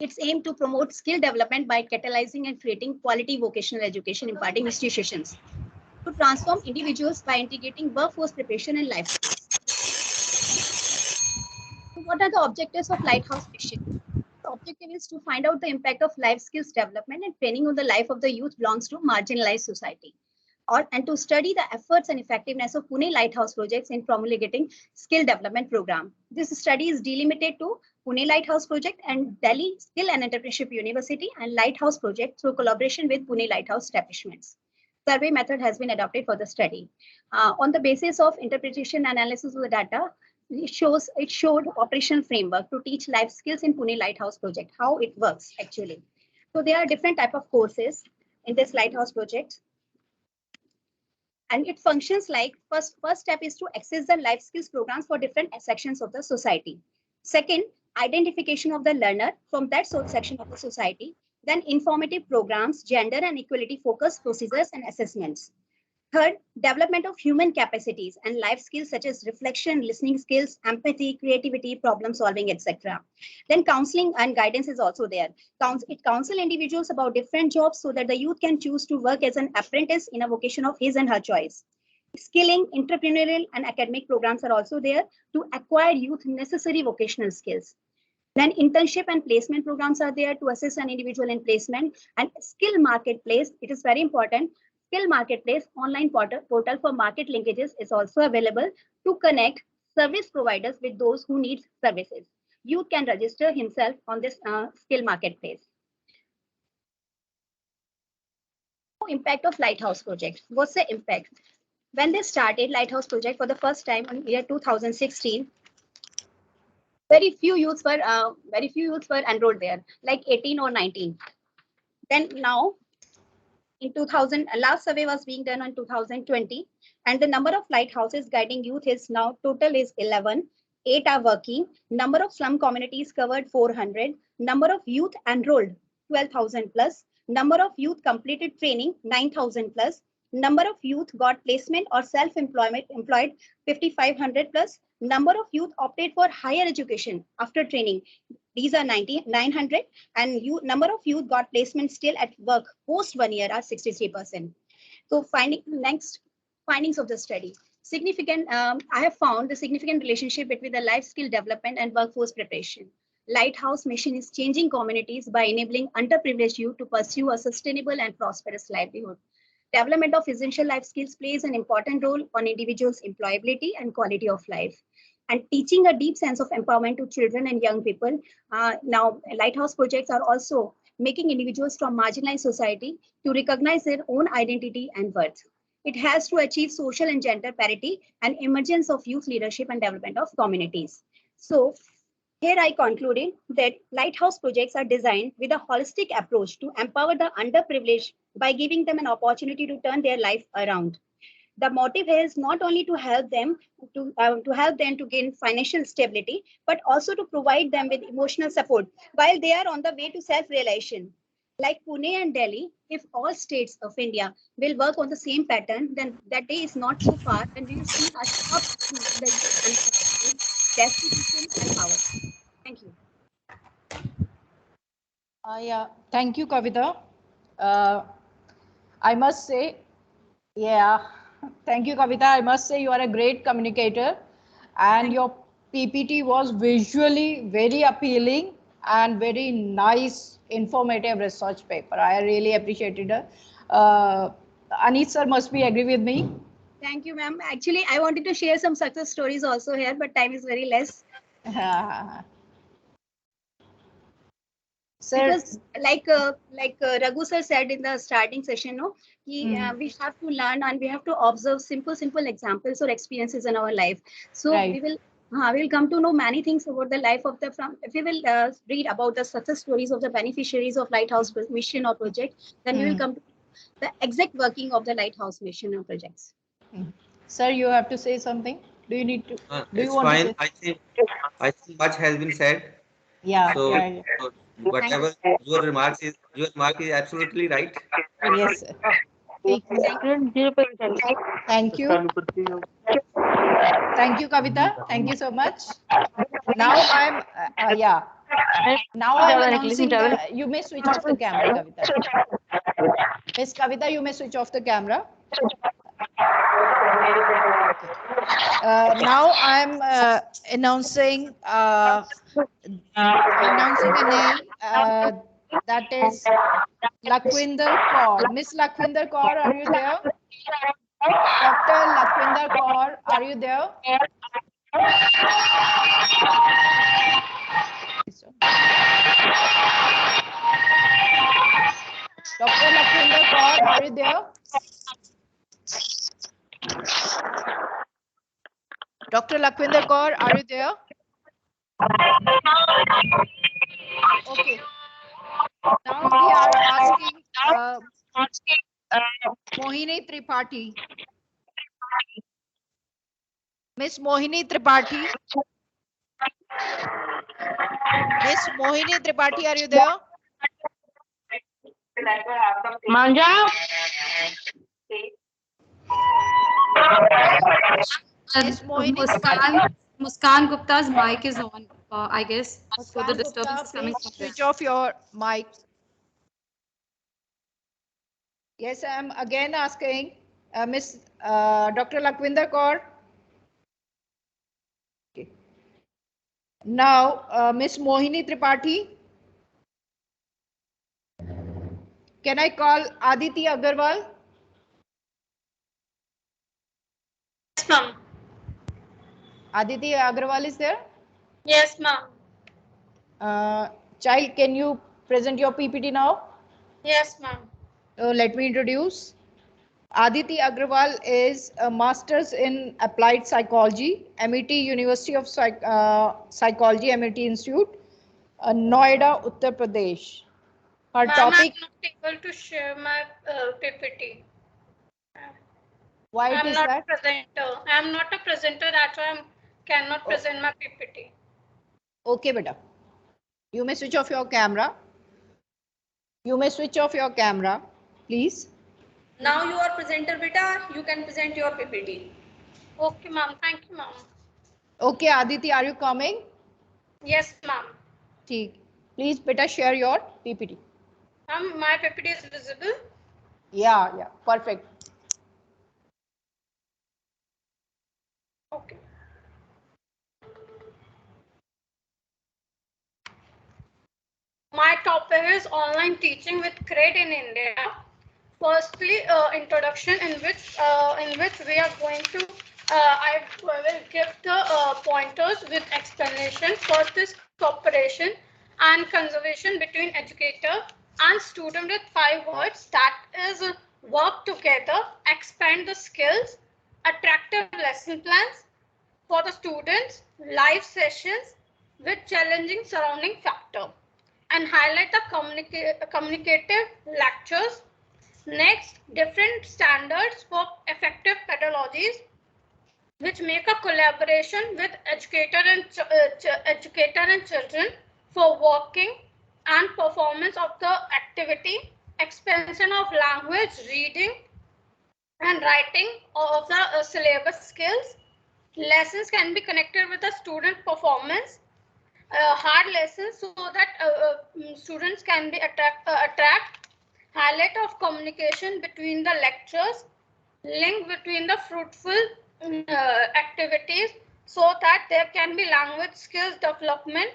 Speaker 15: It's aimed to promote skill development by catalyzing and creating quality vocational education imparting institutions, to transform individuals by integrating workforce preparation and life skills. So what are the objectives of Lighthouse mission? The objective is to find out the impact of life skills development and training on the life of the youth belongs to marginalized society. And to study the efforts and effectiveness of Pune Lighthouse projects in promulgating skill development program. This study is delimited to Pune Lighthouse project and Delhi Skill and Entrepreneurship University and Lighthouse project through collaboration with Pune Lighthouse establishments. Survey method has been adopted for the study. On the basis of interpretation analysis of the data, it showed operational framework to teach life skills in Pune Lighthouse project, how it works actually. So there are different type of courses in this Lighthouse project. And it functions like first step is to access the life skills programs for different sections of the society. Second, identification of the learner from that section of the society. Then informative programs, gender and equality focused procedures and assessments. Third, development of human capacities and life skills such as reflection, listening skills, empathy, creativity, problem solving, etc. Then counseling and guidance is also there. It counsels individuals about different jobs so that the youth can choose to work as an apprentice in a vocation of his and her choice. Skilling, entrepreneurial and academic programs are also there to acquire youth necessary vocational skills. Then internship and placement programs are there to assist an individual in placement. And skill marketplace, it is very important. Skill Marketplace online portal for market linkages is also available to connect service providers with those who need services. Youth can register himself on this Skill Marketplace. Impact of Lighthouse project. What's the impact? When they started Lighthouse project for the first time in year 2016, very few youths were enrolled there, like 18 or 19. Then now, in 2000, last survey was being done on 2020, and the number of lighthouses guiding youth is now total is 11. 8 are working. Number of slum communities covered 400. Number of youth enrolled 12,000 plus. Number of youth completed training 9,000 plus. Number of youth got placement or self-employment employed 5,500 plus. Number of youth opted for higher education after training. These are 900, and number of youth got placement still at work post 1 year are 63%. So findings of the study. I have found the significant relationship between the life skill development and workforce preparation. Lighthouse mission is changing communities by enabling underprivileged youth to pursue a sustainable and prosperous livelihood. Development of essential life skills plays an important role on individuals' employability and quality of life. And teaching a deep sense of empowerment to children and young people. Now, Lighthouse projects are also making individuals from marginalized society to recognize their own identity and worth. It has to achieve social and gender parity and emergence of youth leadership and development of communities. So here I concluded that Lighthouse projects are designed with a holistic approach to empower the underprivileged by giving them an opportunity to turn their life around. The motive here is not only to help them to gain financial stability, but also to provide them with emotional support while they are on the way to self-realization. Like Pune and Delhi, if all states of India will work on the same pattern, then that day is not so far, and we will see a sharp destitution and power. Thank you.
Speaker 1: Yeah, thank you, Kavita. I must say, yeah, thank you, Kavita. I must say you are a great communicator, and your PPT was visually very appealing and very nice, informative research paper. I really appreciated it. Anit sir must be agree with me.
Speaker 15: Thank you, ma'am. Actually, I wanted to share some success stories also here, but time is very less. Because like Raghu sir said in the starting session, no, we have to learn and we have to observe simple examples or experiences in our life. So we will come to know many things about the life of we will read about the success stories of the beneficiaries of Lighthouse mission or project, then we will come to the exact working of the Lighthouse mission or projects.
Speaker 1: Sir, you have to say something. Do you need to? Do you
Speaker 13: It's
Speaker 1: want
Speaker 13: fine.
Speaker 1: to say?
Speaker 13: I think much has been said.
Speaker 1: Yeah.
Speaker 13: So,
Speaker 1: Yeah.
Speaker 13: so whatever your remark is absolutely right.
Speaker 1: Yes. Sir. Thank you. Thank you, Kavita. Thank you so much. Now I'm yeah. Now I'm announcing the. You may switch off the camera, Kavita. Miss Kavita, you may switch off the camera. Now I'm announcing a name that is 𝓜𝓸𝓻𝓮 𝓥𝓲𝓪. Miss 𝓜𝓜𝓻𝓮 𝓥𝓲𝓪, are you there? Dr. 𝓜𝓜𝓻𝓮 𝓥𝓲𝓪, are you there? Dr. 𝓜𝓜𝓻𝓮 𝓥𝓲𝓪, are you there? Dr. 𝓜𝓜𝓻𝓮 𝓥𝓲𝓪, are you there? Okay. Now we are asking Mohini Tripathi. Miss Mohini Tripathi. Miss Mohini Tripathi, are you there?
Speaker 16: Manja.
Speaker 1: Miss Mohini Tripathi.
Speaker 16: Muskan Gupta's mic is on, I guess. So the
Speaker 1: Muskan
Speaker 16: disturbance
Speaker 1: Gupta,
Speaker 16: is coming
Speaker 1: please
Speaker 16: from there.
Speaker 1: switch off your mic. Yes, I am again asking Miss Dr. 𝓜𝓜𝓻𝓮 𝓥𝓲𝓪. Okay. Now, Miss Mohini Tripathi. Can I call Aditi Agarwal?
Speaker 16: Yes, ma'am.
Speaker 1: Aditi Agarwal is there?
Speaker 16: Yes, ma'am.
Speaker 1: Child, can you present your PPT now?
Speaker 16: Yes, ma'am.
Speaker 1: Let me introduce. Aditi Agarwal is a master's in applied psychology, MET University of Psychology, MET Institute, Noida, Uttar Pradesh. Her topic.
Speaker 16: I'm not able to share my PPT.
Speaker 1: Why it is that?
Speaker 16: I'm not a presenter, that's why I cannot present my PPT.
Speaker 1: Okay, beta. You may switch off your camera. You may switch off your camera, please.
Speaker 16: Now you are presenter, beta. You can present your PPT. Okay, ma'am. Thank you, ma'am.
Speaker 1: Okay, Aditi, are you coming?
Speaker 16: Yes, ma'am.
Speaker 1: Please, beta, share your PPT.
Speaker 16: Ma'am, my PPT is visible?
Speaker 1: Yeah, perfect.
Speaker 16: Okay. My topic is online teaching with CRED in India. Firstly, introduction in which we are going to I will give the pointers with explanation. First is cooperation and conservation between educator and student with 5 words. That is work together, expand the skills, attractive lesson plans for the students, live sessions with challenging surrounding factor, and highlight the communicative lectures. Next, different standards for effective pedagogies, which make a collaboration with educator and children for working and performance of the activity, expansion of language, reading and writing of the syllabus skills. Lessons can be connected with the student performance, hard lessons so that students can be attract, highlight of communication between the lectures, link between the fruitful activities so that there can be language skills development,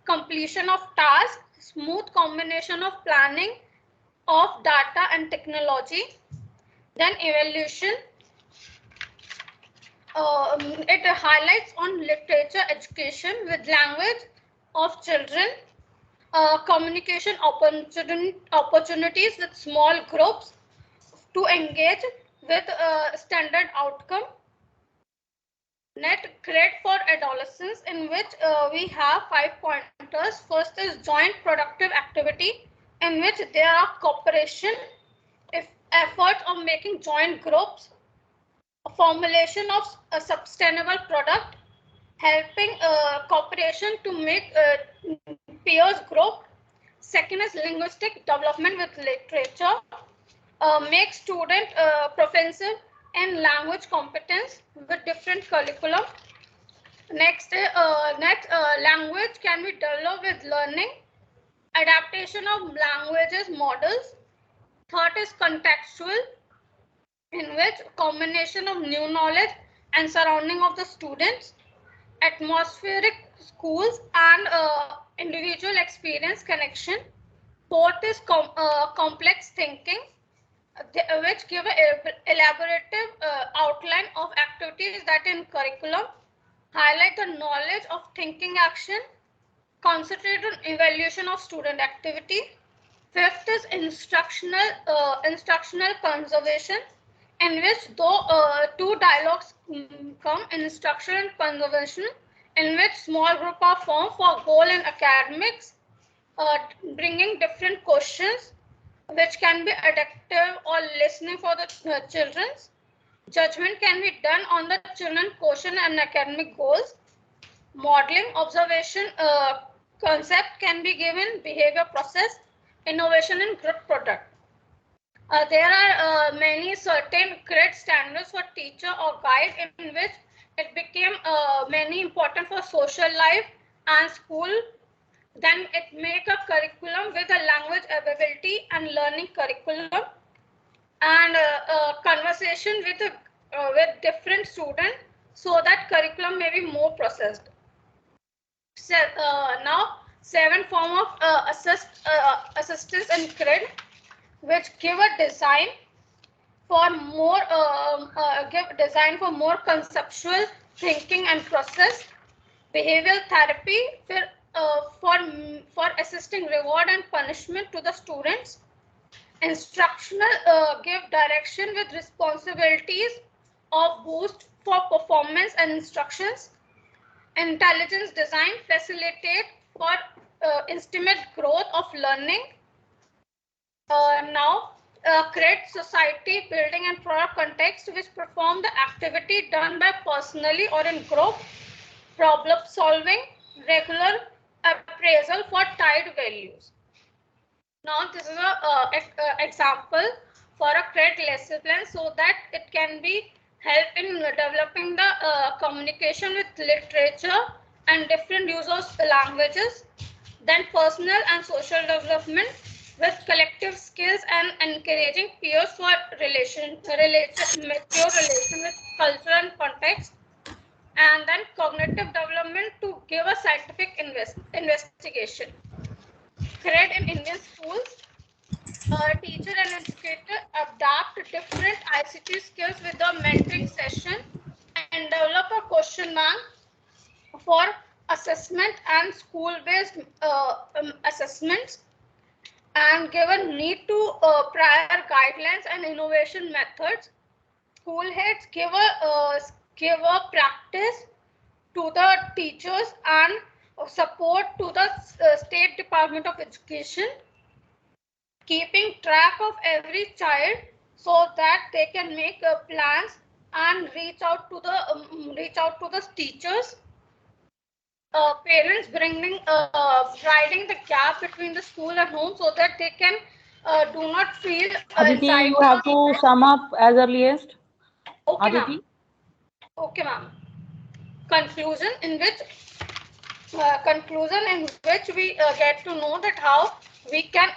Speaker 16: completion of tasks, smooth combination of planning of data and technology, then evaluation. It highlights on literature education with language of children, communication opportunities with small groups to engage with standard outcome. Net grade for adolescents, in which we have 5 pointers. First is joint productive activity, in which there are cooperation, efforts of making joint groups, formulation of a sustainable product, helping cooperation to make peers group. Second is linguistic development with literature, make student proficient in language competence with different curriculum. Next, language can be developed with learning, adaptation of languages models. Third is contextual, in which combination of new knowledge and surrounding of the students, atmospheric schools and individual experience connection. Fourth is complex thinking, which give an elaborative outline of activities that in curriculum, highlight the knowledge of thinking action, concentrate on evaluation of student activity. Fifth is instructional conservation, in which though two dialogues come, instruction and conservation, in which small group are formed for goal and academics, bringing different questions which can be addictive or listening for the children's. Judgment can be done on the children question and academic goals. Modeling observation concept can be given, behavior process, innovation and group product. There are many certain great standards for teacher or guide, in which it became many important for social life and school. Then it make a curriculum with a language ability and learning curriculum, and conversation with different students so that curriculum may be more processed. So, now 7 form of assistance and grid, which give a design for more conceptual thinking and process. Behavioral therapy for assisting reward and punishment to the students. Instructional give direction with responsibilities of boost for performance and instructions. Intelligence design facilitate for estimate growth of learning. Now, create society building and product context, which perform the activity done by personally or in group, problem solving, regular appraisal for tied values. Now, this is a example for a credit lesson plan, so that it can be help in developing the communication with literature and different use of languages. Then personal and social development with collective skills and encouraging peers for mature relation with culture and context. and then cognitive development to give a scientific investigation. Thread in Indian schools, teacher and educator adapt different ICT skills with a mentoring session and develop a question bank for assessment and school-based assessments, and given need to prior guidelines and innovation methods. School heads give a practice to the teachers and support to the State Department of Education, keeping track of every child so that they can make plans and reach out to the teachers. Parents briding the gap between the school and home so that they can do not feel
Speaker 17: Aditi,
Speaker 16: anxiety.
Speaker 17: you have to sum up as earliest.
Speaker 16: Okay,
Speaker 17: Aditi.
Speaker 16: ma'am. Okay, ma'am. Conclusion in which we get to know that how we can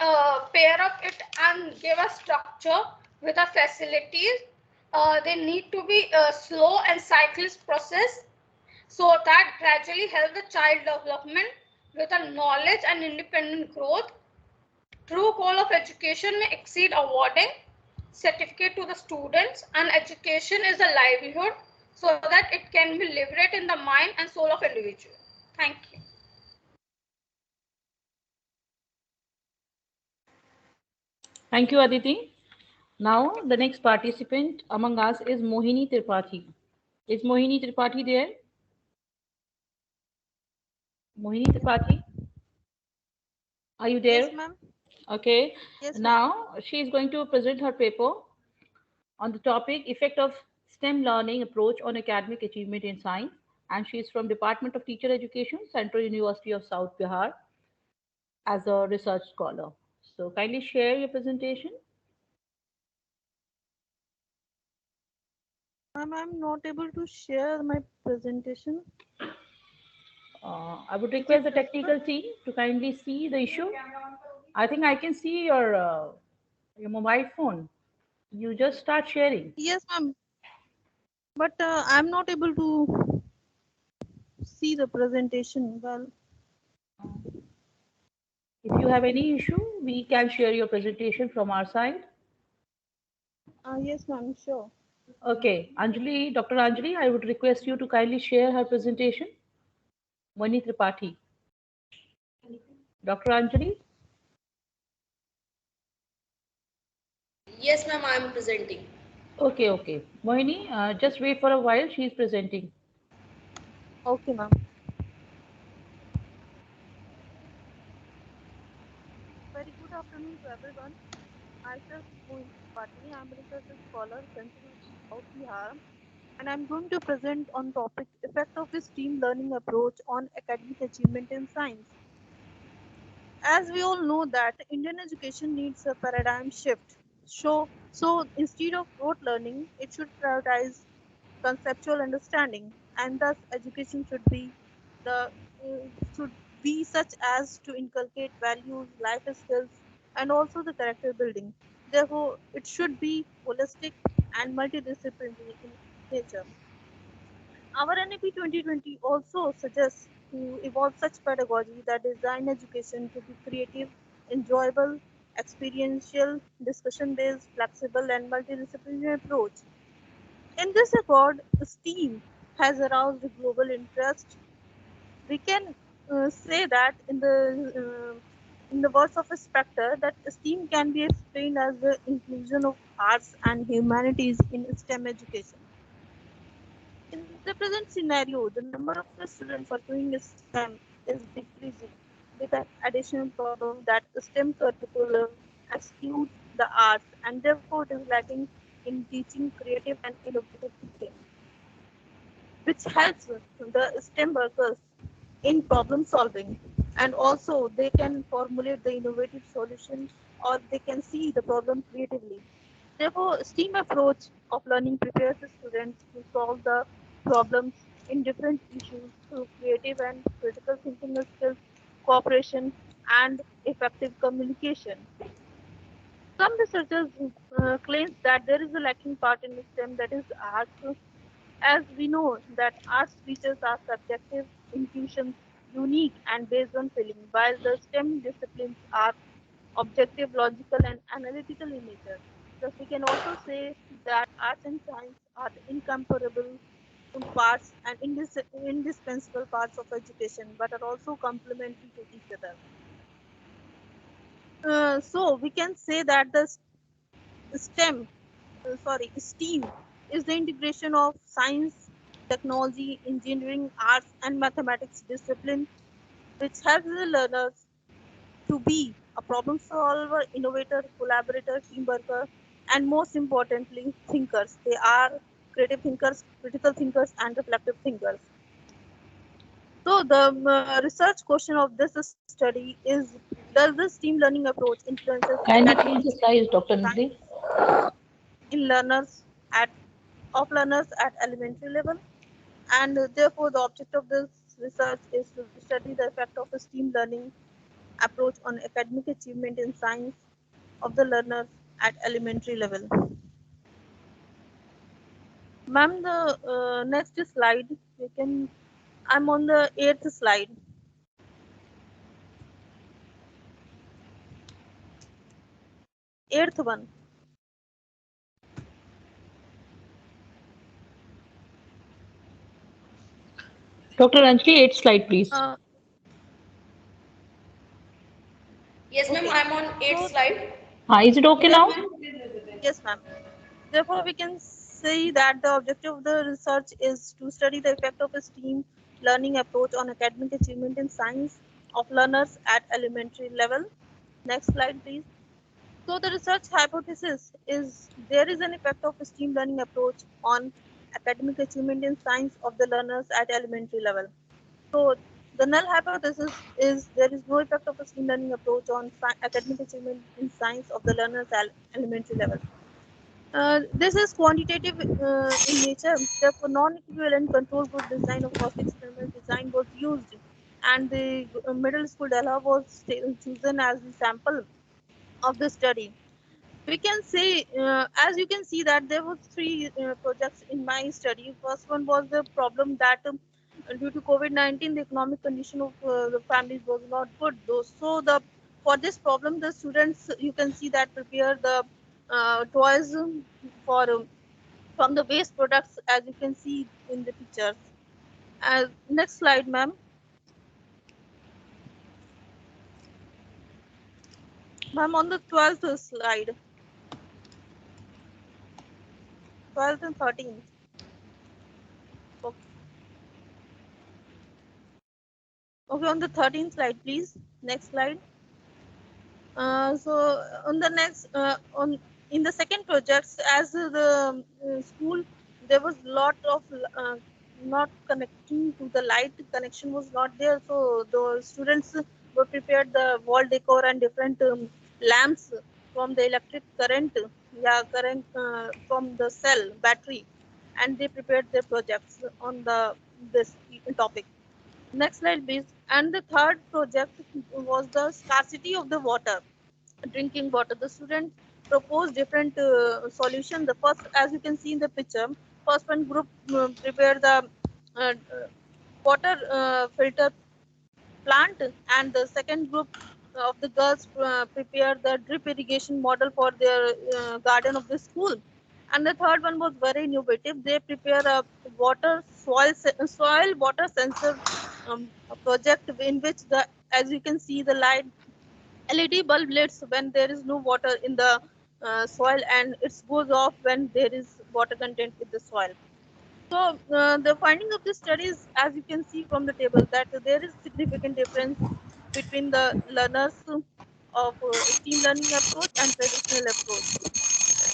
Speaker 16: pair up it and give a structure with the facilities. They need to be slow and cyclist process so that gradually help the child development with a knowledge and independent growth. True goal of education may exceed awarding certificate to the students, and education is a livelihood so that it can be liberated in the mind and soul of individual. Thank you.
Speaker 17: Thank you, Aditi. Now, the next participant among us is Mohini Tripathi. Is Mohini Tripathi there? Mohini Tripathi? Are you there?
Speaker 18: Yes, ma'am.
Speaker 17: Okay.
Speaker 18: Yes,
Speaker 17: now, she is going to present her paper on the topic Effect of STEM Learning Approach on Academic Achievement in Science. And she is from Department of Teacher Education, Central University of South Bihar, as a research scholar. So kindly share your presentation.
Speaker 18: Ma'am, I'm not able to share my presentation.
Speaker 17: I would request the technical team to kindly see the issue. I think I can see your mobile phone. You just start sharing.
Speaker 18: Yes, ma'am. But I'm not able to see the presentation well.
Speaker 17: If you have any issue, we can share your presentation from our side.
Speaker 18: Yes, ma'am, sure.
Speaker 17: Okay, Anjali, Dr. Anjali, I would request you to kindly share her presentation. Mani Tripathi. Dr. Anjali?
Speaker 19: Yes, ma'am, I am presenting.
Speaker 17: Okay, okay. Mohini, just wait for a while. She is presenting.
Speaker 18: Okay, ma'am. Very good afternoon to everyone. Myself, Mohini Tripathi. I am a research scholar, Central South Bihar, and I'm going to present on topic effect of this team learning approach on academic achievement in science. As we all know that Indian education needs a paradigm shift. So instead of rote learning, it should prioritize conceptual understanding, and thus education the should be such as to inculcate values, life skills, and also the character building. Therefore, it should be holistic and multidisciplinary in nature. Our NAP 2020 also suggests to evolve such pedagogy that design education to be creative, enjoyable, experiential, discussion-based, flexible, and multidisciplinary approach. In this accord, STEAM has aroused global interest. We can say that in the words of a Spectre, that STEAM can be explained as the inclusion of arts and humanities in STEM education. In the present scenario, the number of the students pursuing STEM is decreasing with an additional problem that STEM curriculum excludes the arts and therefore it is lacking in teaching creative and innovative thinking, which helps the STEM workers in problem solving, and also they can formulate the innovative solutions or they can see the problem creatively. Therefore, STEAM approach of learning prepares the students to solve the problems in different issues through creative and critical thinking skills, cooperation, and effective communication. Some researchers claim that there is a lacking part in STEM, that is arts, As we know that arts features are subjective, intuitions unique and based on feeling, while the STEM disciplines are objective, logical, and analytical in nature. Thus, we can also say that arts and science are the incomparable parts and indispensable parts of education, but are also complementary to each other. So we can say that the STEAM is the integration of science, technology, engineering, arts, and mathematics discipline, which helps the learners to be a problem solver, innovator, collaborator, team worker, and most importantly, thinkers. They are creative thinkers, critical thinkers, and reflective thinkers. So the research question of this study is, does the STEAM learning approach influences
Speaker 17: Can you
Speaker 18: academic
Speaker 17: change the slides, Dr. Nidhi?
Speaker 18: in learners at of learners at elementary level? And therefore, the object of this research is to study the effect of a STEAM learning approach on academic achievement in science of the learners at elementary level. Ma'am, the next slide, I'm on the 8th slide. 8th one.
Speaker 17: Dr. Anjali, 8th slide, please.
Speaker 16: Yes, ma'am, I'm on 8th slide.
Speaker 17: Is it okay now?
Speaker 18: Yes, ma'am. Therefore, we can say that the objective of the research is to study the effect of a STEAM learning approach on academic achievement in science of learners at elementary level. Next slide, please. So the research hypothesis is there is an effect of a STEAM learning approach on academic achievement in science of the learners at elementary level. So the null hypothesis is there is no effect of a STEAM learning approach on academic achievement in science of the learners at elementary level. This is quantitative in nature. Therefore, non-equivalent control group design of cost experiment design was used, and the middle school data was chosen as the sample of the study. We can say, as you can see, that there were three projects in my study. First one was the problem that due to COVID-19, the economic condition of the families was not good. So for this problem, the students, you can see that prepare the toys for from the waste products, as you can see in the pictures. Next slide, ma'am. Ma'am, on the 12th slide. 12th and 13th. Okay, on the 13th slide, please. Next slide. So on the next, in the second projects, as the school, there was lot of not connecting to the light connection was not there. So the students were prepared the wall decor and different lamps from the electric current, current from the cell battery, and they prepared their projects on this topic. Next slide, please. And the third project was the scarcity of the water, drinking water. The students proposed different solutions. The first, as you can see in the picture, first one group prepared the water filter plant, and the second group of the girls prepared the drip irrigation model for their garden of the school. And the third one was very innovative. They prepare a soil water sensor project in which the, as you can see, the light LED bulb lights when there is no water in the soil, and it goes off when there is water content in the soil. So the finding of this study is, as you can see from the table, that there is significant difference between the learners of STEAM learning approach and traditional approach.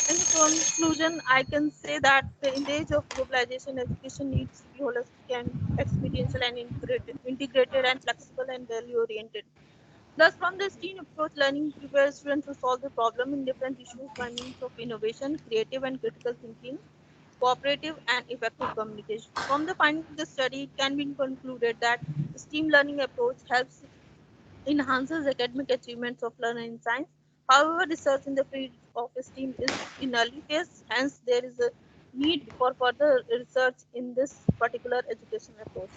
Speaker 18: In conclusion, I can say that in the age of globalization, education needs to be holistic and experiential and integrated and flexible and value-oriented. Thus, from the STEAM approach, learning prepares students to solve the problem in different issues by means of innovation, creative and critical thinking, cooperative and effective communication. From the findings of the study, it can be concluded that STEAM learning approach helps enhances academic achievements of learner in science. However, research in the field of STEAM is in early phase, hence there is a need for further research in this particular education approach.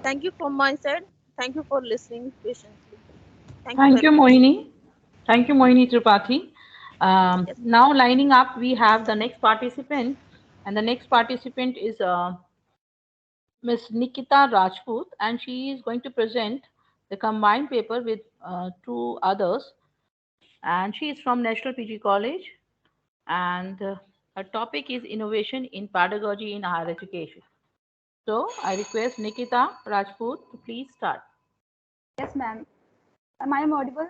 Speaker 18: Thank you from my side. Thank you for listening patiently. Thank you
Speaker 17: Thank
Speaker 18: very
Speaker 17: you,
Speaker 18: much.
Speaker 17: Mohini. Thank you, Mohini Tripathi. Now lining up, we have the next participant, and the next participant is Ms. Nikita Rajput, and she is going to present the combined paper with two others. And she is from National PG College, and her topic is innovation in pedagogy in higher education. So I request Nikita Rajput to please start.
Speaker 19: Yes, ma'am. Am I audible?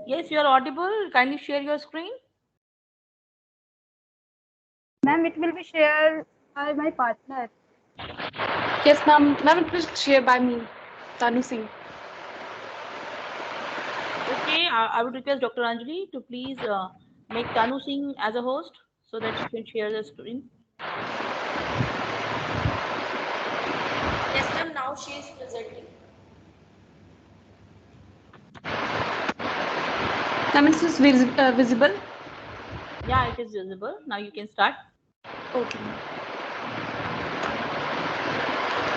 Speaker 17: Yes, you are audible. Kindly share your screen.
Speaker 19: Ma'am, it will be shared by my partner.
Speaker 20: Yes, ma'am. Ma'am, it was shared by me, Tanu Singh.
Speaker 17: Okay, I would request Dr. Anjali to please make Tanu Singh as a host so that she can share the screen.
Speaker 21: Yes, ma'am. Now she is presenting.
Speaker 20: Ma'am, it is visible?
Speaker 17: Yeah, it is visible. Now you can start.
Speaker 20: Okay.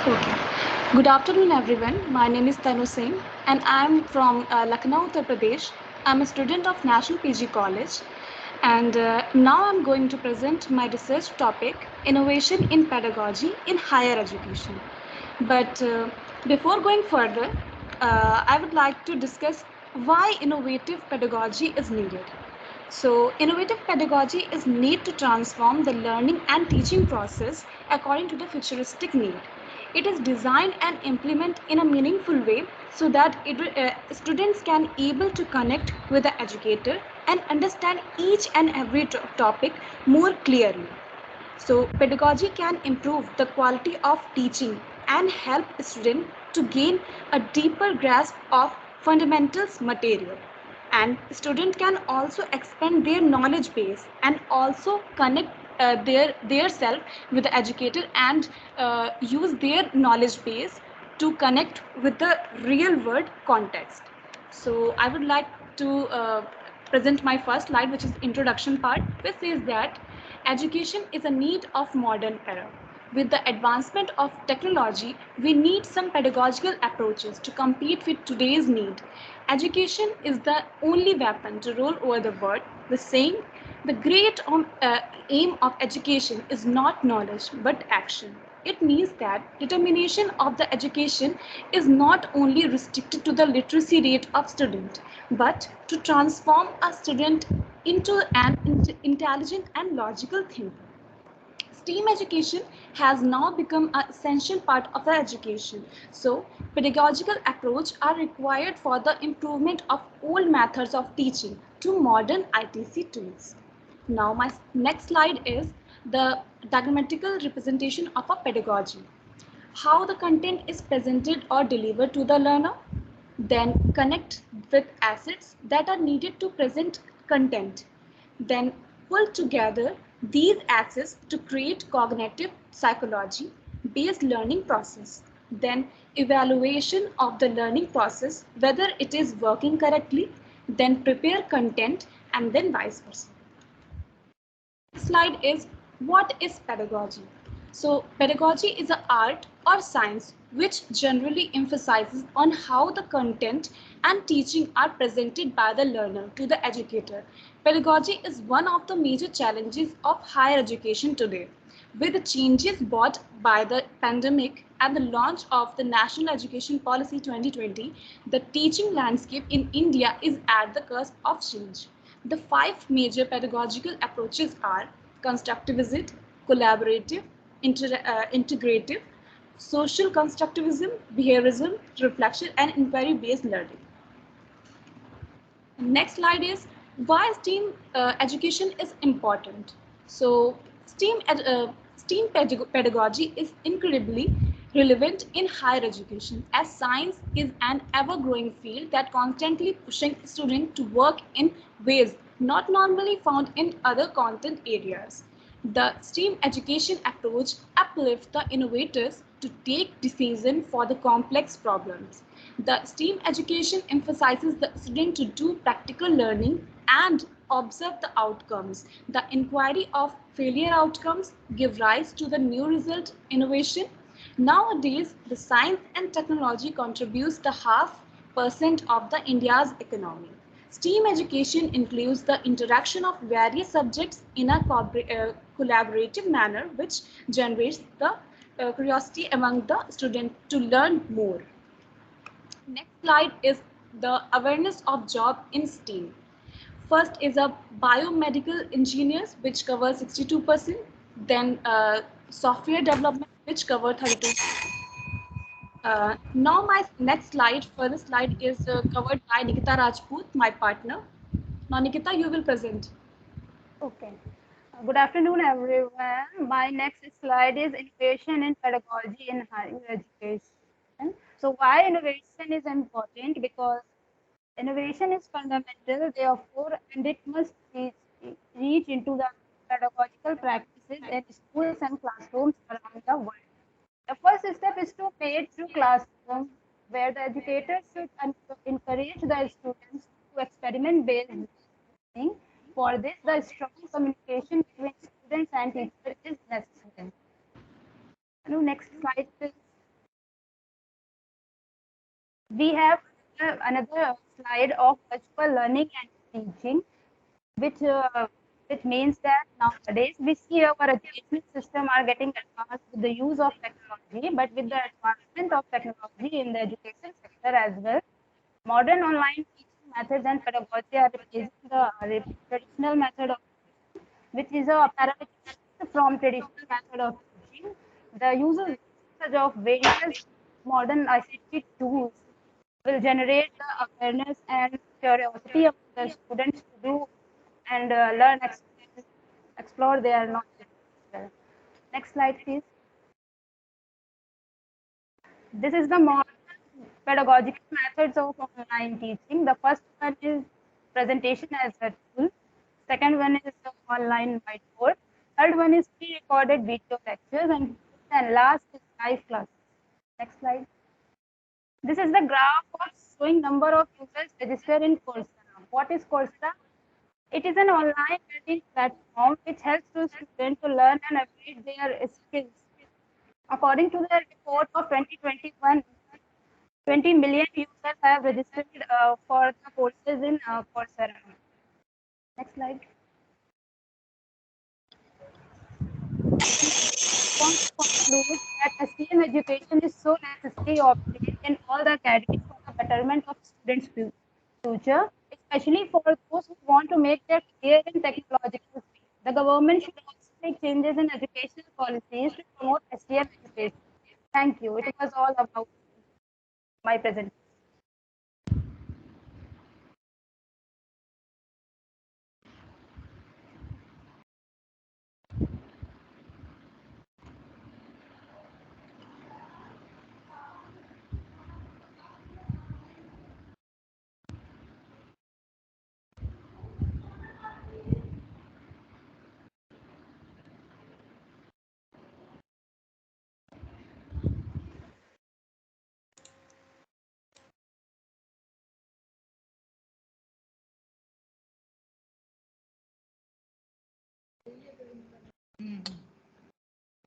Speaker 20: Okay. Good afternoon, everyone. My name is Tanu Singh, and I'm from Lucknow, Uttar Pradesh. I'm a student of National PG College, and now I'm going to present my research topic, Innovation in Pedagogy in Higher Education. But before going further, I would like to discuss why innovative pedagogy is needed. So, innovative pedagogy is need to transform the learning and teaching process according to the futuristic need. It is designed and implement in a meaningful way so that students can able to connect with the educator and understand each and every topic more clearly. So, pedagogy can improve the quality of teaching and help students to gain a deeper grasp of fundamentals material. And student can also expand their knowledge base and also connect their self with the educator and use their knowledge base to connect with the real world context. So I would like to present my first slide, which is introduction part, which says that education is a need of modern era. With the advancement of technology, we need some pedagogical approaches to compete with today's need. Education is the only weapon to rule over the world. The saying, the great aim of education is not knowledge but action. It means that determination of the education is not only restricted to the literacy rate of student, but to transform a student into an intelligent and logical thinker. STEAM education has now become an essential part of the education. So, pedagogical approach are required for the improvement of old methods of teaching to modern ITC tools. Now, my next slide is the diagrammatical representation of a pedagogy. How the content is presented or delivered to the learner, then connect with assets that are needed to present content, then pull together these assets to create cognitive psychology based learning process, then evaluation of the learning process, whether it is working correctly, then prepare content, and then vice versa. Next slide is what is pedagogy? So pedagogy is an art or science which generally emphasizes on how the content and teaching are presented by the learner to the educator. Pedagogy is one of the major challenges of higher education today. With the changes brought by the pandemic and the launch of the National Education Policy 2020, the teaching landscape in India is at the cusp of change. The five major pedagogical approaches are constructivism, collaborative, integrative, social constructivism, behaviorism, reflection, and inquiry-based learning. Next slide is why STEAM education is important. So STEAM pedagogy is incredibly relevant in higher education as science is an ever-growing field that constantly pushing students to work in ways not normally found in other content areas. The STEAM education approach uplifts the innovators to take decisions for the complex problems. The STEAM education emphasizes the student to do practical learning and observe the outcomes. The inquiry of failure outcomes give rise to the new result innovation. Nowadays, the science and technology contributes the 0.5% of the India's economy. STEAM education includes the interaction of various subjects in a collaborative manner, which generates the curiosity among the students to learn more. Next slide is the awareness of job in STEAM. First is a biomedical engineers, which covers 62%. Then software development, which covers 32%. Now my next slide, further slide is covered by Nikita Rajput, my partner. Now Nikita, you will present.
Speaker 19: Okay. Good afternoon, everyone. My next slide is innovation in pedagogy in higher education. So why innovation is important? Because innovation is fundamental, therefore, and it must reach into the pedagogical practices in schools and classrooms around the world. The first step is to pay through classroom, where the educators should encourage the students to experiment based learning. For this, the strong communication between students and teachers is necessary. Next slide, please. We have another slide of virtual learning and teaching, which means that nowadays we see our education system are getting advanced with the use of technology, but with the advancement of technology in the education sector as well, modern online teaching methods and pedagogy are replacing the traditional method of teaching, which is a paradigm from traditional method of teaching. The usage of various modern ICT tools will generate the awareness and curiosity of the students to do and learn, explore their knowledge. Next slide, please. This is the modern pedagogical methods of online teaching. The first one is presentation as a tool. Second one is online whiteboard. Third one is pre-recorded video lectures, and last is live classes. Next slide. This is the graph of showing number of users registered in Coursera. What is Coursera? It is an online learning platform which helps the students to learn and upgrade their skills. According to the report of 2021, 20 million users have registered for the courses in Coursera. Next slide. Conclude that STEM education is so necessary obtained in all the academies for the betterment of students' future, especially for those who want to make their career in technological field. The government should also make changes in educational policies to promote STEM education. Thank you. It was all about my presentation.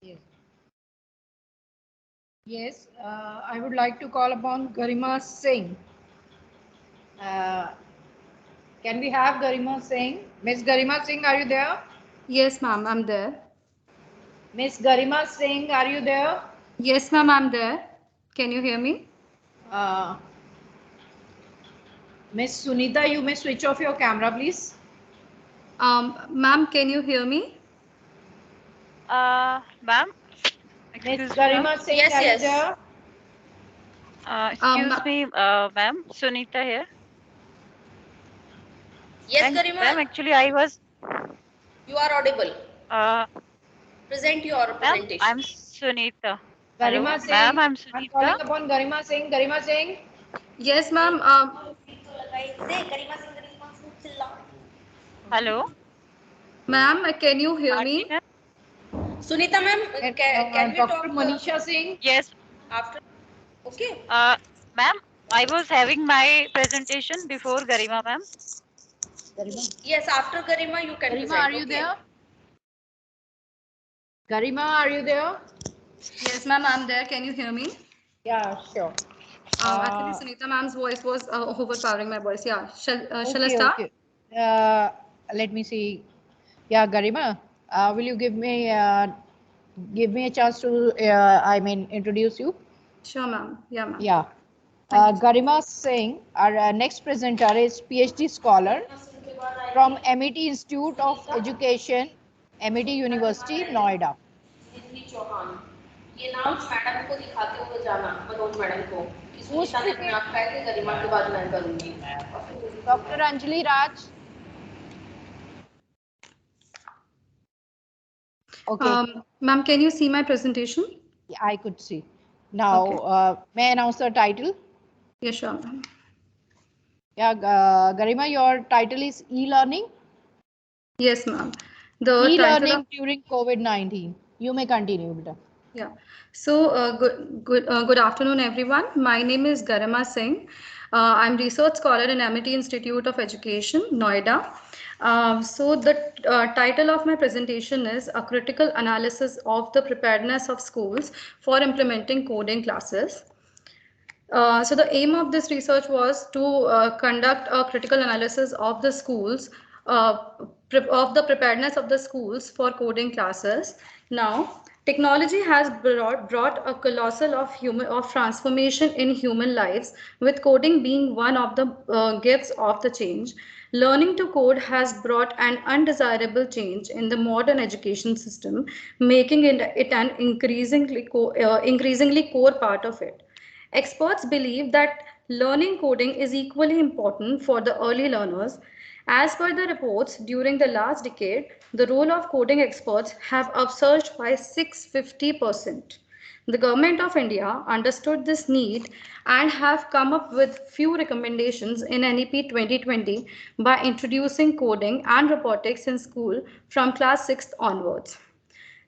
Speaker 1: Yes. Yes, I would like to call upon Garima Singh. Can we have Garima Singh? Miss Garima Singh, are you there?
Speaker 3: Yes, ma'am, I'm there.
Speaker 1: Miss Garima Singh, are you there?
Speaker 3: Yes, ma'am, I'm there. Can you hear me?
Speaker 1: Miss Sunita, you may switch off your camera, please.
Speaker 3: Ma'am, can you hear me?
Speaker 22: Ma'am,
Speaker 1: Miss Garima Singh,
Speaker 22: yes,
Speaker 1: are you
Speaker 22: yes.
Speaker 1: there?
Speaker 22: Excuse me, ma'am, Sunita here.
Speaker 7: Yes, Garima.
Speaker 22: Ma'am, actually, I was.
Speaker 7: You are audible. Present your presentation.
Speaker 22: I'm Sunita.
Speaker 1: Garima
Speaker 22: Hello,
Speaker 1: Singh,
Speaker 22: ma'am, I'm
Speaker 1: I'm
Speaker 22: Sunita.
Speaker 1: calling upon Garima Singh. Garima Singh.
Speaker 3: Yes, ma'am.
Speaker 22: Hello.
Speaker 3: Ma'am, can you hear me?
Speaker 7: Sunita ma'am, can we
Speaker 1: Dr.
Speaker 7: talk?
Speaker 1: Manisha Singh.
Speaker 22: Yes.
Speaker 7: After. Okay.
Speaker 22: Ma'am, I was having my presentation before Garima, ma'am.
Speaker 3: Yes, after Garima, you can
Speaker 1: Garima,
Speaker 3: present.
Speaker 1: are you there? Garima, are you there?
Speaker 3: Yes, ma'am, I'm there. Can you hear me?
Speaker 1: Yeah, sure.
Speaker 3: Actually, Sunita ma'am's voice was overpowering my voice. Yeah. Shall I
Speaker 1: Okay,
Speaker 3: start?
Speaker 1: okay. Let me see. Yeah, Garima, will you give me a chance to introduce you?
Speaker 3: Sure, ma'am. Yeah, ma'am.
Speaker 1: Yeah. Garima Singh, our next presenter, is PhD scholar from MIT Institute of Education, MIT University, Noida.
Speaker 3: ये nouns madam को दिखाते हुए जाना, Manoj madam को कि
Speaker 1: Who's
Speaker 3: Sunita ने अपने
Speaker 1: speaking?
Speaker 3: आप कहा कि गरिमा के बाद मैं करूंगी।
Speaker 1: Dr. Anjali Raj. Okay.
Speaker 3: Ma'am, can you see my presentation?
Speaker 1: Yeah, I could see. Now, may I announce the title?
Speaker 3: Yes, sure, ma'am.
Speaker 1: Yeah, Garima, your title is e-learning?
Speaker 3: Yes, ma'am. The
Speaker 1: e-learning
Speaker 3: title of
Speaker 1: during COVID-19. You may continue, Beta.
Speaker 3: Yeah. So good afternoon, everyone. My name is Garima Singh. I'm research scholar in Amity Institute of Education, Noida. So the title of my presentation is a critical analysis of the preparedness of schools for implementing coding classes. So the aim of this research was to conduct a critical analysis of the schools, of the preparedness of the schools for coding classes. Now, technology has brought a colossal of transformation in human lives, with coding being one of the gifts of the change. Learning to code has brought an undesirable change in the modern education system, making it an increasingly core part of it. Experts believe that learning coding is equally important for the early learners. As per the reports, during the last decade, the role of coding experts have upsurged by 650%. The government of India understood this need and have come up with few recommendations in NEP 2020 by introducing coding and robotics in school from class 6th onwards.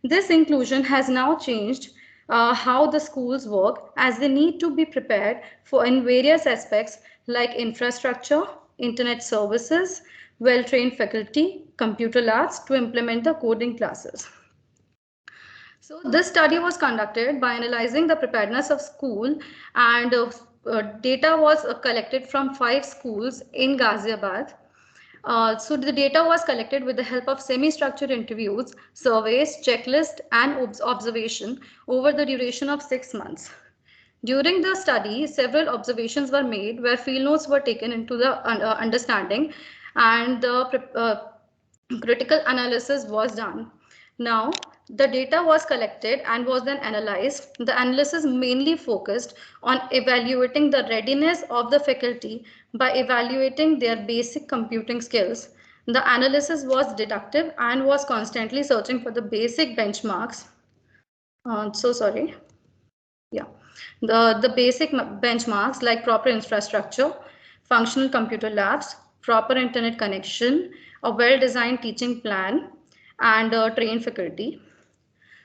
Speaker 3: This inclusion has now changed how the schools work, as they need to be prepared for in various aspects like infrastructure, internet services, well-trained faculty, computer labs to implement the coding classes. So this study was conducted by analyzing the preparedness of school, and data was collected from 5 schools in Ghaziabad. So the data was collected with the help of semi-structured interviews, surveys, checklists, and observation over the duration of 6 months. During the study, several observations were made where field notes were taken into the understanding, and the critical analysis was done. Now, the data was collected and was then analyzed. The analysis mainly focused on evaluating the readiness of the faculty by evaluating their basic computing skills. The analysis was deductive and was constantly searching for the basic benchmarks. Yeah, the basic benchmarks like proper infrastructure, functional computer labs, proper internet connection, a well-designed teaching plan, and trained faculty.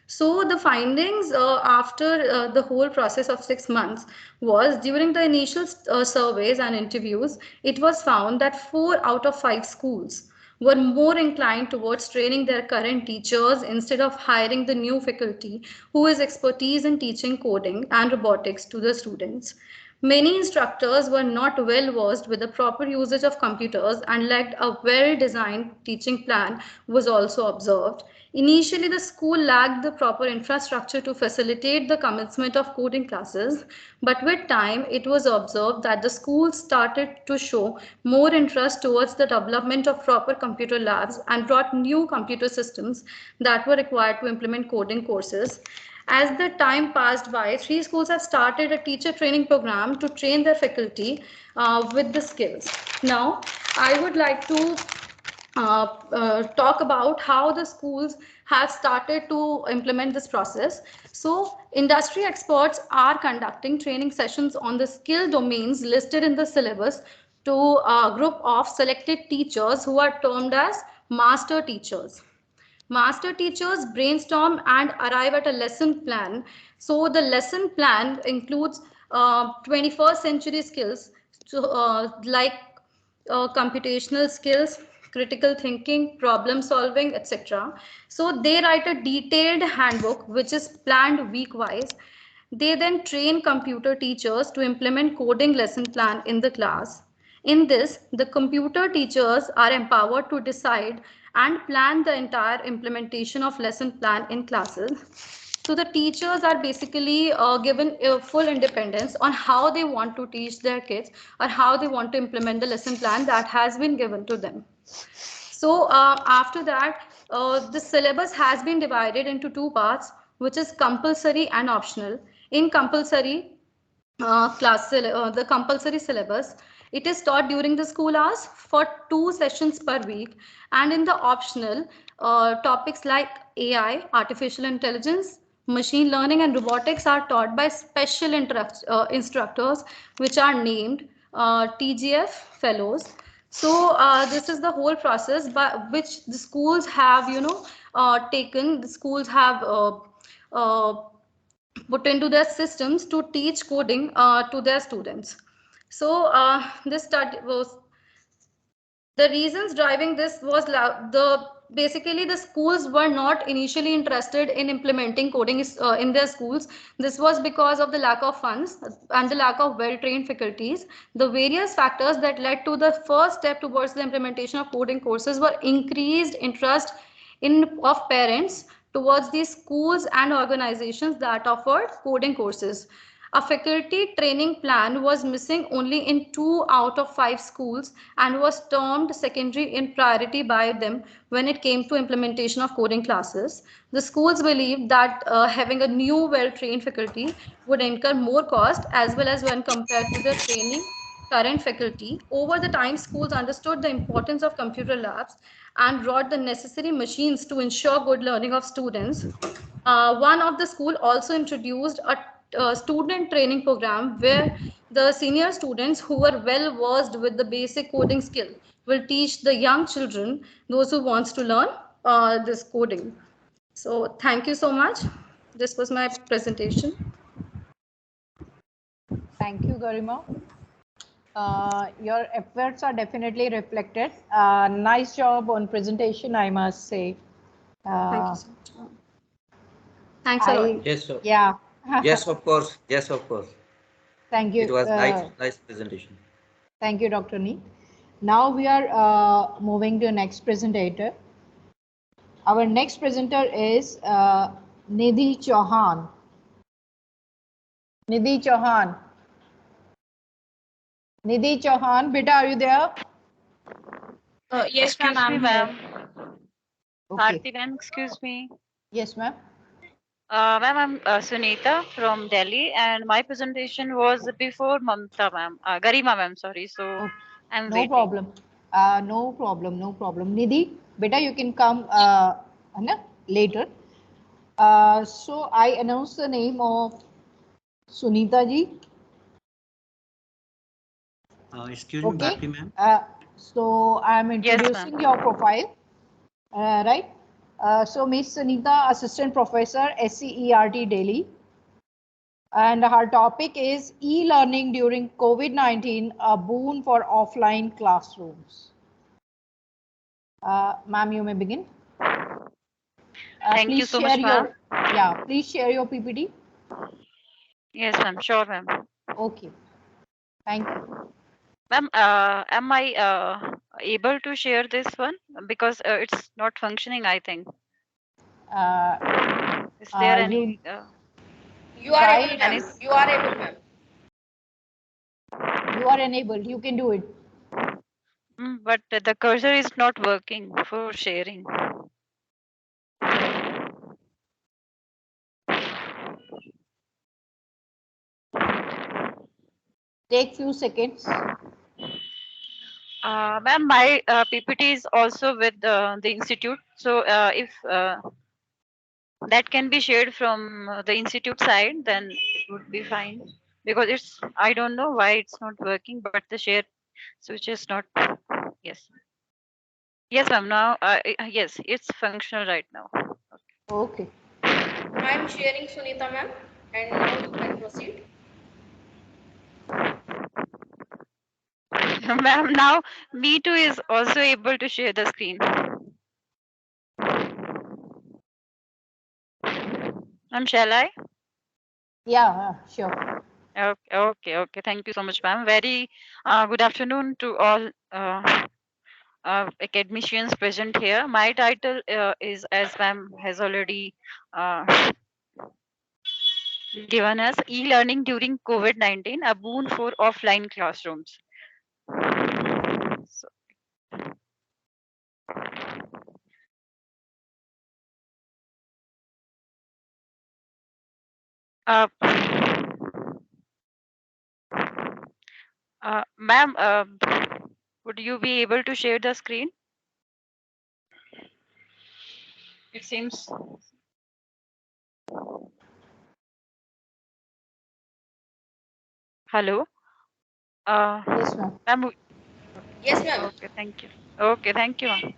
Speaker 3: So the findings after the whole process of 6 months was, during the initial surveys and interviews, it was found that 4 out of 5 schools were more inclined towards training their current teachers instead of hiring the new faculty who is expertise in teaching coding and robotics to the students. Many instructors were not well versed with the proper usage of computers and lacked a well-designed teaching plan was also observed. Initially, the school lacked the proper infrastructure to facilitate the commencement of coding classes, but with time, it was observed that the school started to show more interest towards the development of proper computer labs and brought new computer systems that were required to implement coding courses. As the time passed by, 3 schools have started a teacher training program to train their faculty with the skills. Now, I would like to talk about how the schools have started to implement this process. So industry experts are conducting training sessions on the skill domains listed in the syllabus to a group of selected teachers who are termed as master teachers. Master teachers brainstorm and arrive at a lesson plan. So the lesson plan includes 21st century skills, so, like computational skills, critical thinking, problem solving, etc. So they write a detailed handbook which is planned week-wise. They then train computer teachers to implement coding lesson plan in the class. In this, the computer teachers are empowered to decide and plan the entire implementation of lesson plan in classes. So the teachers are basically given full independence on how they want to teach their kids or how they want to implement the lesson plan that has been given to them. So after that, the syllabus has been divided into two parts, which is compulsory and optional. In compulsory, the compulsory syllabus, it is taught during the school hours for 2 sessions per week, and in the optional, topics like AI, artificial intelligence, machine learning and robotics are taught by special instructors which are named TGF fellows. So this is the whole process by which the schools have taken. The schools have uh, put into their systems to teach coding to their students. So this study was the reasons driving this was basically the schools were not initially interested in implementing coding in their schools. This was because of the lack of funds and the lack of well-trained faculties. The various factors that led to the first step towards the implementation of coding courses were increased interest of parents towards these schools and organizations that offered coding courses. A faculty training plan was missing only in 2 out of 5 schools and was termed secondary in priority by them when it came to implementation of coding classes. The schools believed that having a new well-trained faculty would incur more cost as well as when compared to the training current faculty. Over the time, schools understood the importance of computer labs and brought the necessary machines to ensure good learning of students. One of the school also introduced a student training program where the senior students who were well versed with the basic coding skill will teach the young children, those who wants to learn this coding. So thank you so much. This was my presentation.
Speaker 1: Thank you, Garima. Your efforts are definitely reflected. Nice job on presentation, I must say.
Speaker 3: Thank you so much. Thanks a lot.
Speaker 13: Yes, sir.
Speaker 1: Yeah.
Speaker 13: Yes, of course. Yes, of course.
Speaker 1: Thank you.
Speaker 13: It was nice presentation.
Speaker 1: Thank you, Dr. Nee. Now we are moving to the next presenter. Our next presenter is Nidhi Chauhan. Nidhi Chauhan. Nidhi Chauhan, beta, are you there?
Speaker 22: Yes, ma'am. Excuse me, ma'am.
Speaker 1: Okay.
Speaker 22: Bharti ma'am, excuse me.
Speaker 1: Yes, ma'am.
Speaker 22: Ma'am, I'm Sunita from Delhi, and my presentation was before Mamta ma'am, Garima ma'am, sorry. So I'm
Speaker 1: No
Speaker 22: waiting.
Speaker 1: problem. No problem. No problem. Nidhi, beta, you can come later. So I announce the name of Sunita ji.
Speaker 4: Excuse me, Bharti ma'am.
Speaker 1: So I'm introducing your profile, right? So Miss Sunita, Assistant Professor, SCERT Delhi. And her topic is e-learning during COVID-19, a boon for offline classrooms. Ma'am, you may begin.
Speaker 22: Thank you so much, ma'am.
Speaker 1: Please share your PPT.
Speaker 22: Yes, ma'am. Sure, ma'am.
Speaker 1: Okay. Thank you.
Speaker 22: Ma'am, am I able to share this one? Because it's not functioning, I think. Is there any...
Speaker 1: You are able, ma'am. You are able, ma'am. You are enabled. You can do it.
Speaker 22: But the cursor is not working for sharing.
Speaker 1: Take few seconds.
Speaker 22: Ma'am, my PPT is also with the institute. So if that can be shared from the institute side, then it would be fine. Because it's, I don't know why it's not working, but the share switch is not. Yes. Yes, ma'am. Now, yes, it's functional right now.
Speaker 1: Okay.
Speaker 6: I'm sharing Sunita ma'am, and now you can proceed.
Speaker 22: Ma'am, now me too is also able to share the screen. Ma'am, shall I?
Speaker 1: Yeah, sure.
Speaker 22: Okay. Thank you so much, ma'am. Very good afternoon to all academicians present here. My title is, as ma'am has already given us, e-learning during COVID-19, a boon for offline classrooms. So, uh, ma'am, would you be able to share the screen? It seems. Hello.
Speaker 1: Yes, ma'am.
Speaker 22: Ma'am.
Speaker 6: Yes, ma'am.
Speaker 22: Okay, thank you. Okay, thank you, ma'am.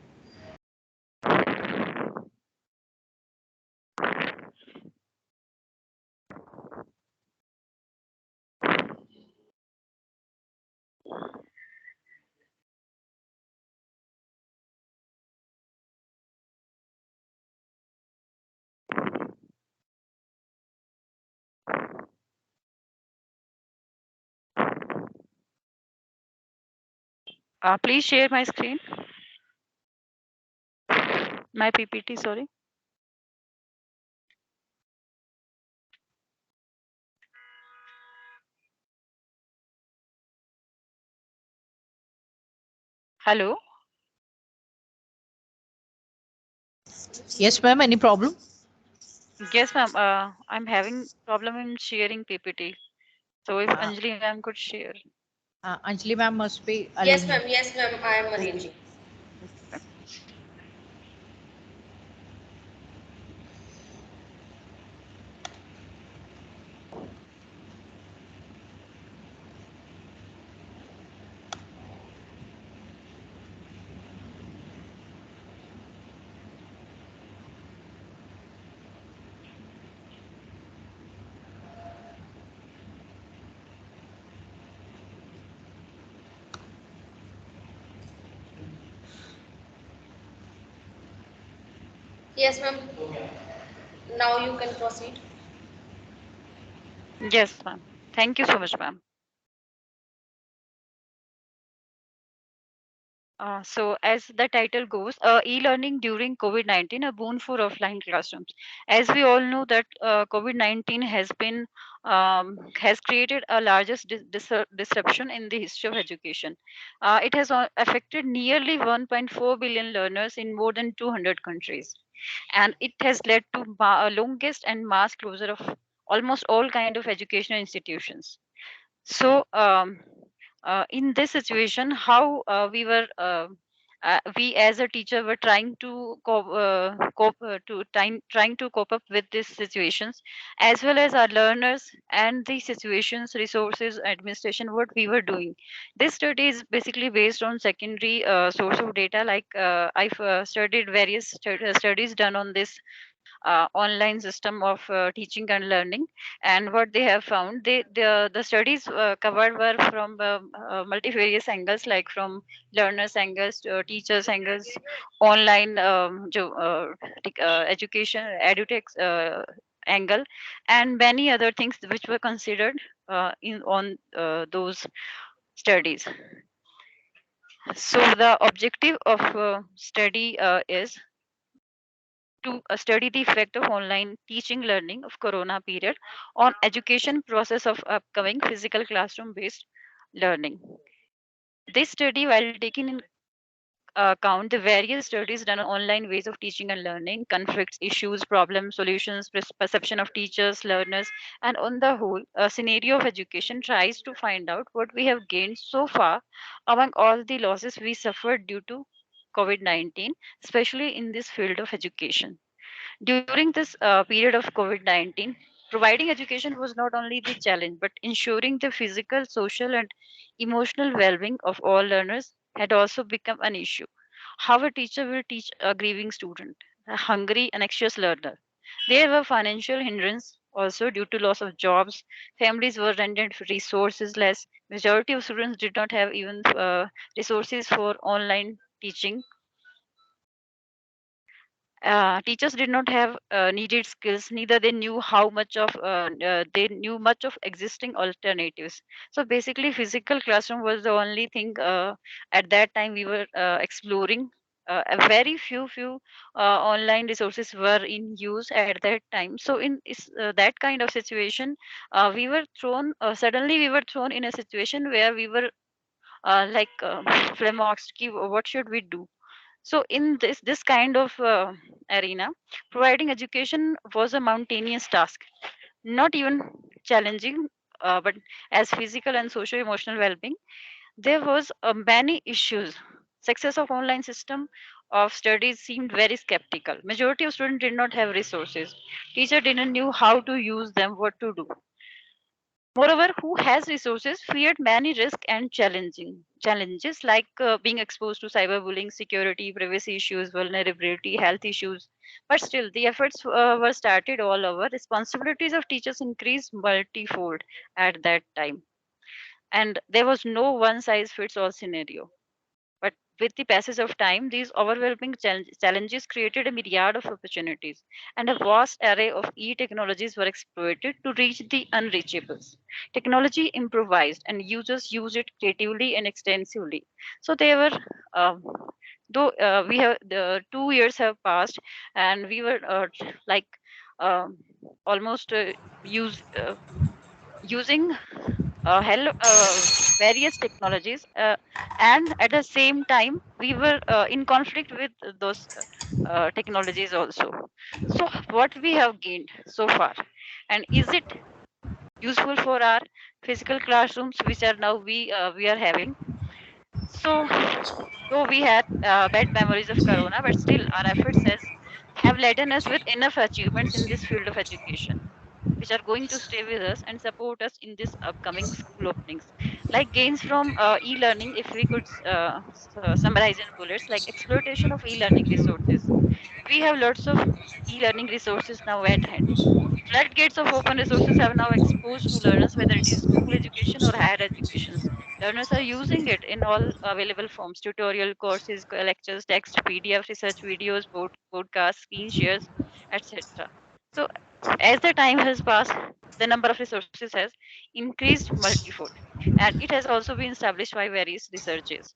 Speaker 22: Please share my screen. My PPT, sorry. Hello.
Speaker 1: Yes, ma'am. Any problem?
Speaker 22: Yes, ma'am. I'm having problem in sharing PPT. So if Anjali ma'am could share.
Speaker 1: Anjali ma'am must be
Speaker 6: Yes,
Speaker 1: arranging.
Speaker 6: ma'am. Yes, ma'am. I am arranging. Yes, ma'am. Now you can proceed.
Speaker 22: Yes, ma'am. Thank you so much, ma'am. So as the title goes, e-learning during COVID-19, a boon for offline classrooms. As we all know that COVID-19 has created a largest disruption in the history of education. It has affected nearly 1.4 billion learners in more than 200 countries, and it has led to longest and mass closure of almost all kind of educational institutions. So, in this situation, how we as a teacher were trying to trying to cope up with these situations, as well as our learners and the situations, resources, administration, what we were doing. This study is basically based on secondary source of data. Like I've studied various studies done on this online system of teaching and learning, and what they have found, the studies covered were from multifarious angles, like from learners angles, teachers angles, online education edutech angle, and many other things which were considered in on those studies. So the objective of study is to study the effect of online teaching learning of corona period on education process of upcoming physical classroom based learning. This study, while taking in account the various studies done on online ways of teaching and learning, conflicts, issues, problems, solutions, perception of teachers, learners, and on the whole, a scenario of education tries to find out what we have gained so far among all the losses we suffered due to COVID-19, especially in this field of education. During this period of COVID 19, providing education was not only the challenge, but ensuring the physical, social, and emotional well being of all learners had also become an issue. How a teacher will teach a grieving student, a hungry and anxious learner? There were financial hindrance Also, due to loss of jobs, families were rendered resources less. Majority of students did not have even resources for online teaching. Teachers did not have needed skills, neither they knew how much of they knew much of existing alternatives. So basically physical classroom was the only thing at that time we were exploring. A very few online resources were in use at that time. So in that kind of situation, we were thrown suddenly we were thrown in a situation where we were flummoxed. What should we do? So in this kind of arena, providing education was a mountainous task, not even challenging, but as physical and socio emotional well-being, there was many issues. Success of online system of studies seemed very skeptical. Majority of students did not have resources. Teacher didn't knew how to use them, what to do. Moreover, who has resources feared many risks and challenging challenges like being exposed to cyberbullying, security, privacy issues, vulnerability, health issues. But still, the efforts were started all over. Responsibilities of teachers increased multifold at that time, and there was no one size fits all scenario. But with the passage of time, these overwhelming challenges created a myriad of opportunities, and a vast array of e-technologies were exploited to reach the unreachables. Technology improvised, and users used it creatively and extensively. So they were, though we have the 2 years have passed, and we were like um almost using various technologies, and at the same time we were in conflict with those technologies also. So what we have gained so far, and is it useful for our physical classrooms which are now we are having? So though we had bad memories of corona, but still our efforts have led us with enough achievements in this field of education, which are going to stay with us and support us in this upcoming school openings. Like gains from e-learning, if we could summarize in bullets, like exploitation of e-learning resources. We have lots of e-learning resources now at hand. Floodgates of open resources have now exposed to learners, whether it is school education or higher educations. Learners are using it in all available forms: tutorial, courses, lectures, text, PDF, research videos, podcasts, screen shares, etc. So as the time has passed, the number of resources has increased multifold, and it has also been established by various researches.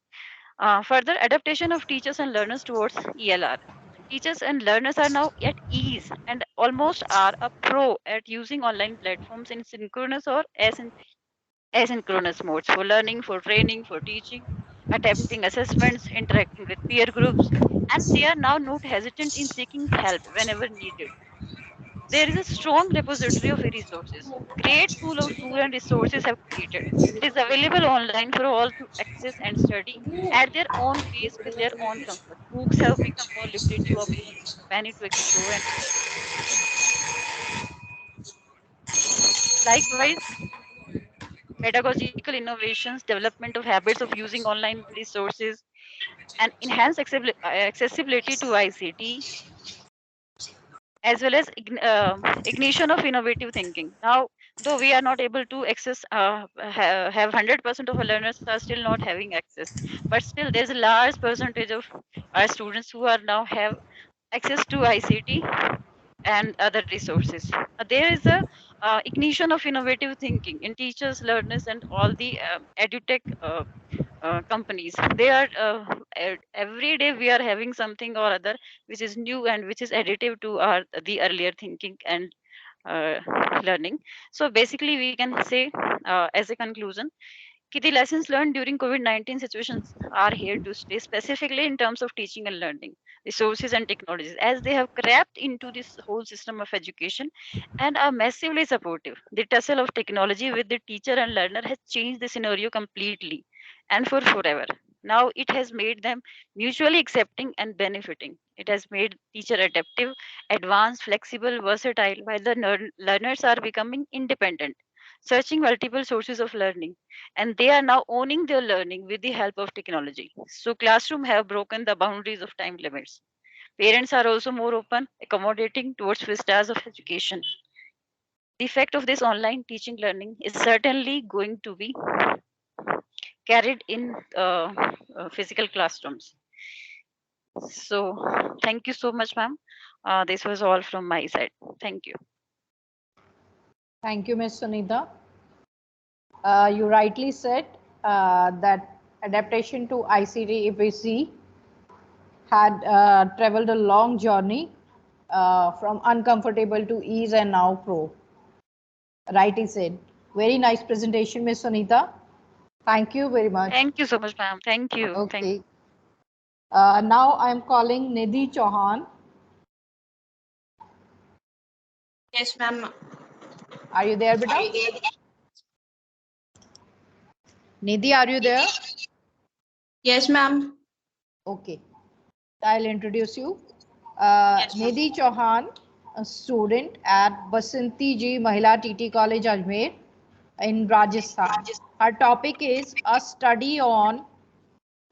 Speaker 22: Further, adaptation of teachers and learners towards ELR. Teachers and learners are now at ease and almost are a pro at using online platforms in synchronous or asynchronous modes for learning, for training, for teaching, attempting assessments, interacting with peer groups, and they are now not hesitant in seeking help whenever needed. There is a strong repository of resources. Great pool of tools and resources have created. It is available online for all to access and study at their own pace with their own comfort. Books have become more lucrative options for many to explore and likewise pedagogical innovations, development of habits of using online resources, and enhanced accessibility to ICT, as well as ignition of innovative thinking. Now, though we are not able to access, have 100% of our learners are still not having access, but still there's a large percentage of our students who are now have access to ICT and other resources. There is a ignition of innovative thinking in teachers, learners, and all the edutech companies. They are every day we are having something or other which is new and which is additive to our the earlier thinking and uh, learning. So basically we can say as a conclusion, the lessons learned during COVID-19 situations are here to stay, specifically in terms of teaching and learning, resources and technologies, as they have crept into this whole system of education and are massively supportive. The tussle of technology with the teacher and learner has changed the scenario completely and for forever. Now it has made them mutually accepting and benefiting. It has made teacher adaptive, advanced, flexible, versatile, while the learners are becoming independent, searching multiple sources of learning, and they are now owning their learning with the help of technology. So classroom have broken the boundaries of time limits. Parents are also more open, accommodating towards vistas of education. the effect of this online teaching learning is certainly going to be carried in physical classrooms. So thank you so much, ma'am. This was all from my side. Thank you.
Speaker 1: Thank you, Ms. Sunita. You rightly said that adaptation to ICT EPC had traveled a long journey from uncomfortable to ease and now pro. Rightly said. Very nice presentation, Ms. Sunita. Thank you very much.
Speaker 22: Thank you so much, ma'am. Thank you.
Speaker 1: Okay. Now I am calling 𝓜𝓸𝓻𝓮.
Speaker 8: Yes, ma'am.
Speaker 1: Are you there, beta? Nidhi, are you there?
Speaker 8: Yes, ma'am.
Speaker 1: Okay. I'll introduce you. 𝓜𝓸𝓻𝓮, a student at Basanti Ji Mahila TT College, Ajmer in Rajasthan. Her topic is a study on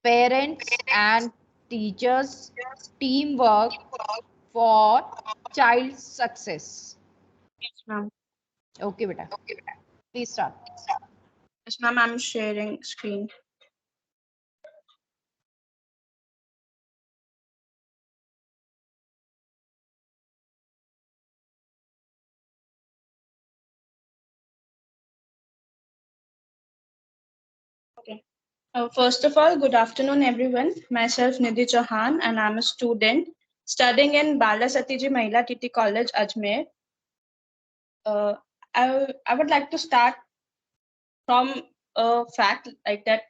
Speaker 1: parents and teachers teamwork for child success.
Speaker 8: Yes, ma'am.
Speaker 1: Okay, beta. Please start.
Speaker 8: Yes, ma'am. I'm sharing screen. Okay. First of all, good afternoon, everyone. Myself, 𝓜𝓸𝓻𝓮, and I'm a student studying in Balasati Ji Mahila TT College, Ajmer. I would like to start from a fact like that.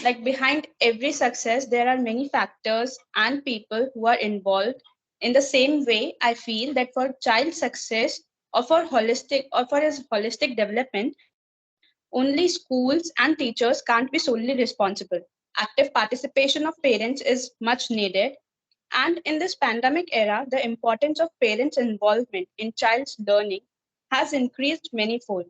Speaker 8: Like behind every success, there are many factors and people who are involved. In the same way, I feel that for child success or for his holistic development, only schools and teachers can't be solely responsible. Active participation of parents is much needed. And in this pandemic era, the importance of parents' involvement in child's learning has increased manifold.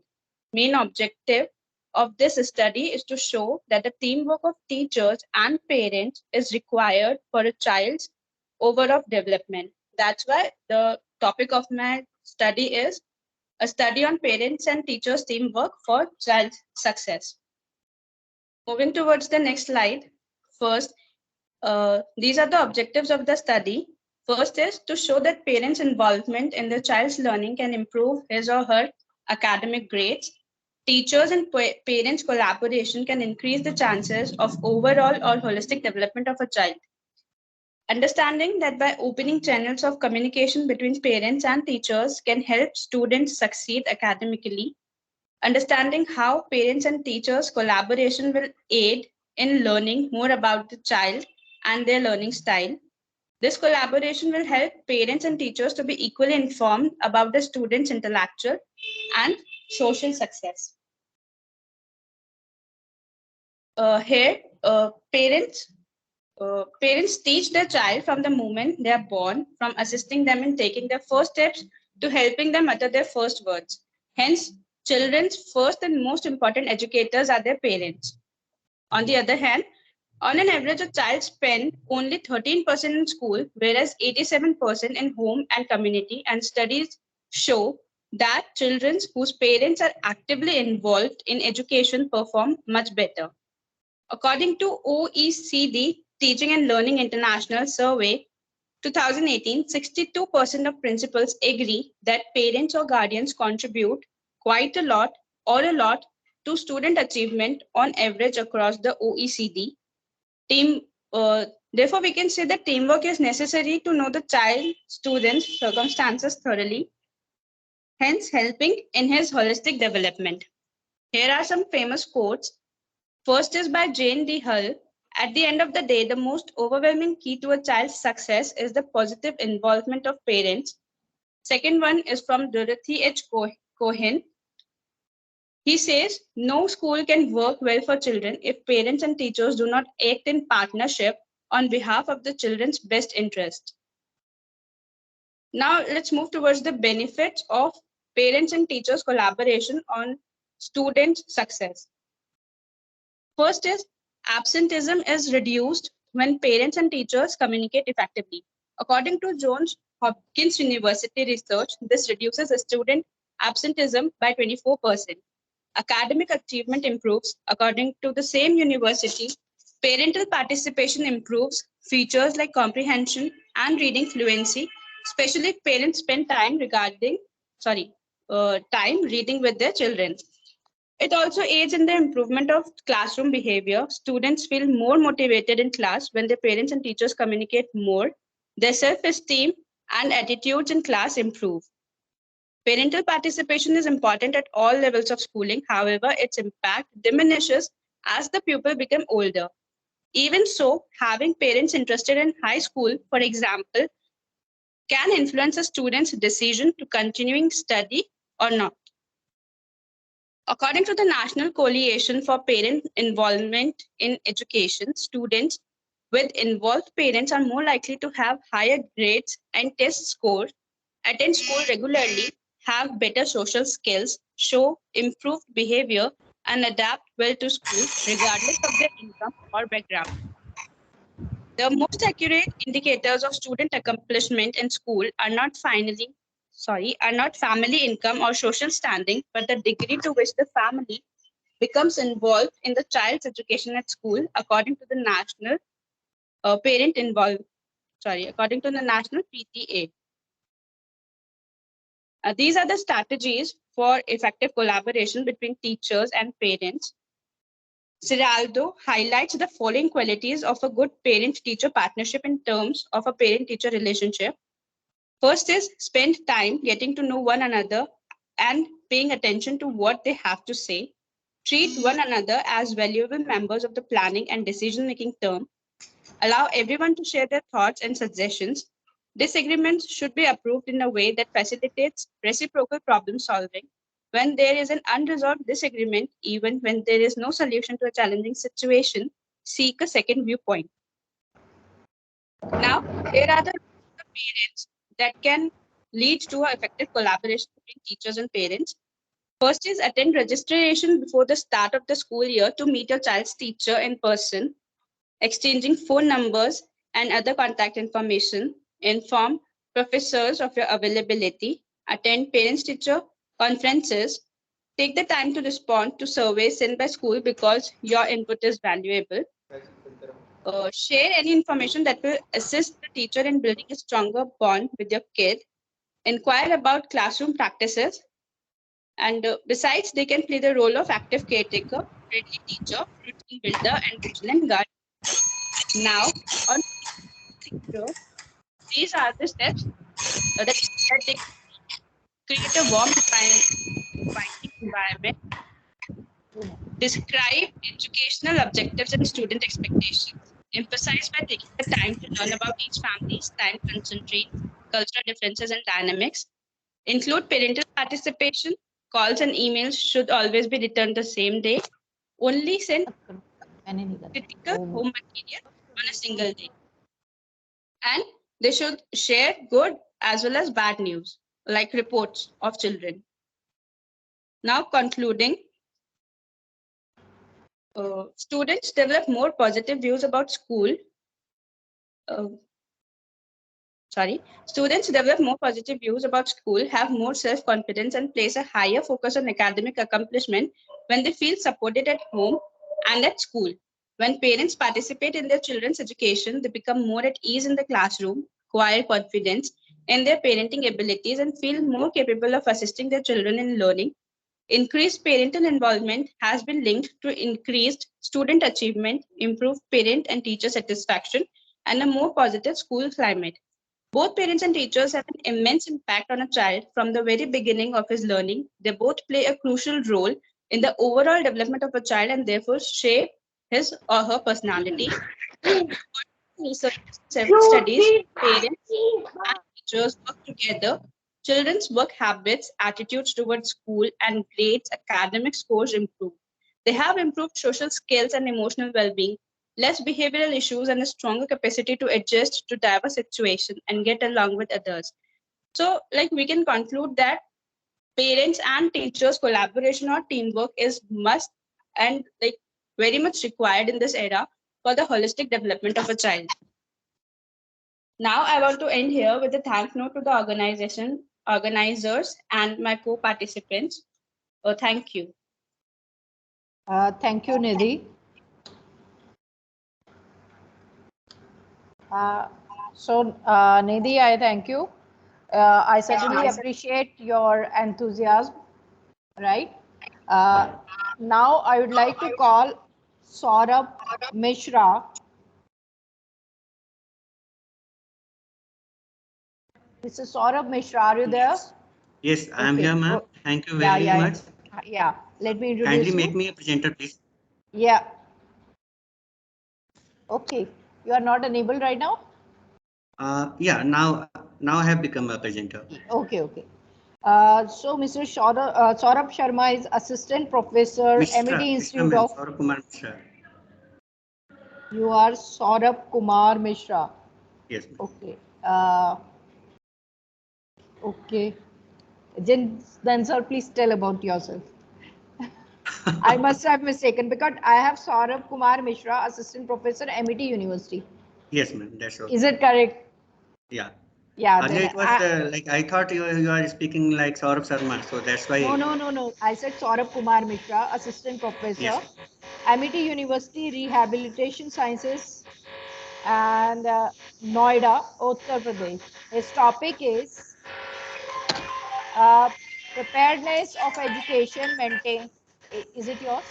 Speaker 8: Main objective of this study is to show that the teamwork of teachers and parents is required for a child's overall development. That's why the topic of my study is a study on parents and teachers teamwork for child success. Moving towards the next slide. First, these are the objectives of the study. First is to show that parents' involvement in the child's learning can improve his or her academic grades. Teachers and parents' collaboration can increase the chances of overall or holistic development of a child. Understanding that by opening channels of communication between parents and teachers can help students succeed academically. Understanding how parents and teachers' collaboration will aid in learning more about the child and their learning style. This collaboration will help parents and teachers to be equally informed about the student's intellectual and social success. Here, parents teach their child from the moment they are born, from assisting them in taking their first steps to helping them utter their first words. Hence, children's first and most important educators are their parents. On the other hand, on an average, a child spends only 13% in school, whereas 87% in home and community, and studies show that children whose parents are actively involved in education perform much better. According to OECD Teaching and Learning International Survey 2018, 62% of principals agree that parents or guardians contribute quite a lot or a lot to student achievement on average across the OECD. Therefore, we can say that teamwork is necessary to know the child student's circumstances thoroughly, hence helping in his holistic development. Here are some famous quotes. First is by Jane D. Hull. At the end of the day, the most overwhelming key to a child's success is the positive involvement of parents. Second one is from Dorothy H. Cohen. He says, no school can work well for children if parents and teachers do not act in partnership on behalf of the children's best interest. Now let's move towards the benefits of parents and teachers collaboration on student success. First is absenteeism is reduced when parents and teachers communicate effectively. According to Johns Hopkins University research, this reduces a student absenteeism by 24%. Academic achievement improves. According to the same university, parental participation improves. Features like comprehension and reading fluency, especially if parents spend time time reading with their children. It also aids in the improvement of classroom behavior. Students feel more motivated in class when their parents and teachers communicate more. Their self-esteem and attitudes in class improve. Parental participation is important at all levels of schooling. However, its impact diminishes as the pupil becomes older. Even so, having parents interested in high school, for example, can influence a student's decision to continuing study or not. According to the National Coalition for Parent Involvement in Education, students with involved parents are more likely to have higher grades and test scores, attend school regularly, have better social skills, show improved behavior, and adapt well to school regardless of their income or background. The most accurate indicators of student accomplishment in school are not family income or social standing, but the degree to which the family becomes involved in the child's education at school, according to the national according to the national PTA. These are the strategies for effective collaboration between teachers and parents. 𝓜𝓸𝓻𝓮 highlights the following qualities of a good parent-teacher partnership in terms of a parent-teacher relationship. First is spend time getting to know one another and paying attention to what they have to say. Treat one another as valuable members of the planning and decision-making term. Allow everyone to share their thoughts and suggestions. Disagreements should be approved in a way that facilitates reciprocal problem solving. When there is an unresolved disagreement, even when there is no solution to a challenging situation, seek a second viewpoint. Now, here are the parents that can lead to an effective collaboration between teachers and parents. First is attend registration before the start of the school year to meet your child's teacher in person, exchanging phone numbers and other contact information, inform professors of your availability, attend parents-teacher conferences, take the time to respond to surveys sent by school because your input is valuable. Share any information that will assist the teacher in building a stronger bond with your kid. Inquire about classroom practices. And besides, they can play the role of active caretaker, friendly teacher, routine builder, and vigilant guard. Now, on these are the steps that they create a warm, inviting environment. Describe educational objectives and student expectations. Emphasize by taking the time to learn about each family's time constraints, cultural differences, and dynamics. Include parental participation. Calls and emails should always be returned the same day. Only send critical home material on a single day. And they should share good as well as bad news, like reports of children. Now concluding, students develop more positive views about school. Students develop more positive views about school, have more self-confidence, and place a higher focus on academic accomplishment when they feel supported at home and at school. When parents participate in their children's education, they become more at ease in the classroom, acquire confidence in their parenting abilities, and feel more capable of assisting their children in learning. Increased parental involvement has been linked to increased student achievement, improved parent and teacher satisfaction, and a more positive school climate. Both parents and teachers have an immense impact on a child from the very beginning of his learning. They both play a crucial role in the overall development of a child and therefore shape his or her personality. Several studies, parents and teachers work together. Children's work habits, attitudes towards school, and grades, academic scores improve. They have improved social skills and emotional well-being, less behavioral issues, and a stronger capacity to adjust to diverse situations and get along with others. So, we can conclude that parents and teachers collaboration or teamwork is must and very much required in this era for the holistic development of a child. Now I want to end here with a thank note to the organization organizers, and my co-participants. Thank you.
Speaker 1: Thank you, Nidhi. Nidhi, I thank you. I certainly appreciate your enthusiasm, right? Now I would like to call 𝓢𝓸 Mishra. This is 𝓢𝓸 Mishra. Are you there?
Speaker 4: Yes, I am here, ma'am. Thank you very much.
Speaker 1: Yeah, let me introduce
Speaker 4: Kindly
Speaker 1: you.
Speaker 4: make me a presenter, please.
Speaker 1: Yeah. Okay, you are not enabled right now?
Speaker 4: Yeah, now I have become a presenter.
Speaker 1: Okay, okay. So Mr. 𝓢𝓸 Sharma is Assistant Professor, Amity Institute of...
Speaker 4: 𝓢𝓸 Kumar Mishra.
Speaker 1: You are 𝓢𝓸 Kumar Mishra.
Speaker 4: Yes.
Speaker 1: Okay. Okay. Then sir, please tell about yourself. I must have mistaken because I have 𝓢𝓸 Kumar Mishra, Assistant Professor, Amity University.
Speaker 4: Yes, ma'am. That's all.
Speaker 1: Is it correct?
Speaker 4: Yeah.
Speaker 1: Yeah.
Speaker 4: Earlier it was like I thought you are speaking like 𝓢𝓸 Sharma, so that's why.
Speaker 1: No. I said 𝓢𝓸 Kumar Mishra, Assistant Professor,
Speaker 4: yes.
Speaker 1: Amity University, Rehabilitation Sciences, and Noida, Uttar Pradesh. His topic is preparedness of education maintain. Is it yours?